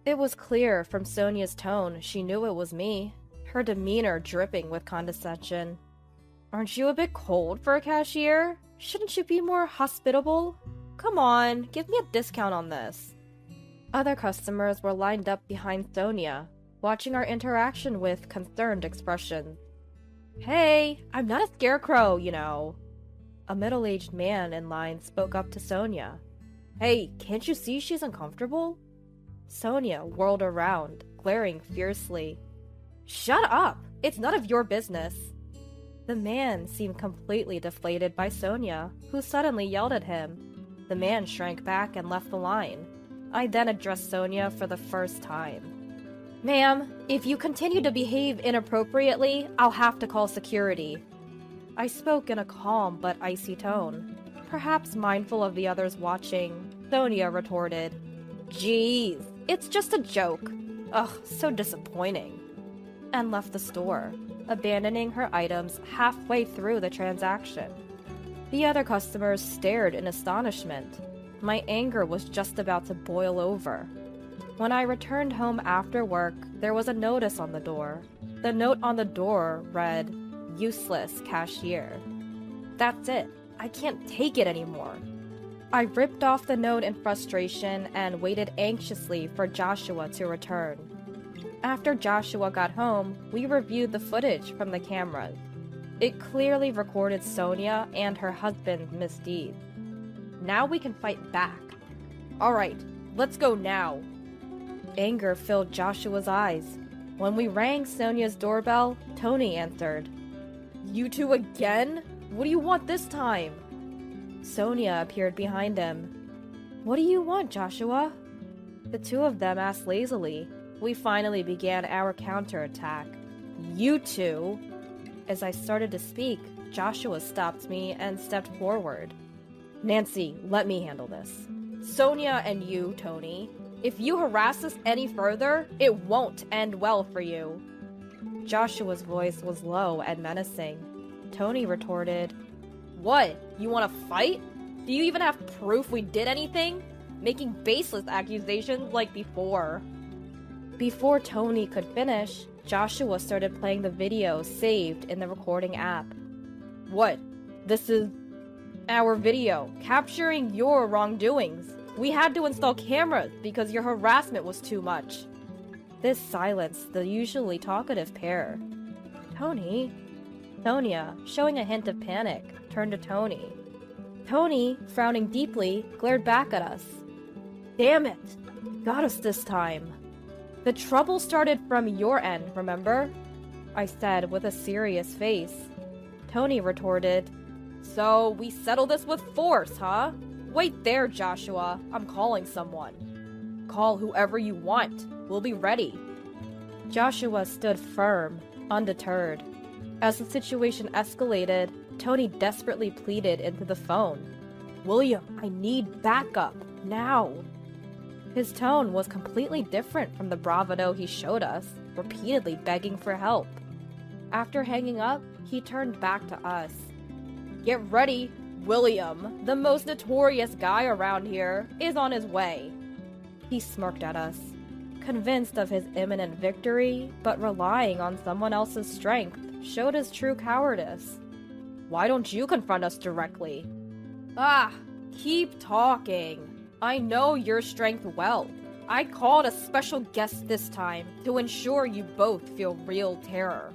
It was clear from Sonia's tone she knew it was me, her demeanor dripping with condescension. "Aren't you a bit cold for a cashier? Shouldn't you be more hospitable? Come on, give me a discount on this." Other customers were lined up behind Sonia, watching our interaction with concerned expressions. "Hey, I'm not a scarecrow, you know." A middle-aged man in line spoke up to Sonia. "Hey, can't you see she's uncomfortable?" Sonia whirled around, glaring fiercely. "Shut up! It's none of your business." The man seemed completely deflated by Sonia, who suddenly yelled at him. The man shrank back and left the line. I then addressed Sonia for the first time. "Ma'am, if you continue to behave inappropriately, I'll have to call security." I spoke in a calm but icy tone. Perhaps mindful of the others watching, Sonia retorted, "Geez, it's just a joke. Ugh, so disappointing," and left the store, abandoning her items halfway through the transaction. The other customers stared in astonishment. My anger was just about to boil over. When I returned home after work, there was a notice on the door. The note on the door read, "Useless cashier." That's it. I can't take it anymore. I ripped off the note in frustration and waited anxiously for Joshua to return. After Joshua got home, we reviewed the footage from the cameras. It clearly recorded Sonia and her husband's misdeeds. Now we can fight back. All right, let's go now. Anger filled Joshua's eyes. When we rang Sonia's doorbell, Tony answered. "You two again? What do you want this time?" Sonia appeared behind him. "What do you want, Joshua?" The two of them asked lazily. We finally began our counterattack. "You two!" As I started to speak, Joshua stopped me and stepped forward. "Nancy, let me handle this." Sonia and you, Tony. If you harass us any further, it won't end well for you. Joshua's voice was low and menacing. Tony retorted, What? You want to fight? Do you even have proof we did anything? Making baseless accusations like before. Before Tony could finish, Joshua started playing the video saved in the recording app. What? This is our video, capturing your wrongdoings. We had to install cameras because your harassment was too much. This silenced the usually talkative pair. Tony? Sonia, showing a hint of panic, turned to Tony. Tony, frowning deeply, glared back at us. Damn it! Got us this time. The trouble started from your end, remember? I said with a serious face. Tony retorted, So we settle this with force, huh? Wait there, Joshua. I'm calling someone. Call whoever you want. We'll be ready. Joshua stood firm, undeterred. As the situation escalated, Tony desperately pleaded into the phone. William, I need backup, now. His tone was completely different from the bravado he showed us, repeatedly begging for help. After hanging up, he turned back to us. Get ready, William, the most notorious guy around here, is on his way. He smirked at us, convinced of his imminent victory, but relying on someone else's strength showed his true cowardice. Why don't you confront us directly? Keep talking. I know your strength well. I called a special guest this time to ensure you both feel real terror.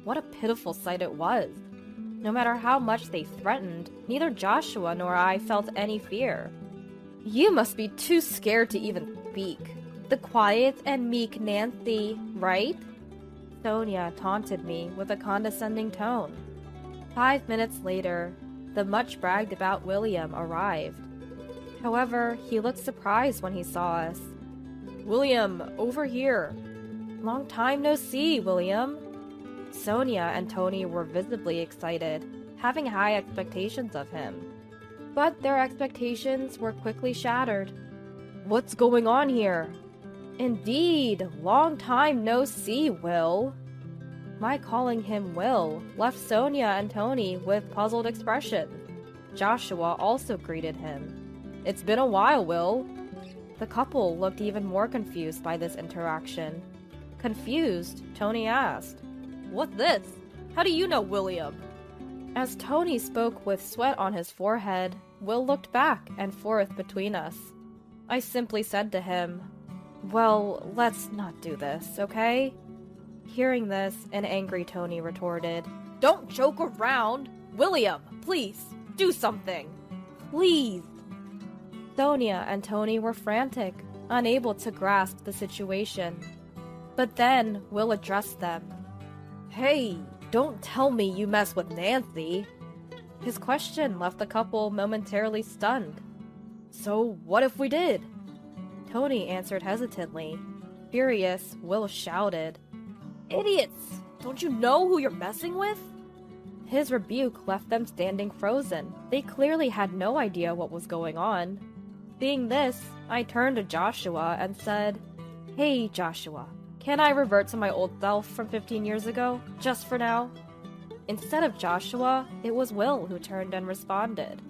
What a pitiful sight it was. No matter how much they threatened, neither Joshua nor I felt any fear. You must be too scared to even speak. The quiet and meek Nancy, right? Sonia taunted me with a condescending tone. 5 minutes later, the much bragged about William arrived. However, he looked surprised when he saw us. William, over here. Long time no see, William. Sonia and Tony were visibly excited, having high expectations of him. But their expectations were quickly shattered. What's going on here? Indeed, long time no see, Will. My calling him Will left Sonia and Tony with puzzled expressions. Joshua also greeted him. It's been a while, Will. The couple looked even more confused by this interaction. Confused, Tony asked, What's this? How do you know William? As Tony spoke with sweat on his forehead, Will looked back and forth between us. I simply said to him, Well, let's not do this, okay? Hearing this, an angry Tony retorted, Don't joke around! William, please, do something! Please! Sonia and Tony were frantic, unable to grasp the situation. But then Will addressed them. Hey, don't tell me you mess with Nancy. His question left the couple momentarily stunned. So what if we did? Tony answered hesitantly. Furious, Will shouted, Idiots! Don't you know who you're messing with? His rebuke left them standing frozen. They clearly had no idea what was going on. Seeing this, I turned to Joshua and said, Hey, Joshua, can I revert to my old self from 15 years ago, just for now? Instead of Joshua, it was Will who turned and responded.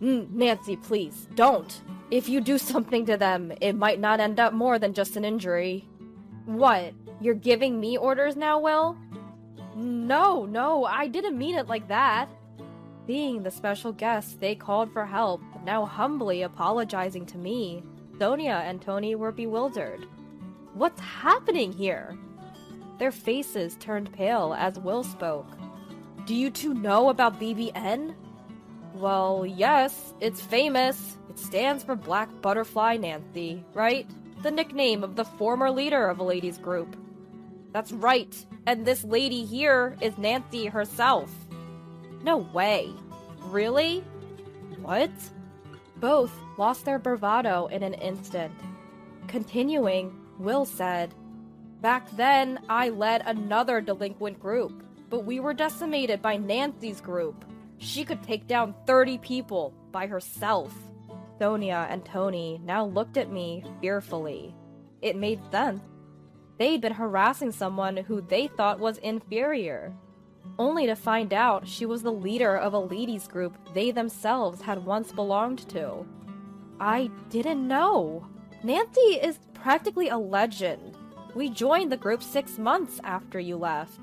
Nancy, please, don't. If you do something to them, it might not end up more than just an injury. What? You're giving me orders now, Will? No, I didn't mean it like that. Being the special guest they called for help, now humbly apologizing to me, Sonia and Tony were bewildered. What's happening here? Their faces turned pale as Will spoke. Do you two know about BBN? Well, yes, it's famous. It stands for Black Butterfly Nancy, right? The nickname of the former leader of a ladies' group. That's right, and this lady here is Nancy herself. No way. Really? What? Both lost their bravado in an instant. Continuing, Will said, Back then, I led another delinquent group, but we were decimated by Nancy's group. She could take down 30 people by herself. Sonia and Tony now looked at me fearfully. It made sense. They'd been harassing someone who they thought was inferior, only to find out she was the leader of a ladies group they themselves had once belonged to. I didn't know. Nancy is practically a legend. We joined the group 6 months after you left.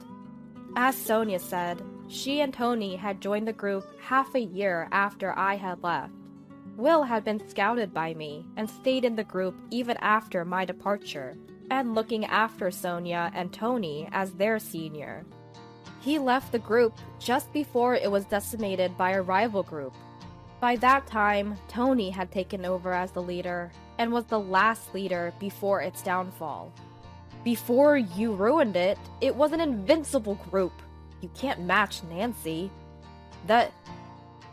As Sonia said, she and Tony had joined the group half a year after I had left. Will had been scouted by me and stayed in the group even after my departure, and looking after Sonia and Tony as their senior. He left the group just before it was decimated by a rival group. By that time, Tony had taken over as the leader and was the last leader before its downfall. Before you ruined it, it was an invincible group. You can't match Nancy.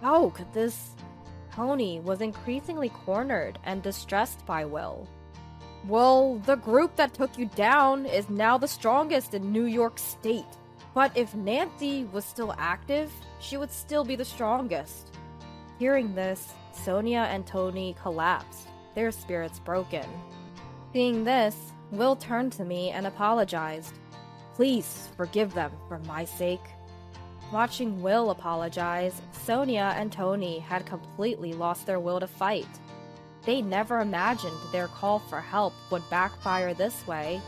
How could this? Tony was increasingly cornered and distressed by Will. Well, the group that took you down is now the strongest in New York State. But if Nancy was still active, she would still be the strongest. Hearing this, Sonia and Tony collapsed, their spirits broken. Seeing this, Will turned to me and apologized. Please forgive them for my sake. Watching Will apologize, Sonia and Tony had completely lost their will to fight. They never imagined their call for help would backfire this way.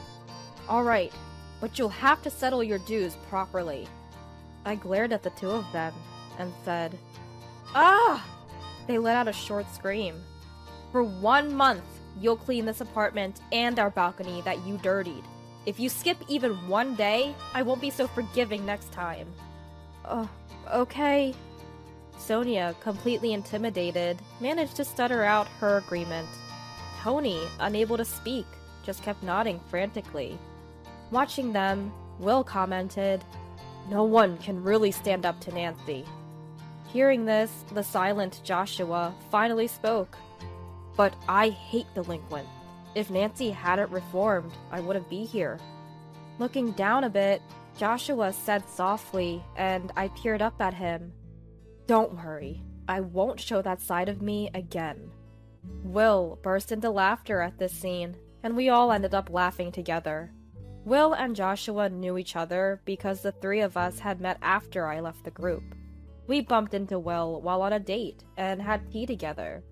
Alright, but you'll have to settle your dues properly. I glared at the two of them and said, Ah! They let out a short scream. For 1 month, you'll clean this apartment and our balcony that you dirtied. If you skip even 1 day, I won't be so forgiving next time. Okay. Sonia, completely intimidated, managed to stutter out her agreement. Tony, unable to speak, just kept nodding frantically. Watching them, Will commented, No one can really stand up to Nancy. Hearing this, the silent Joshua finally spoke. But I hate delinquents. If Nancy hadn't reformed, I wouldn't be here. Looking down a bit, Joshua said softly, and I peered up at him. Don't worry, I won't show that side of me again. Will burst into laughter at this scene, and we all ended up laughing together. Will and Joshua knew each other because the three of us had met after I left the group. We bumped into Will while on a date and had tea together.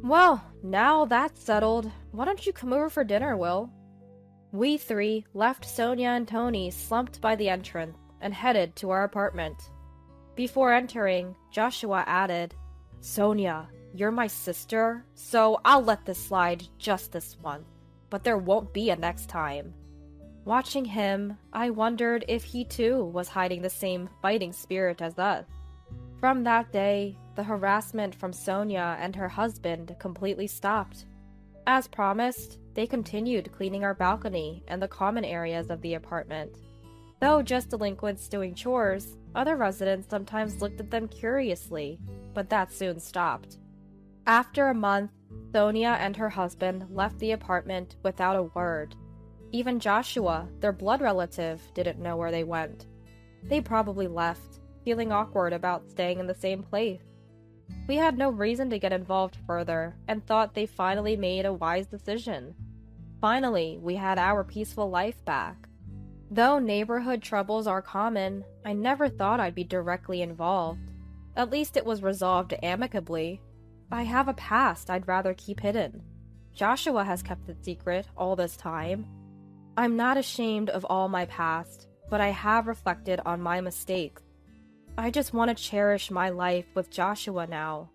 Well, now that's settled, why don't you come over for dinner, Will? We three left Sonia and Tony slumped by the entrance and headed to our apartment. Before entering, Joshua added, Sonia, you're my sister, so I'll let this slide just this once, but there won't be a next time. Watching him, I wondered if he too was hiding the same fighting spirit as us. From that day, the harassment from Sonia and her husband completely stopped. As promised, they continued cleaning our balcony and the common areas of the apartment. Though just delinquents doing chores, other residents sometimes looked at them curiously, but that soon stopped. After a month, Sonia and her husband left the apartment without a word. Even Joshua, their blood relative, didn't know where they went. They probably left, feeling awkward about staying in the same place. We had no reason to get involved further and thought they finally made a wise decision. Finally, we had our peaceful life back. Though neighborhood troubles are common, I never thought I'd be directly involved. At least it was resolved amicably. I have a past I'd rather keep hidden. Joshua has kept it secret all this time. I'm not ashamed of all my past, but I have reflected on my mistakes. I just want to cherish my life with Joshua now.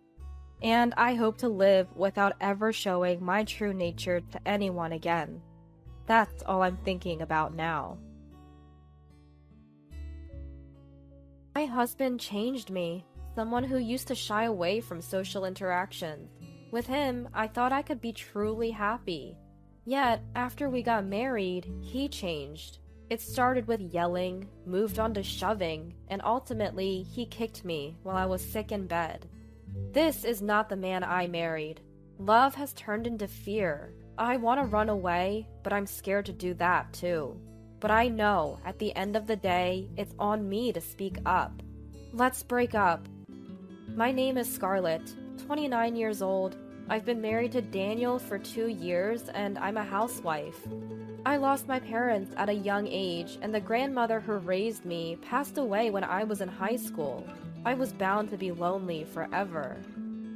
And I hope to live without ever showing my true nature to anyone again. That's all I'm thinking about now. My husband changed me, someone who used to shy away from social interactions. With him, I thought I could be truly happy. Yet, after we got married, he changed. It started with yelling, moved on to shoving, and ultimately, he kicked me while I was sick in bed. This is not the man I married. Love has turned into fear. I want to run away, but I'm scared to do that too. But I know, at the end of the day, it's on me to speak up. Let's break up. My name is Scarlett, 29 years old, I've been married to Daniel for 2 years and I'm a housewife. I lost my parents at a young age, and the grandmother who raised me passed away when I was in high school. I was bound to be lonely forever.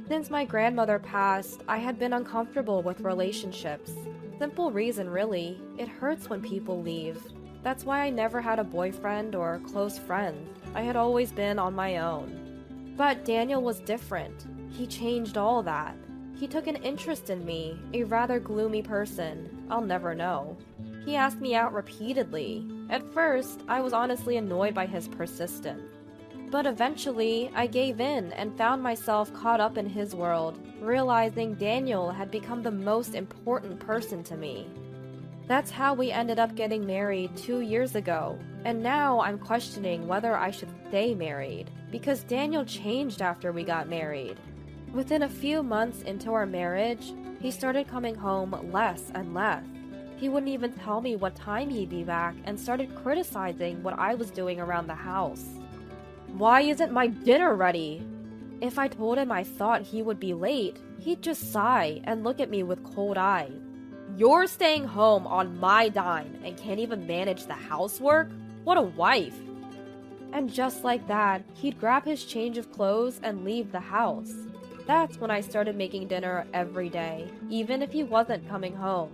Since my grandmother passed, I had been uncomfortable with relationships. Simple reason, really. It hurts when people leave. That's why I never had a boyfriend or close friends. I had always been on my own. But Daniel was different. He changed all that. He took an interest in me, a rather gloomy person. I'll never know. He asked me out repeatedly. At first, I was honestly annoyed by his persistence. But eventually, I gave in and found myself caught up in his world, realizing Daniel had become the most important person to me. That's how we ended up getting married 2 years ago, and now I'm questioning whether I should stay married, because Daniel changed after we got married. Within a few months into our marriage, he started coming home less and less. He wouldn't even tell me what time he'd be back and started criticizing what I was doing around the house. Why isn't my dinner ready? If I told him I thought he would be late, he'd just sigh and look at me with cold eyes. You're staying home on my dime and can't even manage the housework? What a wife! And just like that, he'd grab his change of clothes and leave the house. That's when I started making dinner every day, even if he wasn't coming home.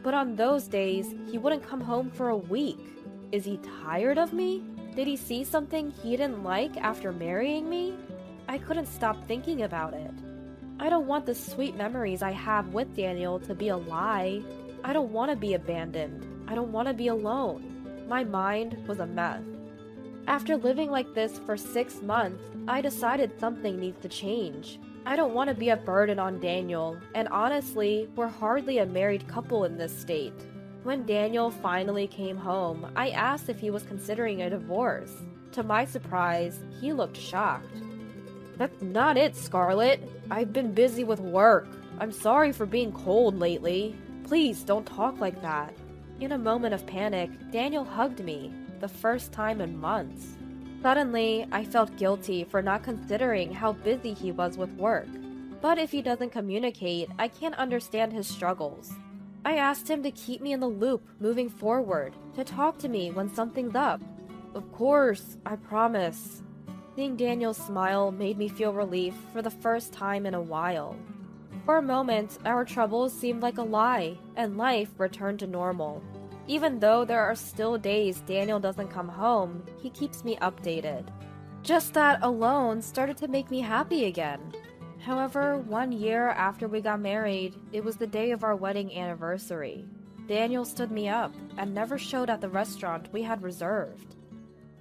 But on those days, he wouldn't come home for a week. Is he tired of me? Did he see something he didn't like after marrying me? I couldn't stop thinking about it. I don't want the sweet memories I have with Daniel to be a lie. I don't want to be abandoned. I don't want to be alone. My mind was a mess. After living like this for 6 months, I decided something needs to change. I don't want to be a burden on Daniel, and honestly, we're hardly a married couple in this state. When Daniel finally came home, I asked if he was considering a divorce. To my surprise, he looked shocked. That's not it, Scarlett. I've been busy with work. I'm sorry for being cold lately. Please don't talk like that. In a moment of panic, Daniel hugged me, the first time in months. Suddenly, I felt guilty for not considering how busy he was with work. But if he doesn't communicate, I can't understand his struggles. I asked him to keep me in the loop moving forward, to talk to me when something's up. Of course, I promise. Seeing Daniel's smile made me feel relief for the first time in a while. For a moment, our troubles seemed like a lie, and life returned to normal. Even though there are still days Daniel doesn't come home, he keeps me updated. Just that alone started to make me happy again. However, 1 year after we got married, it was the day of our wedding anniversary. Daniel stood me up and never showed at the restaurant we had reserved.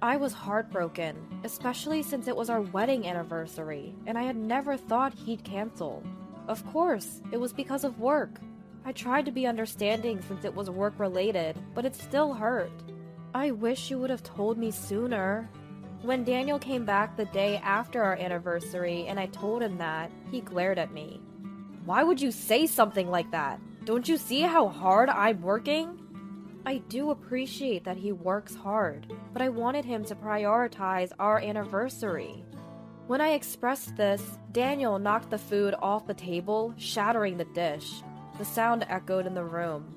I was heartbroken, especially since it was our wedding anniversary, and I had never thought he'd cancel. Of course, it was because of work. I tried to be understanding since it was work-related, but it still hurt. I wish you would have told me sooner. When Daniel came back the day after our anniversary and I told him that, he glared at me. Why would you say something like that? Don't you see how hard I'm working? I do appreciate that he works hard, but I wanted him to prioritize our anniversary. When I expressed this, Daniel knocked the food off the table, shattering the dish. The sound echoed in the room.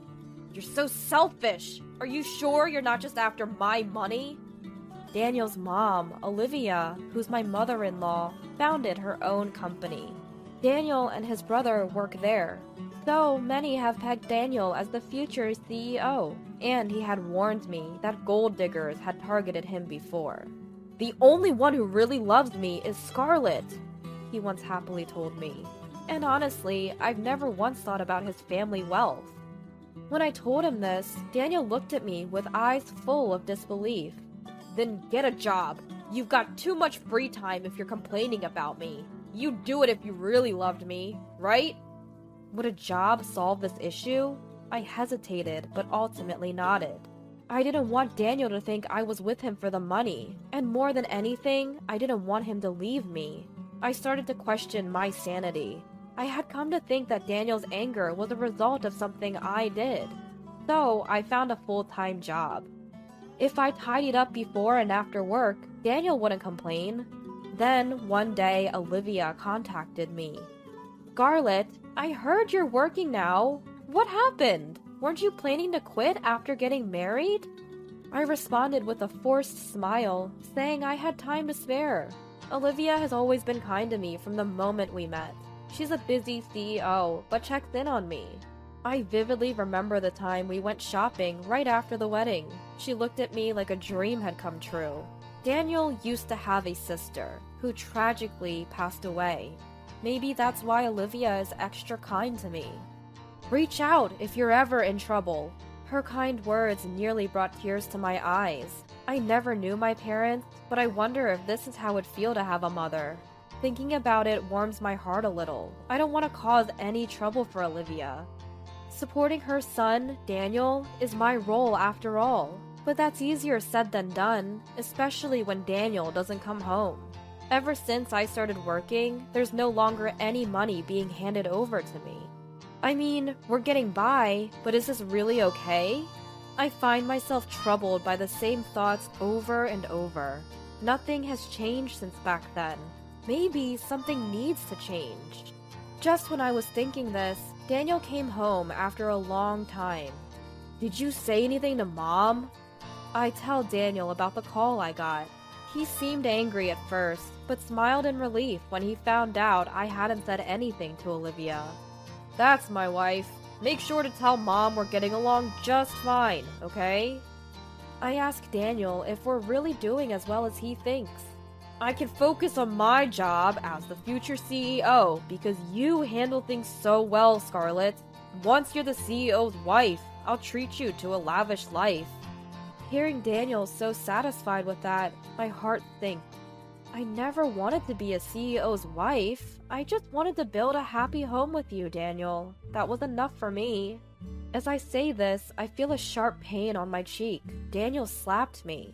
You're so selfish! Are you sure you're not just after my money? Daniel's mom, Olivia, who's my mother-in-law, founded her own company. Daniel and his brother work there. So many have pegged Daniel as the future CEO, and he had warned me that gold diggers had targeted him before. The only one who really loves me is Scarlett, he once happily told me. And honestly, I've never once thought about his family wealth. When I told him this, Daniel looked at me with eyes full of disbelief. Then get a job. You've got too much free time if you're complaining about me. You'd do it if you really loved me, right? Would a job solve this issue? I hesitated, but ultimately nodded. I didn't want Daniel to think I was with him for the money, and more than anything, I didn't want him to leave me. I started to question my sanity. I had come to think that Daniel's anger was a result of something I did. So I found a full-time job. If I tidied up before and after work, Daniel wouldn't complain. Then, one day, Olivia contacted me. Scarlett, I heard you're working now. What happened? Weren't you planning to quit after getting married? I responded with a forced smile, saying I had time to spare. Olivia has always been kind to me from the moment we met. She's a busy CEO, but checks in on me. I vividly remember the time we went shopping right after the wedding. She looked at me like a dream had come true. Daniel used to have a sister, who tragically passed away. Maybe that's why Olivia is extra kind to me. Reach out if you're ever in trouble. Her kind words nearly brought tears to my eyes. I never knew my parents, but I wonder if this is how it would feel to have a mother. Thinking about it warms my heart a little. I don't want to cause any trouble for Olivia. Supporting her son, Daniel, is my role after all. But that's easier said than done, especially when Daniel doesn't come home. Ever since I started working, there's no longer any money being handed over to me. I mean, we're getting by, but is this really okay? I find myself troubled by the same thoughts over and over. Nothing has changed since back then. Maybe something needs to change. Just when I was thinking this, Daniel came home after a long time. Did you say anything to Mom? I tell Daniel about the call I got. He seemed angry at first, but smiled in relief when he found out I hadn't said anything to Olivia. That's my wife. Make sure to tell Mom we're getting along just fine, okay? I ask Daniel if we're really doing as well as he thinks. I can focus on my job as the future CEO because you handle things so well, Scarlett. Once you're the CEO's wife, I'll treat you to a lavish life. Hearing Daniel so satisfied with that, my heart sinks. I never wanted to be a CEO's wife. I just wanted to build a happy home with you, Daniel. That was enough for me. As I say this, I feel a sharp pain on my cheek. Daniel slapped me.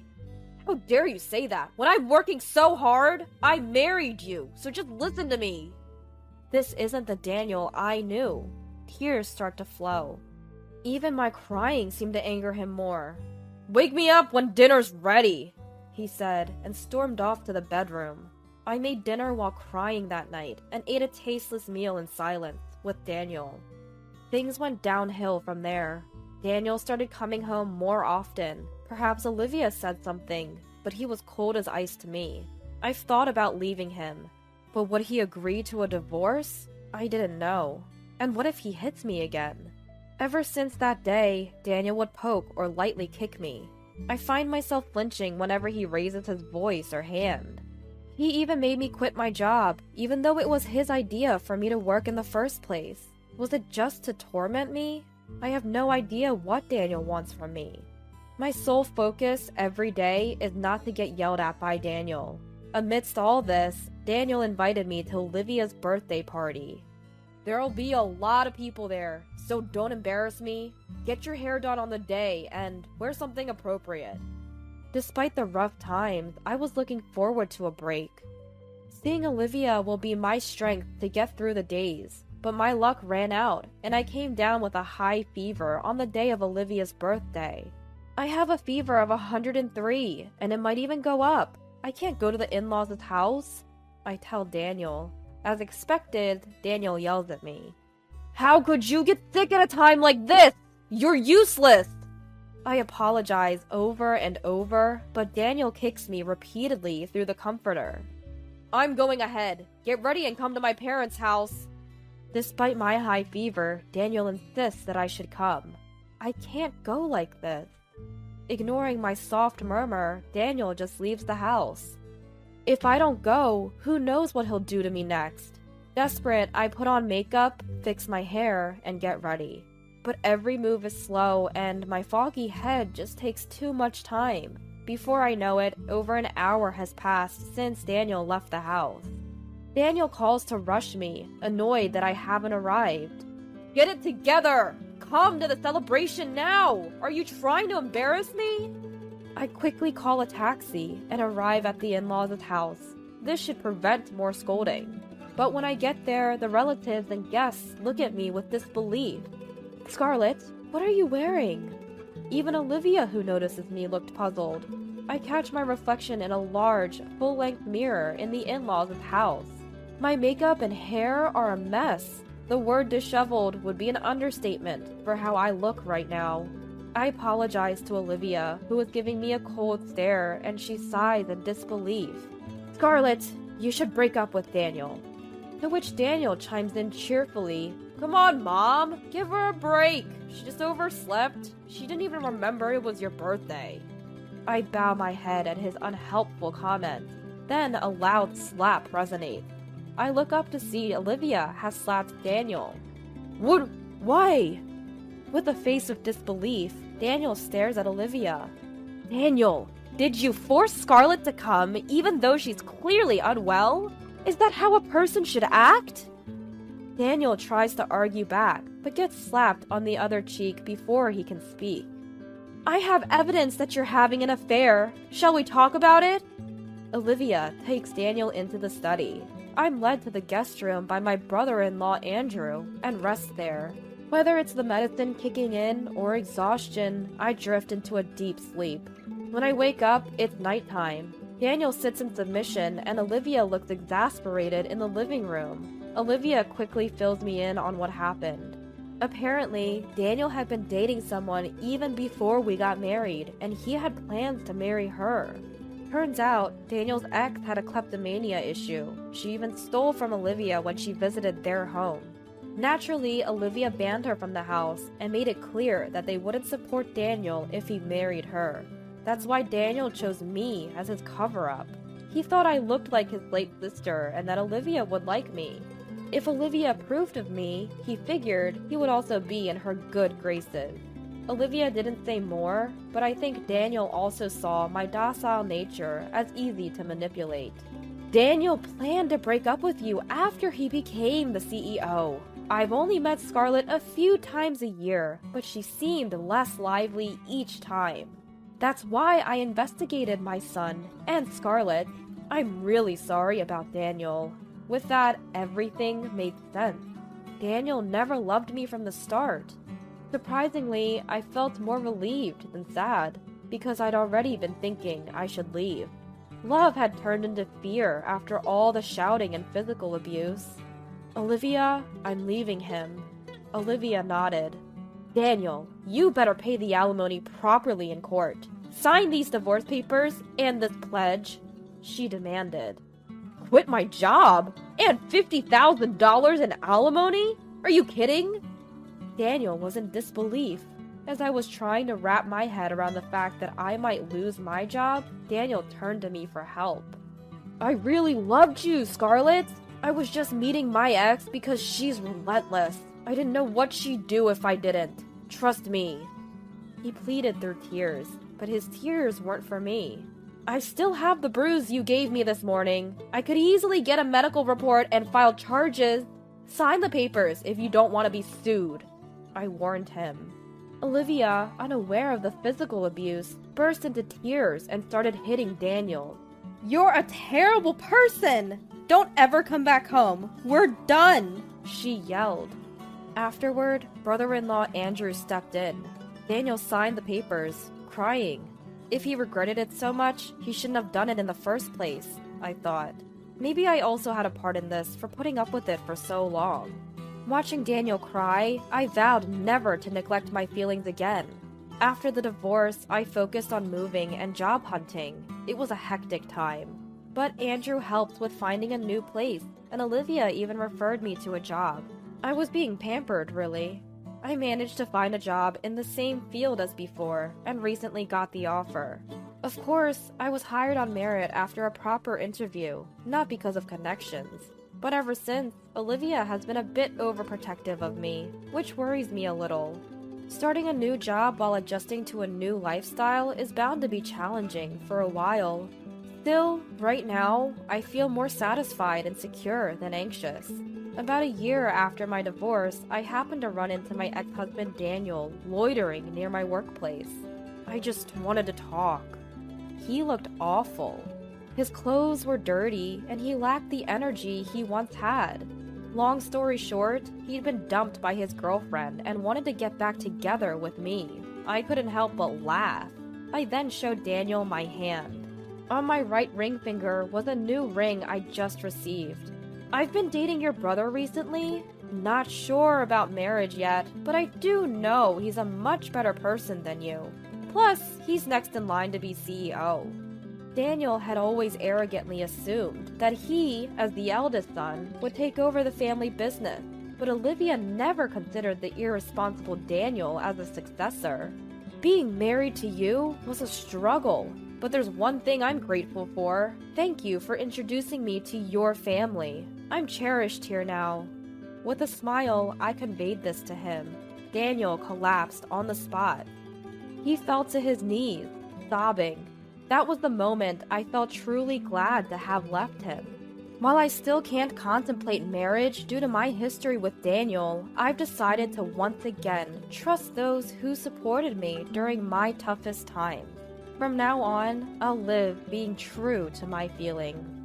How dare you say that? When I'm working so hard, I married you, so just listen to me. This isn't the Daniel I knew. Tears start to flow. Even my crying seemed to anger him more. Wake me up when dinner's ready, he said, and stormed off to the bedroom. I made dinner while crying that night, and ate a tasteless meal in silence with Daniel. Things went downhill from there. Daniel started coming home more often. Perhaps Olivia said something, but he was cold as ice to me. I've thought about leaving him, but would he agree to a divorce? I didn't know. And what if he hits me again? Ever since that day, Daniel would poke or lightly kick me. I find myself flinching whenever he raises his voice or hand. He even made me quit my job, even though it was his idea for me to work in the first place. Was it just to torment me? I have no idea what Daniel wants from me. My sole focus every day is not to get yelled at by Daniel. Amidst all this, Daniel invited me to Olivia's birthday party. There'll be a lot of people there, so don't embarrass me. Get your hair done on the day and wear something appropriate. Despite the rough times, I was looking forward to a break. Seeing Olivia will be my strength to get through the days, but my luck ran out, and I came down with a high fever on the day of Olivia's birthday. I have a fever of 103, and it might even go up. I can't go to the in-laws' house, I tell Daniel. As expected, Daniel yells at me. How could you get sick at a time like this? You're useless! I apologize over and over, but Daniel kicks me repeatedly through the comforter. I'm going ahead. Get ready and come to my parents' house. Despite my high fever, Daniel insists that I should come. I can't go like this. Ignoring my soft murmur, Daniel just leaves the house. If I don't go, who knows what he'll do to me next? Desperate, I put on makeup, fix my hair, and get ready. But every move is slow, and my foggy head just takes too much time. Before I know it, over an hour has passed since Daniel left the house. Daniel calls to rush me, annoyed that I haven't arrived. Get it together! Come to the celebration now! Are you trying to embarrass me? I quickly call a taxi and arrive at the in-laws' house. This should prevent more scolding. But when I get there, the relatives and guests look at me with disbelief. Scarlett, what are you wearing? Even Olivia, who notices me, looked puzzled. I catch my reflection in a large, full-length mirror in the in-laws' house. My makeup and hair are a mess. The word disheveled would be an understatement for how I look right now. I apologized to Olivia, who was giving me a cold stare, and she sighed in disbelief. Scarlett, you should break up with Daniel. To which Daniel chimes in cheerfully, Come on, Mom, give her a break. She just overslept. She didn't even remember it was your birthday. I bow my head at his unhelpful comment. Then a loud slap resonates. I look up to see Olivia has slapped Daniel. What? Why? With a face of disbelief, Daniel stares at Olivia. Daniel, did you force Scarlett to come even though she's clearly unwell? Is that how a person should act? Daniel tries to argue back, but gets slapped on the other cheek before he can speak. I have evidence that you're having an affair. Shall we talk about it? Olivia takes Daniel into the study. I'm led to the guest room by my brother-in-law Andrew and rest there. Whether it's the medicine kicking in or exhaustion, I drift into a deep sleep. When I wake up, it's nighttime. Daniel sits in submission and Olivia looks exasperated in the living room. Olivia quickly fills me in on what happened. Apparently, Daniel had been dating someone even before we got married, and he had plans to marry her. Turns out, Daniel's ex had a kleptomania issue. She even stole from Olivia when she visited their home. Naturally, Olivia banned her from the house and made it clear that they wouldn't support Daniel if he married her. That's why Daniel chose me as his cover-up. He thought I looked like his late sister and that Olivia would like me. If Olivia approved of me, he figured he would also be in her good graces. Olivia didn't say more, but I think Daniel also saw my docile nature as easy to manipulate. Daniel planned to break up with you after he became the CEO. I've only met Scarlett a few times a year, but she seemed less lively each time. That's why I investigated my son and Scarlett. I'm really sorry about Daniel. With that, everything made sense. Daniel never loved me from the start. Surprisingly, I felt more relieved than sad, because I'd already been thinking I should leave. Love had turned into fear after all the shouting and physical abuse. Olivia, I'm leaving him. Olivia nodded. Daniel, you better pay the alimony properly in court. Sign these divorce papers and this pledge, she demanded. Quit my job? And $50,000 in alimony? Are you kidding? Daniel was in disbelief. As I was trying to wrap my head around the fact that I might lose my job, Daniel turned to me for help. I really loved you, Scarlett. I was just meeting my ex because she's relentless. I didn't know what she'd do if I didn't. Trust me. He pleaded through tears, but his tears weren't for me. I still have the bruise you gave me this morning. I could easily get a medical report and file charges. Sign the papers if you don't want to be sued, I warned him. Olivia, unaware of the physical abuse, burst into tears and started hitting Daniel. You're a terrible person! Don't ever come back home. We're done, she yelled. Afterward, brother-in-law Andrew stepped in. Daniel signed the papers, crying. If he regretted it so much, he shouldn't have done it in the first place, I thought. Maybe I also had a part in this for putting up with it for so long. Watching Daniel cry, I vowed never to neglect my feelings again. After the divorce, I focused on moving and job hunting. It was a hectic time. But Andrew helped with finding a new place, and Olivia even referred me to a job. I was being pampered, really. I managed to find a job in the same field as before, and recently got the offer. Of course, I was hired on merit after a proper interview, not because of connections. But ever since, Olivia has been a bit overprotective of me, which worries me a little. Starting a new job while adjusting to a new lifestyle is bound to be challenging for a while. Still, right now, I feel more satisfied and secure than anxious. About a year after my divorce, I happened to run into my ex-husband Daniel loitering near my workplace. I just wanted to talk. He looked awful. His clothes were dirty, and he lacked the energy he once had. Long story short, he'd been dumped by his girlfriend and wanted to get back together with me. I couldn't help but laugh. I then showed Daniel my hand. On my right ring finger was a new ring I just received. I've been dating your brother recently. Not sure about marriage yet, but I do know he's a much better person than you. Plus, he's next in line to be CEO. Daniel had always arrogantly assumed that he, as the eldest son, would take over the family business, but Olivia never considered the irresponsible Daniel as a successor. Being married to you was a struggle, but there's one thing I'm grateful for. Thank you for introducing me to your family. I'm cherished here now. With a smile, I conveyed this to him. Daniel collapsed on the spot. He fell to his knees, sobbing. That was the moment I felt truly glad to have left him. While I still can't contemplate marriage due to my history with Daniel, I've decided to once again trust those who supported me during my toughest time. From now on, I'll live being true to my feelings.